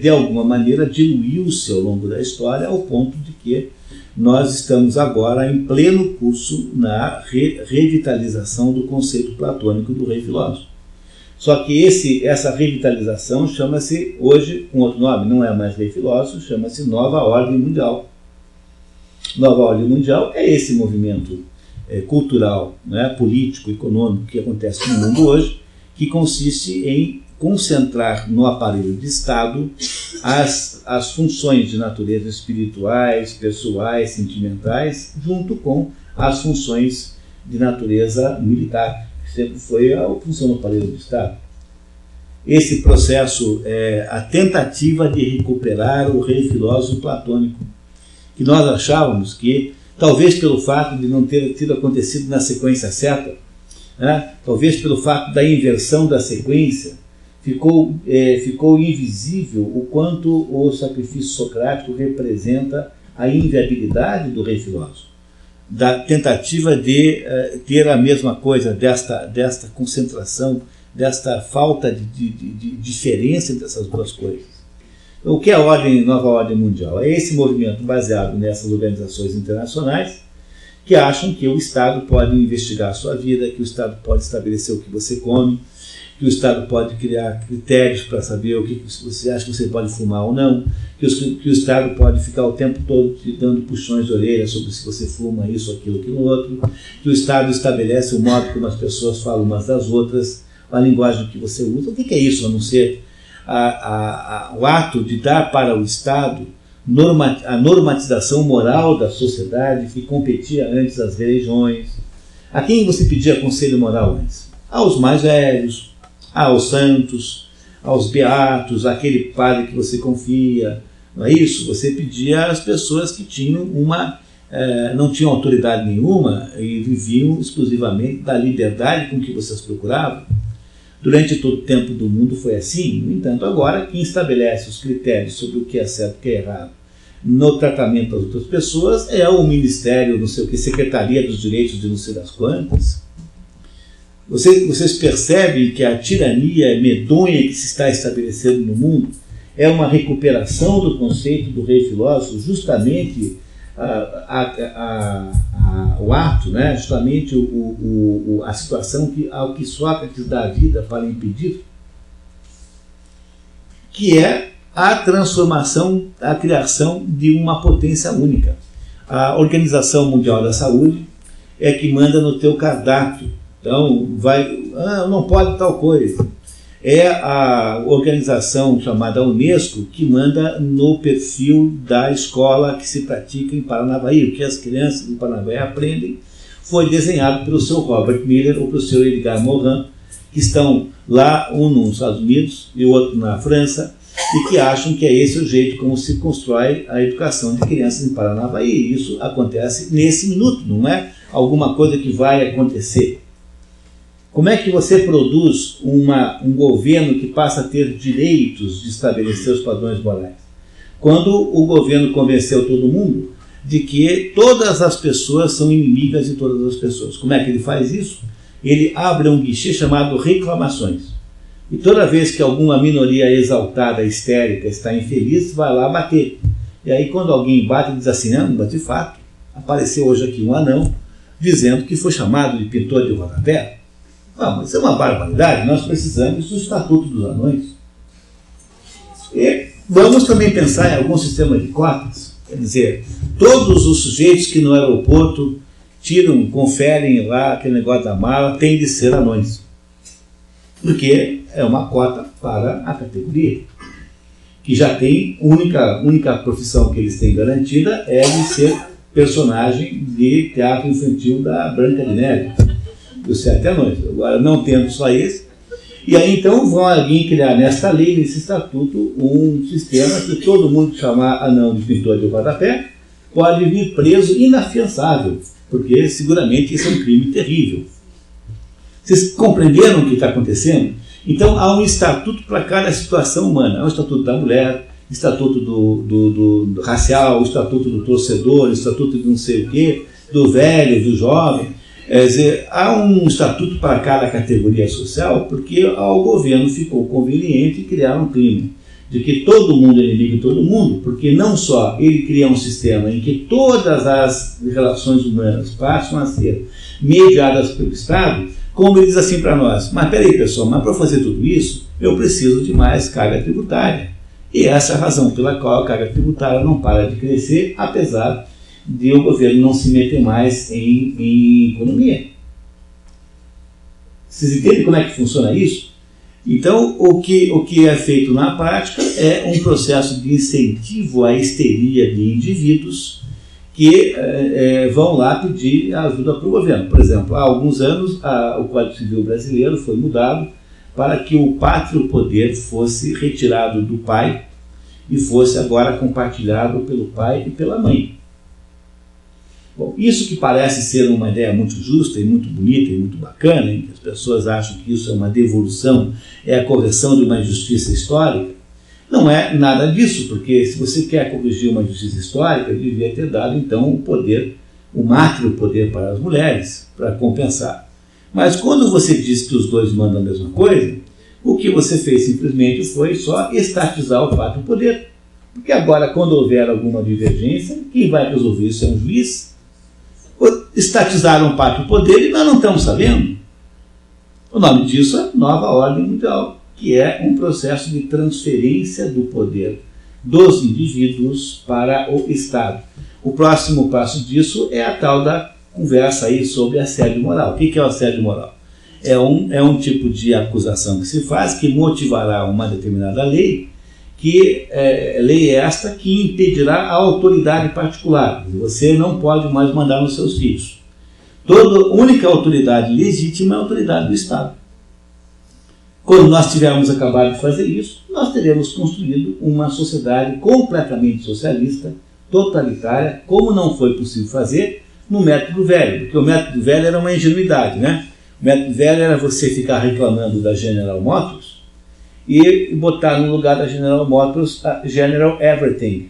de alguma maneira, diluiu-se ao longo da história, ao ponto de que nós estamos agora em pleno curso na revitalização do conceito platônico do rei filósofo. Só que essa revitalização chama-se, hoje, com outro nome, não é mais rei filósofo, chama-se Nova Ordem Mundial. Nova Ordem Mundial é esse movimento cultural, né, político, econômico que acontece no mundo hoje, que consiste em concentrar no aparelho de Estado as funções de natureza espirituais, pessoais, sentimentais, junto com as funções de natureza militar, que sempre foi a função do aparelho do Estado. Esse processo é a tentativa de recuperar o rei filósofo platônico, que nós achávamos que, talvez pelo fato de não ter tido acontecido na sequência certa, né, talvez pelo fato da inversão da sequência, ficou invisível o quanto o sacrifício socrático representa a inviabilidade do rei filósofo, da tentativa de ter a mesma coisa, desta concentração, desta falta de diferença entre essas duas coisas. O que é a Nova Ordem Mundial? É esse movimento baseado nessas organizações internacionais que acham que o Estado pode investigar a sua vida, que o Estado pode estabelecer o que você come, que o Estado pode criar critérios para saber o que você acha que você pode fumar ou não, que o Estado pode ficar o tempo todo te dando puxões de orelha sobre se você fuma isso, aquilo outro, que o Estado estabelece o modo como as pessoas falam umas das outras, a linguagem que você usa. O que é isso, a não ser o ato de dar para o Estado a normatização moral da sociedade que competia antes às religiões? A quem você pedia conselho moral antes? Aos mais velhos, aos santos, aos beatos, àquele padre que você confia, não é isso? Você pedia às pessoas que tinham não tinham autoridade nenhuma e viviam exclusivamente da liberdade com que vocês procuravam. Durante todo o tempo do mundo foi assim. No entanto, agora quem estabelece os critérios sobre o que é certo e o que é errado no tratamento das outras pessoas é o Ministério, não sei o que, Secretaria dos Direitos de não sei das quantas. Vocês percebem que a tirania medonha que se está estabelecendo no mundo é uma recuperação do conceito do rei filósofo, justamente o ato, né? Justamente a situação ao que Sócrates dá vida para impedir, que é a transformação, a criação de uma potência única. A Organização Mundial da Saúde é que manda no teu cardápio. Então, não pode tal coisa. É a organização chamada Unesco que manda no perfil da escola que se pratica em Paranavaí. O que as crianças em Paranavaí aprendem foi desenhado pelo seu Robert Miller ou pelo seu Edgar Morin, que estão lá, um nos Estados Unidos e o outro na França, e que acham que é esse o jeito como se constrói a educação de crianças em Paranavaí. Isso acontece nesse minuto, não é alguma coisa que vai acontecer. Como é que você produz um governo que passa a ter direitos de estabelecer os padrões morais? quando o governo convenceu todo mundo de que todas as pessoas são inimigas de todas as pessoas. Como é que ele faz isso? Ele abre um guichê chamado reclamações. E toda vez que alguma minoria exaltada, histérica, está infeliz, vai lá bater. E aí quando alguém bate, diz assim, não, de fato, apareceu hoje aqui um anão dizendo que foi chamado de pintor de rodapé. Mas isso é uma barbaridade, nós precisamos do Estatuto dos Anões. E vamos também pensar em algum sistema de cotas. Quer dizer, todos os sujeitos que no aeroporto tiram, conferem lá aquele negócio da mala, têm de ser anões. Porque é uma cota para a categoria, que já tem, única profissão que eles têm garantida é de ser personagem de teatro infantil da Branca de Neve, dos 7 anões. Agora, não tendo só esse, e aí então vão alguém criar nesta lei, nesse estatuto, um sistema que todo mundo que chamar anão de pintor de rodapé pode vir preso inafiançável, porque seguramente isso é um crime terrível. Vocês compreenderam o que está acontecendo? Então há um estatuto para cada situação humana. Há o estatuto da mulher, o estatuto do racial, o estatuto do torcedor, o estatuto de não sei o quê, do velho, do jovem. Quer dizer, há um estatuto para cada categoria social porque ao governo ficou conveniente criar um crime de que todo mundo é inimigo de todo mundo, porque não só ele cria um sistema em que todas as relações humanas passam a ser mediadas pelo Estado, como ele diz assim para nós, mas peraí pessoal, mas para fazer tudo isso, eu preciso de mais carga tributária. E essa é a razão pela qual a carga tributária não para de crescer, apesar de o governo não se meter mais em economia. Vocês entendem como é que funciona isso? Então, o que é feito na prática é um processo de incentivo à histeria de indivíduos que vão lá pedir ajuda para o governo. Por exemplo, há alguns anos o Código Civil brasileiro foi mudado para que o pátrio poder fosse retirado do pai e fosse agora compartilhado pelo pai e pela mãe. Bom, isso que parece ser uma ideia muito justa e muito bonita e muito bacana, hein? As pessoas acham que isso é uma devolução, é a correção de uma injustiça histórica. Não é nada disso, porque se você quer corrigir uma injustiça histórica, devia ter dado então o poder, o mátrio poder para as mulheres, para compensar. Mas quando você diz que os dois mandam a mesma coisa, o que você fez simplesmente foi só estatizar o pátrio poder. Porque agora, quando houver alguma divergência, quem vai resolver isso é um juiz. Estatizaram o pátrio poder e nós não estamos sabendo. O nome disso é Nova Ordem Mundial, que é um processo de transferência do poder dos indivíduos para o Estado. O próximo passo disso é a tal da conversa aí sobre assédio moral. O que é o assédio moral? É um tipo de acusação que se faz que motivará uma determinada lei, que lei esta que impedirá a autoridade particular. Você não pode mais mandar nos seus filhos. Toda única autoridade legítima é a autoridade do Estado. Quando nós tivermos acabado de fazer isso, nós teremos construído uma sociedade completamente socialista, totalitária, como não foi possível fazer no método velho, porque o método velho era uma ingenuidade, né? O método velho era você ficar reclamando da General Motors e botar no lugar da General Motors a General Everything,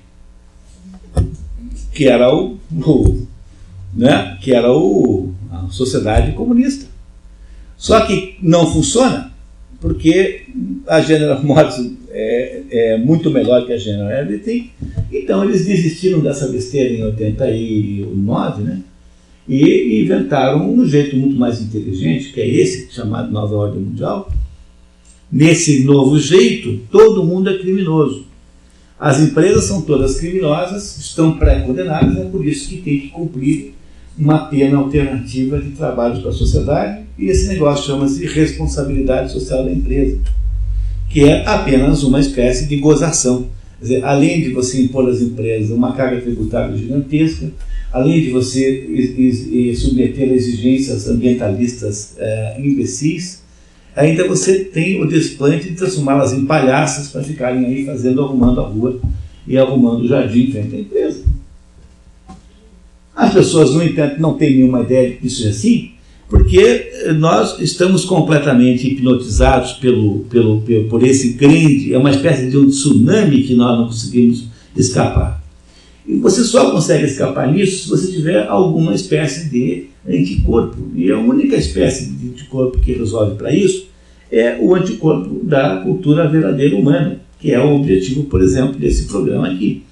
que era a sociedade comunista. Só que não funciona, porque a General Motors é muito melhor que a General Everything, então eles desistiram dessa besteira em 89, né? E inventaram um jeito muito mais inteligente, que é esse, chamado Nova Ordem Mundial. Nesse novo jeito, todo mundo é criminoso. As empresas são todas criminosas, estão pré-condenadas, é por isso que tem que cumprir uma pena alternativa de trabalho para a sociedade, e esse negócio chama-se responsabilidade social da empresa, que é apenas uma espécie de gozação. Quer dizer, além de você impor às empresas uma carga tributária gigantesca, além de você submeter a exigências ambientalistas imbecis, ainda você tem o desplante de transformá-las em palhaças para ficarem aí arrumando a rua e arrumando o jardim em frente à empresa. As pessoas, no entanto, não têm nenhuma ideia de que isso é assim, porque nós estamos completamente hipnotizados por esse grande, é uma espécie de um tsunami que nós não conseguimos escapar. E você só consegue escapar nisso se você tiver alguma espécie de anticorpo. E a única espécie de anticorpo que resolve para isso é o anticorpo da cultura verdadeira humana, que é o objetivo, por exemplo, desse programa aqui.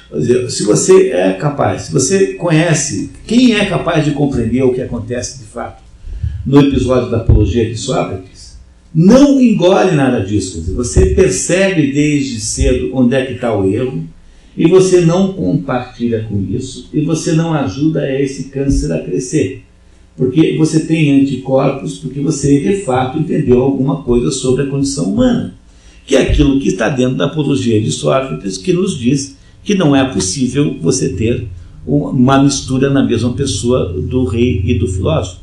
Quer dizer, se você é capaz, se você conhece, quem é capaz de compreender o que acontece de fato no episódio da apologia de Sócrates, não engole nada disso. Quer dizer, você percebe desde cedo onde é que está o erro, e você não compartilha com isso, e você não ajuda esse câncer a crescer. Porque você tem anticorpos, porque você de fato entendeu alguma coisa sobre a condição humana, que é aquilo que está dentro da apologia de Sócrates, que nos diz que não é possível você ter uma mistura na mesma pessoa do rei e do filósofo.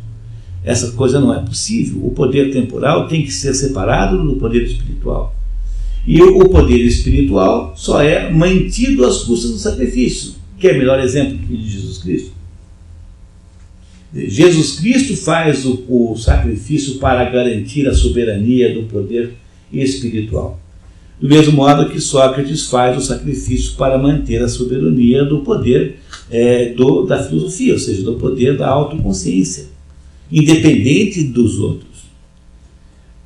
Essa coisa não é possível. O poder temporal tem que ser separado do poder espiritual. E o poder espiritual só é mantido às custas do sacrifício, que é o melhor exemplo de Jesus Cristo. Jesus Cristo faz o sacrifício para garantir a soberania do poder espiritual. Do mesmo modo que Sócrates faz o sacrifício para manter a soberania do poder da filosofia, ou seja, do poder da autoconsciência, independente dos outros.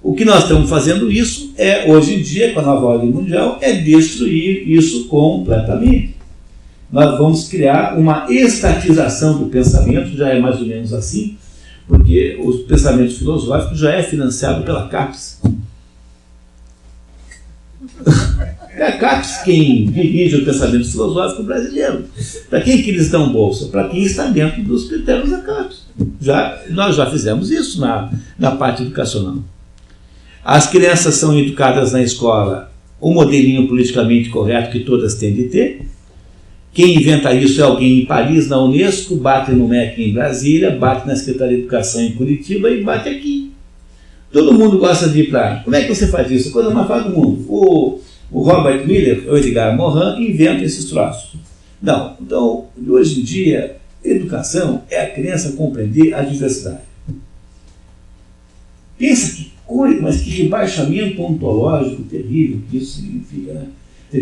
O que nós estamos fazendo isso hoje em dia, com a nova ordem mundial, é destruir isso completamente. Nós vamos criar uma estatização do pensamento, já é mais ou menos assim, porque o pensamento filosófico já é financiado pela CAPES. É a CAPES quem dirige o pensamento filosófico brasileiro. Para quem que eles dão bolsa? Para quem está dentro dos critérios da CAPES. Nós já fizemos isso na parte educacional. As crianças são educadas na escola o modelinho politicamente correto que todas têm de ter. Quem inventa isso é alguém em Paris, na Unesco, bate no MEC em Brasília, bate na Secretaria de Educação em Curitiba e bate aqui. Todo mundo gosta de ir para... Como é que você faz isso? A coisa mais fácil do mundo. O Robert Miller, o Edgar Morin, inventa esses troços. Não. Então, hoje em dia, educação é a criança compreender a diversidade. Pensa que coisa, mas que rebaixamento ontológico terrível que isso significa, né?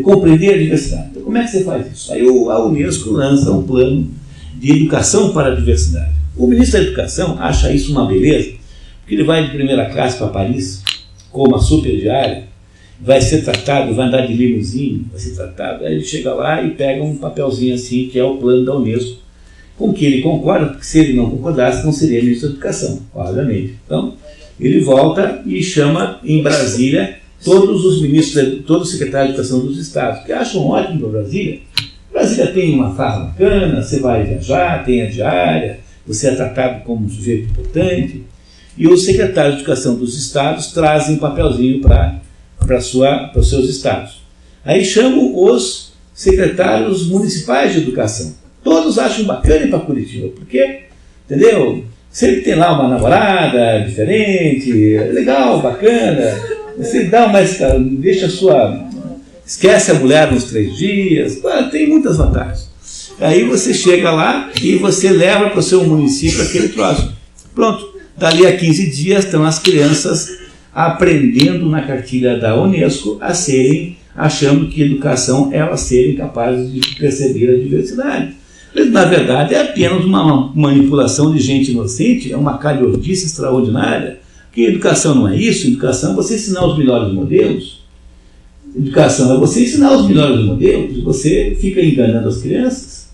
Compreender a diversidade. Então, como é que você faz isso? Aí a Unesco lança um plano de educação para a diversidade. O ministro da Educação acha isso uma beleza, porque ele vai de primeira classe para Paris, com uma super diária, vai ser tratado, vai andar de limusine, vai ser tratado, aí ele chega lá e pega um papelzinho assim, que é o plano da Unesco, com que ele concorda, porque se ele não concordasse, não seria ministro da Educação, obviamente. Então, ele volta e chama em Brasília todos os ministros, todos os secretários de Educação dos estados, que acham ótimo para Brasília. Brasília tem uma farra bacana, você vai viajar, tem a diária, você é tratado como um sujeito importante, e os secretários de Educação dos estados trazem um papelzinho para os seus estados. Aí chamam os secretários municipais de educação. Todos acham bacana ir para Curitiba, porque, entendeu? Sempre tem lá uma namorada diferente, legal, bacana. Você dá mais, deixa esquece a mulher uns 3 dias, tem muitas vantagens. Aí você chega lá e você leva para o seu município aquele troço. Pronto, dali a 15 dias estão as crianças aprendendo na cartilha da Unesco achando que educação é elas serem capazes de perceber a diversidade. Mas, na verdade, é apenas uma manipulação de gente inocente, é uma calhordice extraordinária, porque educação não é isso, educação é você ensinar os melhores modelos, educação é você ensinar os melhores modelos, você fica enganando as crianças.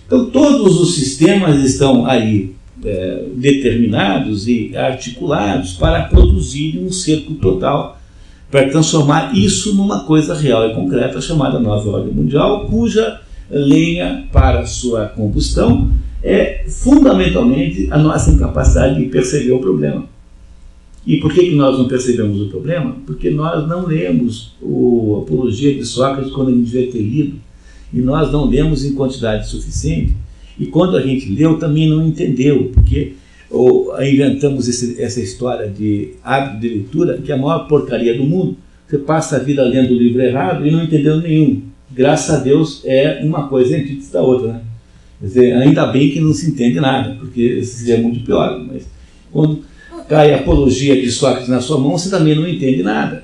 Então, todos os sistemas estão aí determinados e articulados para produzir um cerco total, para transformar isso numa coisa real e concreta, chamada Nova Ordem Mundial, cuja lenha para sua combustão é fundamentalmente a nossa incapacidade de perceber o problema. E por que nós não percebemos o problema? Porque nós não lemos a Apologia de Sócrates quando a gente devia ter lido, e nós não lemos em quantidade suficiente, e quando a gente leu também não entendeu, porque inventamos essa história de hábito de leitura, que é a maior porcaria do mundo. Você passa a vida lendo o livro errado e não entendeu nenhum. Graças a Deus é uma coisa antítese da outra, né? Quer dizer, ainda bem que não se entende nada, porque seria muito pior. Mas quando cai a Apologia de Sócrates na sua mão, você também não entende nada.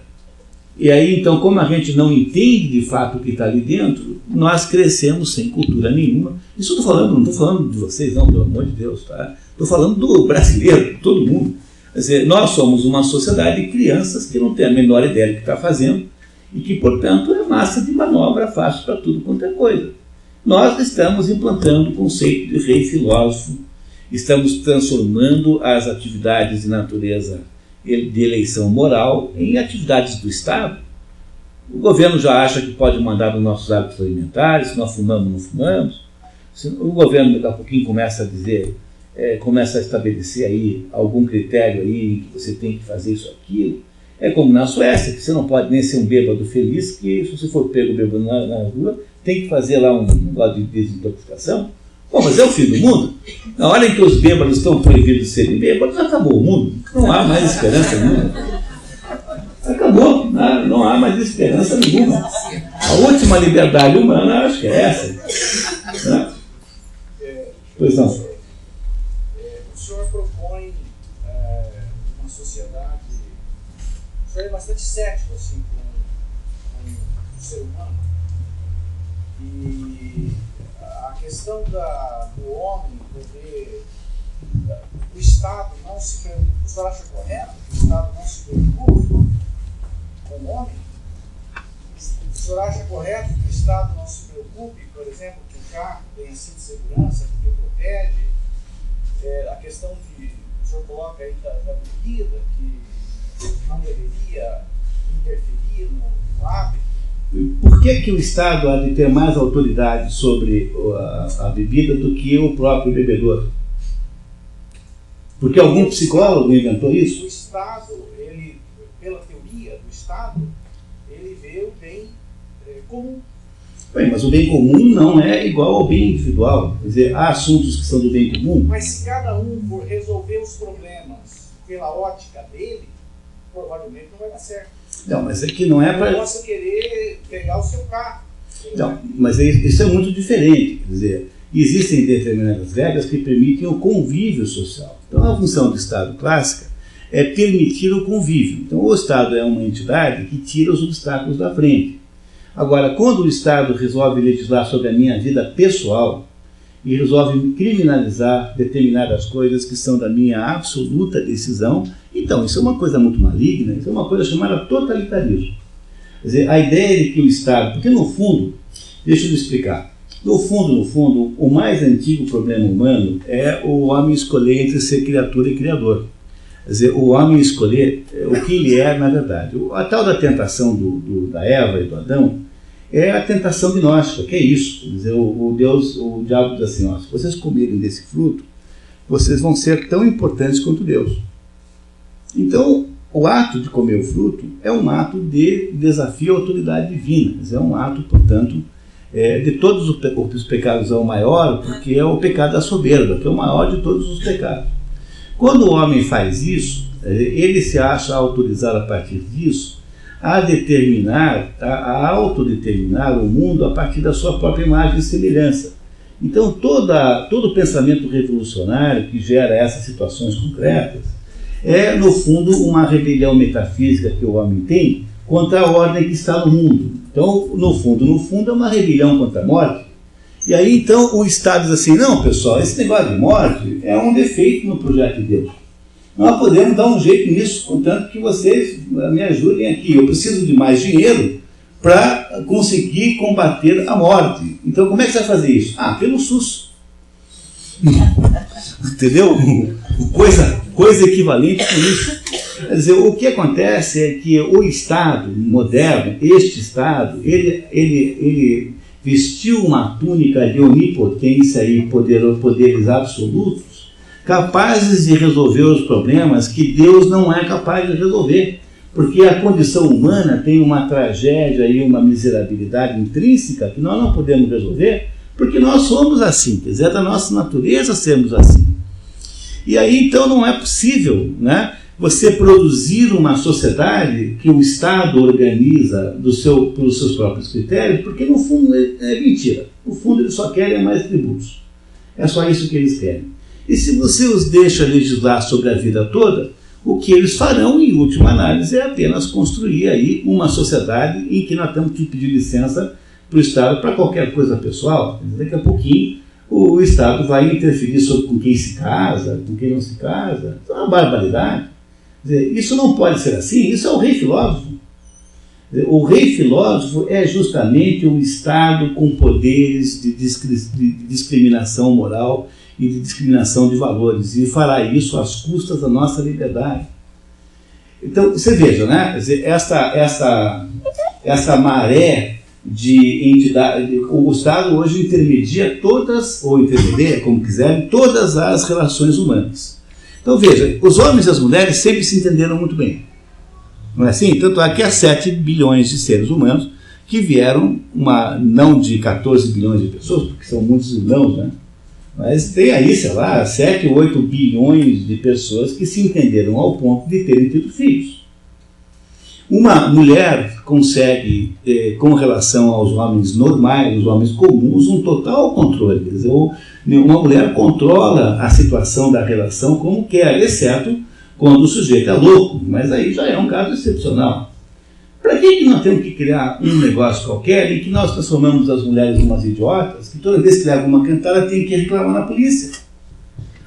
E aí, então, como a gente não entende de fato o que está ali dentro, nós crescemos sem cultura nenhuma. Isso não estou falando de vocês, não, pelo amor de Deus, tá? Estou falando do brasileiro, de todo mundo. Quer dizer, nós somos uma sociedade de crianças que não tem a menor ideia do que está fazendo e que, portanto, é massa de manobra fácil para tudo quanto é coisa. Nós estamos implantando o conceito de rei filósofo, estamos transformando as atividades de natureza de eleição moral em atividades do Estado. O governo já acha que pode mandar nos nossos hábitos alimentares, se nós fumamos ou não fumamos. O governo daqui a pouquinho começa a dizer, começa a estabelecer aí algum critério aí que você tem que fazer isso, aquilo. É como na Suécia, que você não pode nem ser um bêbado feliz, que se você for pego bêbado na rua, tem que fazer lá um negócio de desintoxicação. Bom, mas é o fim do mundo. Na hora em que os bêbados estão proibidos de serem bêbados, acabou o mundo. Não há mais esperança nenhuma. Acabou, não há mais esperança nenhuma. A última liberdade humana, acho que é essa. Né? Pois não. O senhor propõe uma sociedade... O senhor é bastante cético assim, com o ser humano. E a questão do homem poder... O Estado não se preocupa... O senhor acha correto que o Estado não se preocupe com o homem? O senhor acha correto que o Estado não se preocupe, por exemplo, que o carro tenha cinto de segurança, porque protege? A questão que o senhor coloca aí da bebida, que não deveria interferir no hábito. Por que o Estado há de ter mais autoridade sobre a bebida do que o próprio bebedor? Porque algum psicólogo inventou isso? O Estado, ele, pela teoria do Estado, ele vê o bem comum. Bem, mas o bem comum não é igual ao bem individual. Quer dizer, há assuntos que são do bem comum. Mas se cada um for resolver os problemas pela ótica dele, provavelmente não vai dar certo. Não, mas é que não é para... Eu posso querer pegar o seu carro. Não, mas isso é muito diferente. Quer dizer, existem determinadas regras que permitem o convívio social. Então, a função do Estado clássica é permitir o convívio. Então, o Estado é uma entidade que tira os obstáculos da frente. Agora, quando o Estado resolve legislar sobre a minha vida pessoal e resolve criminalizar determinadas coisas que são da minha absoluta decisão, então isso é uma coisa muito maligna, isso é uma coisa chamada totalitarismo. Quer dizer, a ideia de que o Estado... Porque no fundo, deixa eu explicar, no fundo, o mais antigo problema humano é o homem escolher entre ser criatura e criador. Quer dizer, o homem escolher o que ele é na verdade. A tal da tentação da Eva e do Adão é a tentação gnóstica, que é isso. Quer dizer, o diabo diz assim, ó, se vocês comerem desse fruto, vocês vão ser tão importantes quanto Deus. Então, o ato de comer o fruto é um ato de desafio à autoridade divina. Quer dizer, é um ato, portanto, de todos os pecados é o maior, porque é o pecado da soberba, que é o maior de todos os pecados. Quando o homem faz isso, ele se acha autorizado a partir disso a determinar, a autodeterminar o mundo a partir da sua própria imagem e semelhança. Então, todo pensamento revolucionário que gera essas situações concretas é, no fundo, uma rebelião metafísica que o homem tem contra a ordem que está no mundo. Então, no fundo, é uma rebelião contra a morte. E aí, então, o Estado diz assim, não, pessoal, esse negócio de morte é um defeito no projeto de Deus. Nós podemos dar um jeito nisso, contanto que vocês me ajudem aqui. Eu preciso de mais dinheiro para conseguir combater a morte. Então, como é que você vai fazer isso? Pelo SUS. Entendeu? Coisa equivalente com isso. Quer dizer, o que acontece é que o Estado moderno, este Estado, ele vestiu uma túnica de onipotência e poderes absolutos, capazes de resolver os problemas que Deus não é capaz de resolver. Porque a condição humana tem uma tragédia e uma miserabilidade intrínseca que nós não podemos resolver, porque nós somos assim, quer dizer, é da nossa natureza sermos assim. E aí, então, não é possível, né, você produzir uma sociedade que o Estado organiza pelos seus próprios critérios, porque no fundo é mentira. No fundo eles só querem mais tributos. É só isso que eles querem. E se você os deixa legislar sobre a vida toda, o que eles farão, em última análise, é apenas construir aí uma sociedade em que nós temos que pedir licença para o Estado para qualquer coisa pessoal. Daqui a pouquinho o Estado vai interferir sobre com quem se casa, com quem não se casa. Isso é uma barbaridade. Quer dizer, isso não pode ser assim, isso é o rei filósofo. O rei filósofo é justamente um Estado com poderes de discriminação moral e de discriminação de valores, e fará isso às custas da nossa liberdade. Então, você veja, né? Quer dizer, essa maré de entidade, o Estado hoje intermedia todas, ou intermedia, como quiserem, todas as relações humanas. Então, veja, os homens e as mulheres sempre se entenderam muito bem. Não é assim? Tanto é que há 7 bilhões de seres humanos que vieram, não de 14 bilhões de pessoas, porque são muitos irmãos, né? Mas tem aí, sei lá, 7, 8 bilhões de pessoas que se entenderam ao ponto de terem tido filhos. Uma mulher consegue, com relação aos homens normais, os homens comuns, um total controle. Quer dizer, uma mulher controla a situação da relação como quer, exceto quando o sujeito é louco, mas aí já é um caso excepcional. Para que nós temos que criar um negócio qualquer em que nós transformamos as mulheres em umas idiotas, que toda vez que levam uma cantada tem que reclamar na polícia?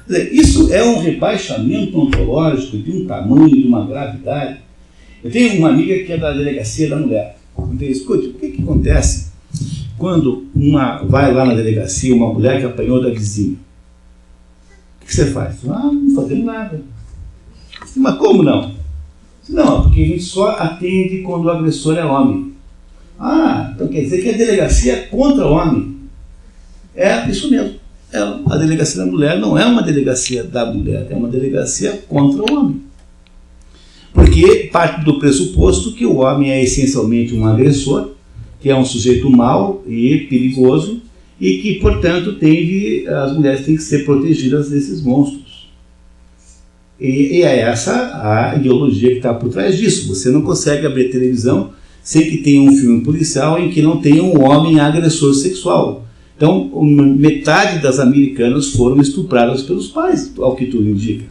Quer dizer, isso é um rebaixamento ontológico de um tamanho, de uma gravidade. Eu tenho uma amiga que é da delegacia da mulher. Eu falei, escute, o que acontece quando vai lá na delegacia uma mulher que apanhou da vizinha? O que você faz? Não fazemos nada. Mas como não? Não, porque a gente só atende quando o agressor é homem. Então quer dizer que a delegacia é contra o homem. É isso mesmo. A delegacia da mulher não é uma delegacia da mulher, é uma delegacia contra o homem. Porque parte do pressuposto que o homem é essencialmente um agressor, que é um sujeito mau e perigoso, e que, portanto, as mulheres têm que ser protegidas desses monstros. E é essa a ideologia que está por trás disso. Você não consegue abrir televisão sem que tenha um filme policial em que não tenha um homem agressor sexual. Então, metade das americanas foram estupradas pelos pais, ao que tudo indica,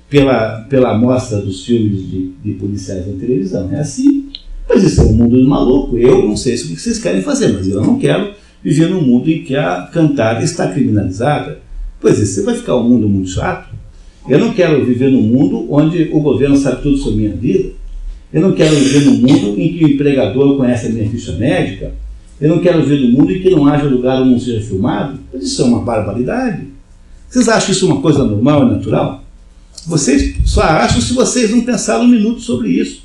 pela amostra dos filmes de policiais na televisão. É assim. Mas isso é um mundo maluco. Eu não sei o que vocês querem fazer, mas eu não quero viver num mundo em que a cantada está criminalizada. Pois esse vai ficar um mundo muito chato. Eu não quero viver num mundo onde o governo sabe tudo sobre a minha vida. Eu não quero viver num mundo em que o empregador conhece a minha ficha médica. Eu não quero viver num mundo em que não haja lugar onde não seja filmado. Isso é uma barbaridade. Vocês acham isso uma coisa normal e natural? Vocês só acham se vocês não pensaram um minuto sobre isso.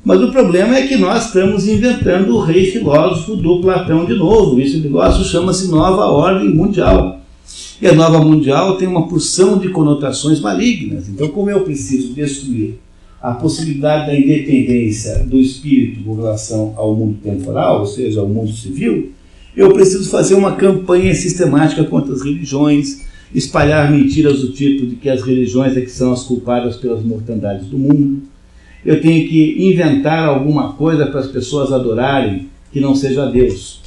Mas o problema é que nós estamos inventando o rei filósofo do Platão de novo. Esse negócio chama-se Nova Ordem Mundial. E a nova mundial tem uma porção de conotações malignas. Então, como eu preciso destruir a possibilidade da independência do espírito com relação ao mundo temporal, ou seja, ao mundo civil, eu preciso fazer uma campanha sistemática contra as religiões, espalhar mentiras do tipo de que as religiões é que são as culpadas pelas mortandades do mundo. Eu tenho que inventar alguma coisa para as pessoas adorarem que não seja Deus.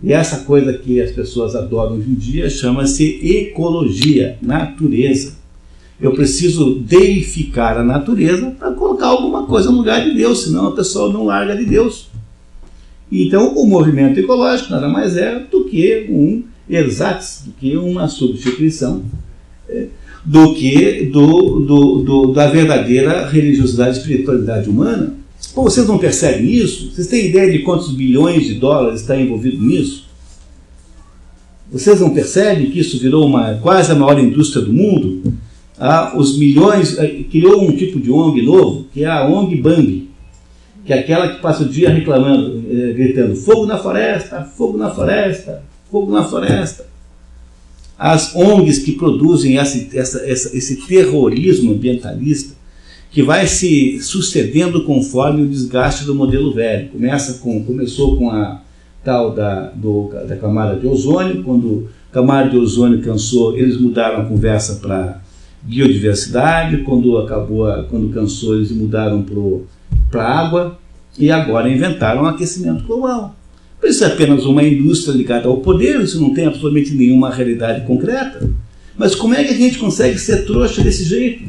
E essa coisa que as pessoas adoram hoje em dia chama-se ecologia, natureza. Eu preciso deificar a natureza para colocar alguma coisa no lugar de Deus, senão a pessoa não larga de Deus. Então o movimento ecológico nada mais é do que um ersatz, do que uma substituição da verdadeira religiosidade e espiritualidade humana. Pô, vocês não percebem isso? Vocês têm ideia de quantos bilhões de dólares está envolvido nisso? Vocês não percebem que isso virou quase a maior indústria do mundo? Os milhões, criou um tipo de ONG novo, que é a ONG Bambi, que é aquela que passa o dia reclamando, gritando, fogo na floresta, fogo na floresta, fogo na floresta. As ONGs que produzem esse terrorismo ambientalista, que vai se sucedendo conforme o desgaste do modelo velho. Começou com a tal da camada de ozônio. Quando a camada de ozônio cansou, eles mudaram a conversa para biodiversidade. Quando cansou, eles mudaram para água. E agora inventaram o aquecimento global. Isso é apenas uma indústria ligada ao poder, isso não tem absolutamente nenhuma realidade concreta. Mas como é que a gente consegue ser trouxa desse jeito?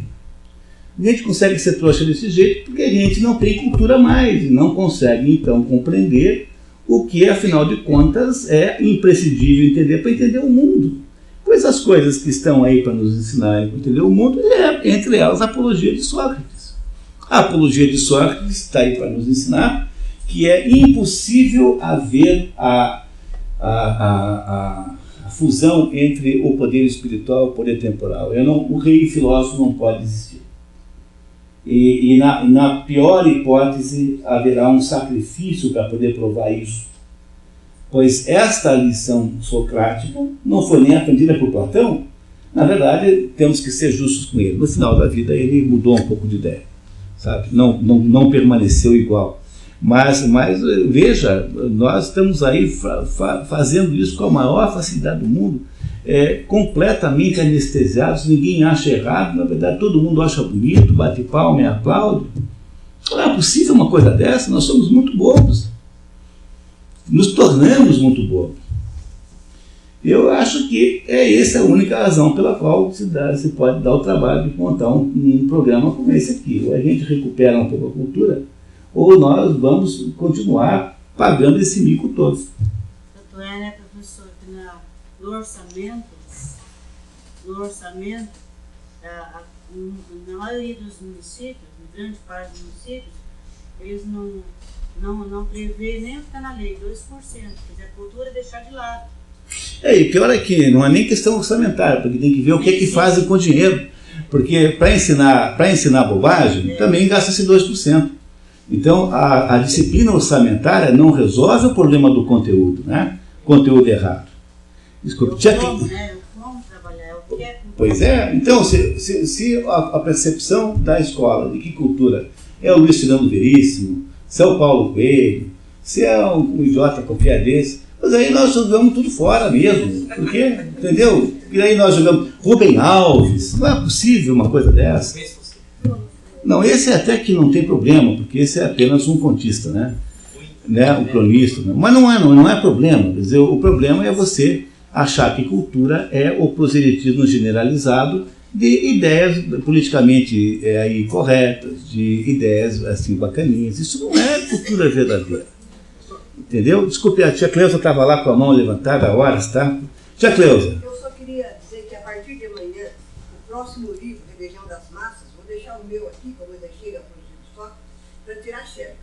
A gente consegue ser trouxa desse jeito porque a gente não tem cultura mais e não consegue, então, compreender o que, afinal de contas, é imprescindível entender para entender o mundo. Pois as coisas que estão aí para nos ensinar a entender o mundo é, entre elas, a apologia de Sócrates. A apologia de Sócrates está aí para nos ensinar que é impossível haver a fusão entre o poder espiritual e o poder temporal. O rei filósofo não pode existir. E na pior hipótese haverá um sacrifício para poder provar isso. Pois esta lição socrática não foi nem aprendida por Platão. Na verdade, temos que ser justos com ele. No final da vida ele mudou um pouco de ideia, sabe? Não permaneceu igual. Mas veja, nós estamos aí fazendo isso com a maior facilidade do mundo, completamente anestesiados, ninguém acha errado, na verdade todo mundo acha bonito, bate palma e aplaude. Não é possível uma coisa dessa, nós somos muito bobos, nos tornamos muito bobos. Eu acho que essa a única razão pela qual se pode dar o trabalho de montar um programa como esse aqui. Ou a gente recupera um pouco a cultura, ou nós vamos continuar pagando esse mico todo. Tanto é, né, professor, que no orçamento, na maioria dos municípios, em grande parte dos municípios, eles não prevê nem o que está na lei, 2%, quer dizer, a cultura é deixar de lado. E pior é que não é nem questão orçamentária, porque tem que ver o que é que fazem com o dinheiro. Porque para ensinar bobagem, também gasta-se 2%. Então, a disciplina orçamentária não resolve o problema do conteúdo, né? Conteúdo errado. Desculpe. Como trabalhar, o que é cultura? Pois é. Então, se a percepção da escola de que cultura é o Luiz Fernando Veríssimo, se é o Paulo Coelho, se é um idiota qualquer desse, mas aí nós jogamos tudo fora mesmo. Porque, entendeu? E aí nós jogamos Rubem Alves. Não é possível uma coisa dessa. Não, esse até que não tem problema, porque esse é apenas um contista, né? Um cronista. Né? Mas não é problema. Quer dizer, o problema é você achar que cultura é o proselitismo generalizado de ideias politicamente corretas, de ideias assim bacaninhas. Isso não é cultura verdadeira. Entendeu? Desculpe, a tia Cleusa estava lá com a mão levantada há horas, tá? Tia Cleusa. Eu só queria dizer que a partir de amanhã, o próximo livro, Rebelião das Massas, vou deixar o meu aqui, como eu deixei a Apologia de Sócrates, para tirar xerox.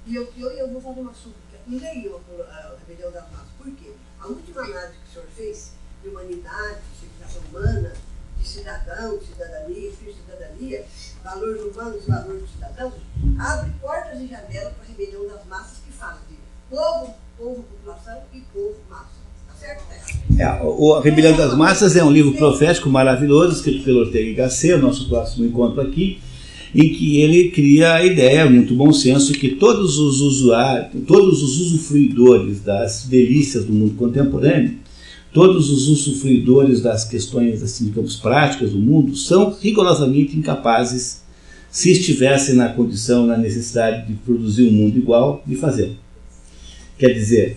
E eu vou fazer uma súplica. Leiam a Rebelião das Massas. Por quê? A última análise que o senhor fez de humanidade, de civilização humana, de cidadão, de cidadania, espírito de cidadania, valores humanos e valores dos cidadãos, abre portas e janelas para a Rebelião das Massas, que fala de povo, população e povo, massa. Tá certo? A Rebelião das Massas é um livro profético maravilhoso, escrito pelo Ortega y Gasset, nosso próximo encontro aqui, em que ele cria a ideia, muito bom senso, que todos os usuários, todos os usufruidores das delícias do mundo contemporâneo, todos os usufruidores das questões, assim, digamos, práticas do mundo, são rigorosamente incapazes, se estivessem na condição, na necessidade de produzir um mundo igual, de fazê-lo. Quer dizer,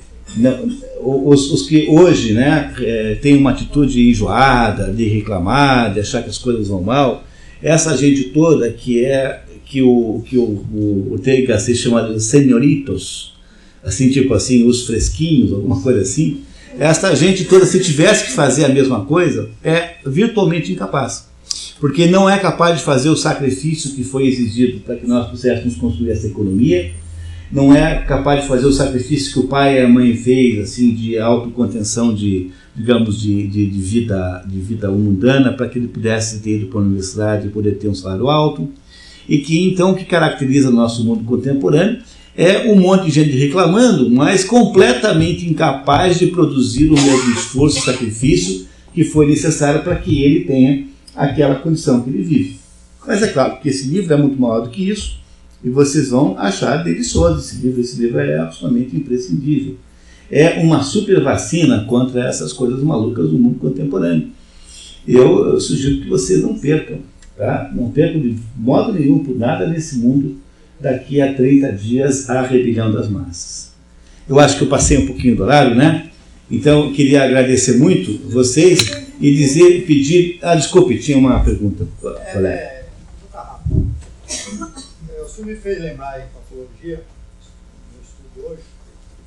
os que hoje, né, têm uma atitude enjoada, de reclamar, de achar que as coisas vão mal, essa gente toda que o Ortega y Gasset chama de senhoritos, assim, tipo assim, os fresquinhos, alguma coisa assim, essa gente toda, se tivesse que fazer a mesma coisa, é virtualmente incapaz. Porque não é capaz de fazer o sacrifício que foi exigido para que nós pudéssemos construir essa economia, não é capaz de fazer o sacrifício que o pai e a mãe fez, assim, de autocontenção, digamos, de vida mundana, para que ele pudesse ter ido para a universidade e poder ter um salário alto, e que então o que caracteriza o nosso mundo contemporâneo é um monte de gente reclamando, mas completamente incapaz de produzir o mesmo esforço e sacrifício que foi necessário para que ele tenha aquela condição que ele vive. Mas é claro que esse livro é muito maior do que isso, e vocês vão achar delicioso esse livro. Esse livro é absolutamente imprescindível. É uma super vacina contra essas coisas malucas do mundo contemporâneo. Eu sugiro que vocês não percam, tá? Não percam de modo nenhum, por nada nesse mundo, daqui a 30 dias, a Rebelião das Massas. Eu acho que eu passei um pouquinho do horário, né? Então, eu queria agradecer muito vocês e pedir... desculpe, tinha uma pergunta, colega. Muito rápido. senhor me fez lembrar em patologia, no estudo hoje,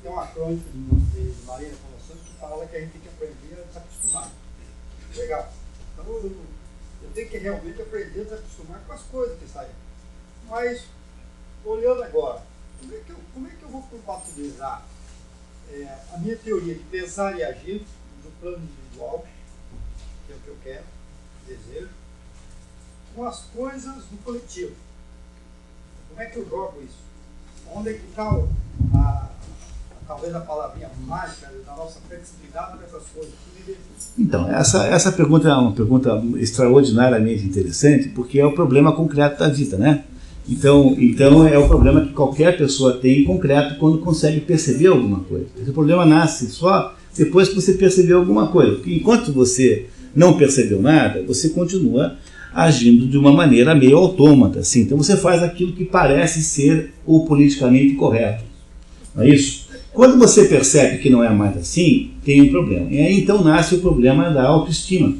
tem uma crônica de Marina Conossanto que fala que a gente tem que aprender a desacostumar. Legal. Então eu tenho que realmente aprender a desacostumar com as coisas que saem. Mas, olhando agora, como é que eu vou compatibilizar a minha teoria de pensar e agir no plano individual, que é o que eu quero, desejo, com as coisas do coletivo? Como é que eu jogo isso? Onde é que está talvez a palavrinha mágica da nossa flexibilidade nessas coisas? Então, essa pergunta é uma pergunta extraordinariamente interessante, porque é o problema concreto da vida, né? Então é o problema que qualquer pessoa tem em concreto quando consegue perceber alguma coisa. Esse problema nasce só depois que você percebeu alguma coisa. Porque enquanto você não percebeu nada, você continua agindo de uma maneira meio autômata. Assim. Então você faz aquilo que parece ser o politicamente correto. Não é isso? Quando você percebe que não é mais assim, tem um problema. E aí então nasce o problema da autoestima.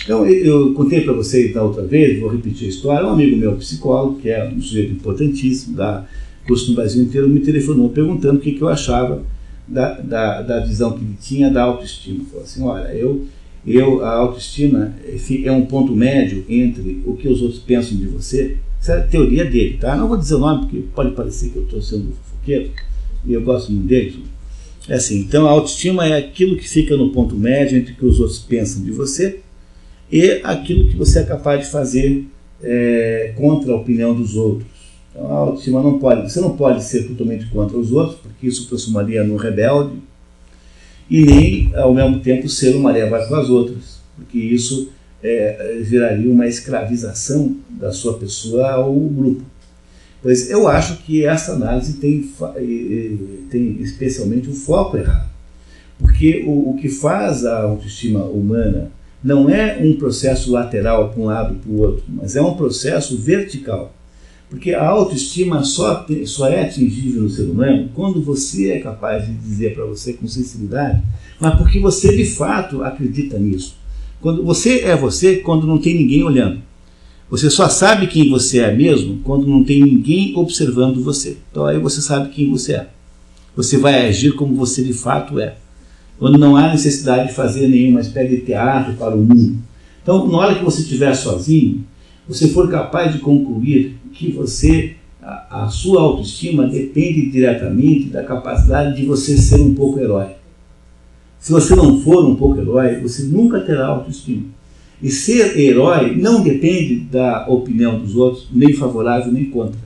Então, eu contei para vocês da outra vez, vou repetir a história, um amigo meu, psicólogo, que é um sujeito importantíssimo, dá curso no Brasil inteiro, me telefonou perguntando o que eu achava da visão que ele tinha da autoestima. Ele falou assim, olha, a autoestima é um ponto médio entre o que os outros pensam de você. Essa é a teoria dele, tá? Não vou dizer o nome, porque pode parecer que eu estou sendo fofoqueiro, e eu gosto muito dele. É assim, então a autoestima é aquilo que fica no ponto médio entre o que os outros pensam de você e aquilo que você é capaz de fazer contra a opinião dos outros. Então, a autoestima você não pode ser totalmente contra os outros, porque isso transformaria num rebelde, e nem, ao mesmo tempo, ser uma leva com as outras, porque isso geraria uma escravização da sua pessoa ao grupo. Pois eu acho que essa análise tem especialmente um foco errado, porque o que faz a autoestima humana não é um processo lateral para um lado e para o outro, mas é um processo vertical. Porque a autoestima só é atingível no ser humano quando você é capaz de dizer para você com sinceridade, mas porque você de fato acredita nisso. Quando você é você quando não tem ninguém olhando. Você só sabe quem você é mesmo quando não tem ninguém observando você. Então aí você sabe quem você é. Você vai agir como você de fato é. Quando não há necessidade de fazer nenhuma espécie de teatro para o mundo. Então, na hora que você estiver sozinho, você for capaz de concluir que a sua autoestima depende diretamente da capacidade de você ser um pouco herói. Se você não for um pouco herói, você nunca terá autoestima. E ser herói não depende da opinião dos outros, nem favorável nem contra.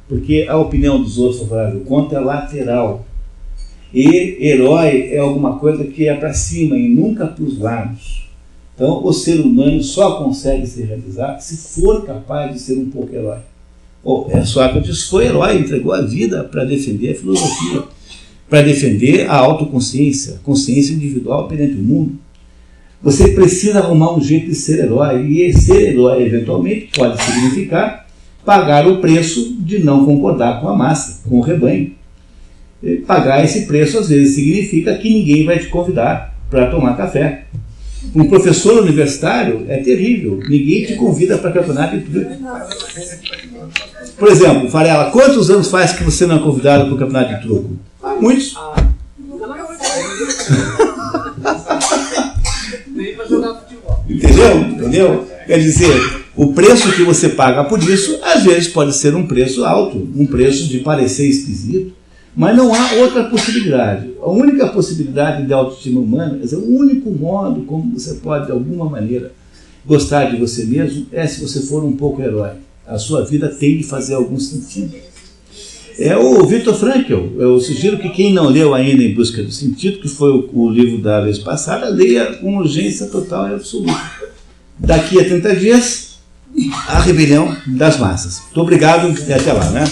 Porque a opinião dos outros favorável ou contra é lateral. E herói é alguma coisa que é para cima e nunca para os lados. Então, o ser humano só consegue se realizar se for capaz de ser um pouco herói. Sócrates foi herói, entregou a vida para defender a filosofia, para defender a autoconsciência, consciência individual perante o mundo. Você precisa arrumar um jeito de ser herói, e ser herói, eventualmente, pode significar pagar o preço de não concordar com a massa, com o rebanho. Pagar esse preço, às vezes, significa que ninguém vai te convidar para tomar café. Um professor universitário é terrível. Ninguém te convida para campeonato de truco. Por exemplo, Varela, quantos anos faz que você não é convidado para o campeonato de truco? Muitos. Entendeu? Quer dizer, o preço que você paga por isso, às vezes pode ser um preço alto, um preço de parecer esquisito. Mas não há outra possibilidade. A única possibilidade de autoestima humana, quer dizer, o único modo como você pode, de alguma maneira, gostar de você mesmo é se você for um pouco herói. A sua vida tem de fazer algum sentido. É o Viktor Frankl. Eu sugiro que quem não leu ainda Em Busca do Sentido, que foi o livro da vez passada, leia com urgência total e absoluta. Daqui a 30 dias, a rebelião das massas. Muito obrigado e até lá, né?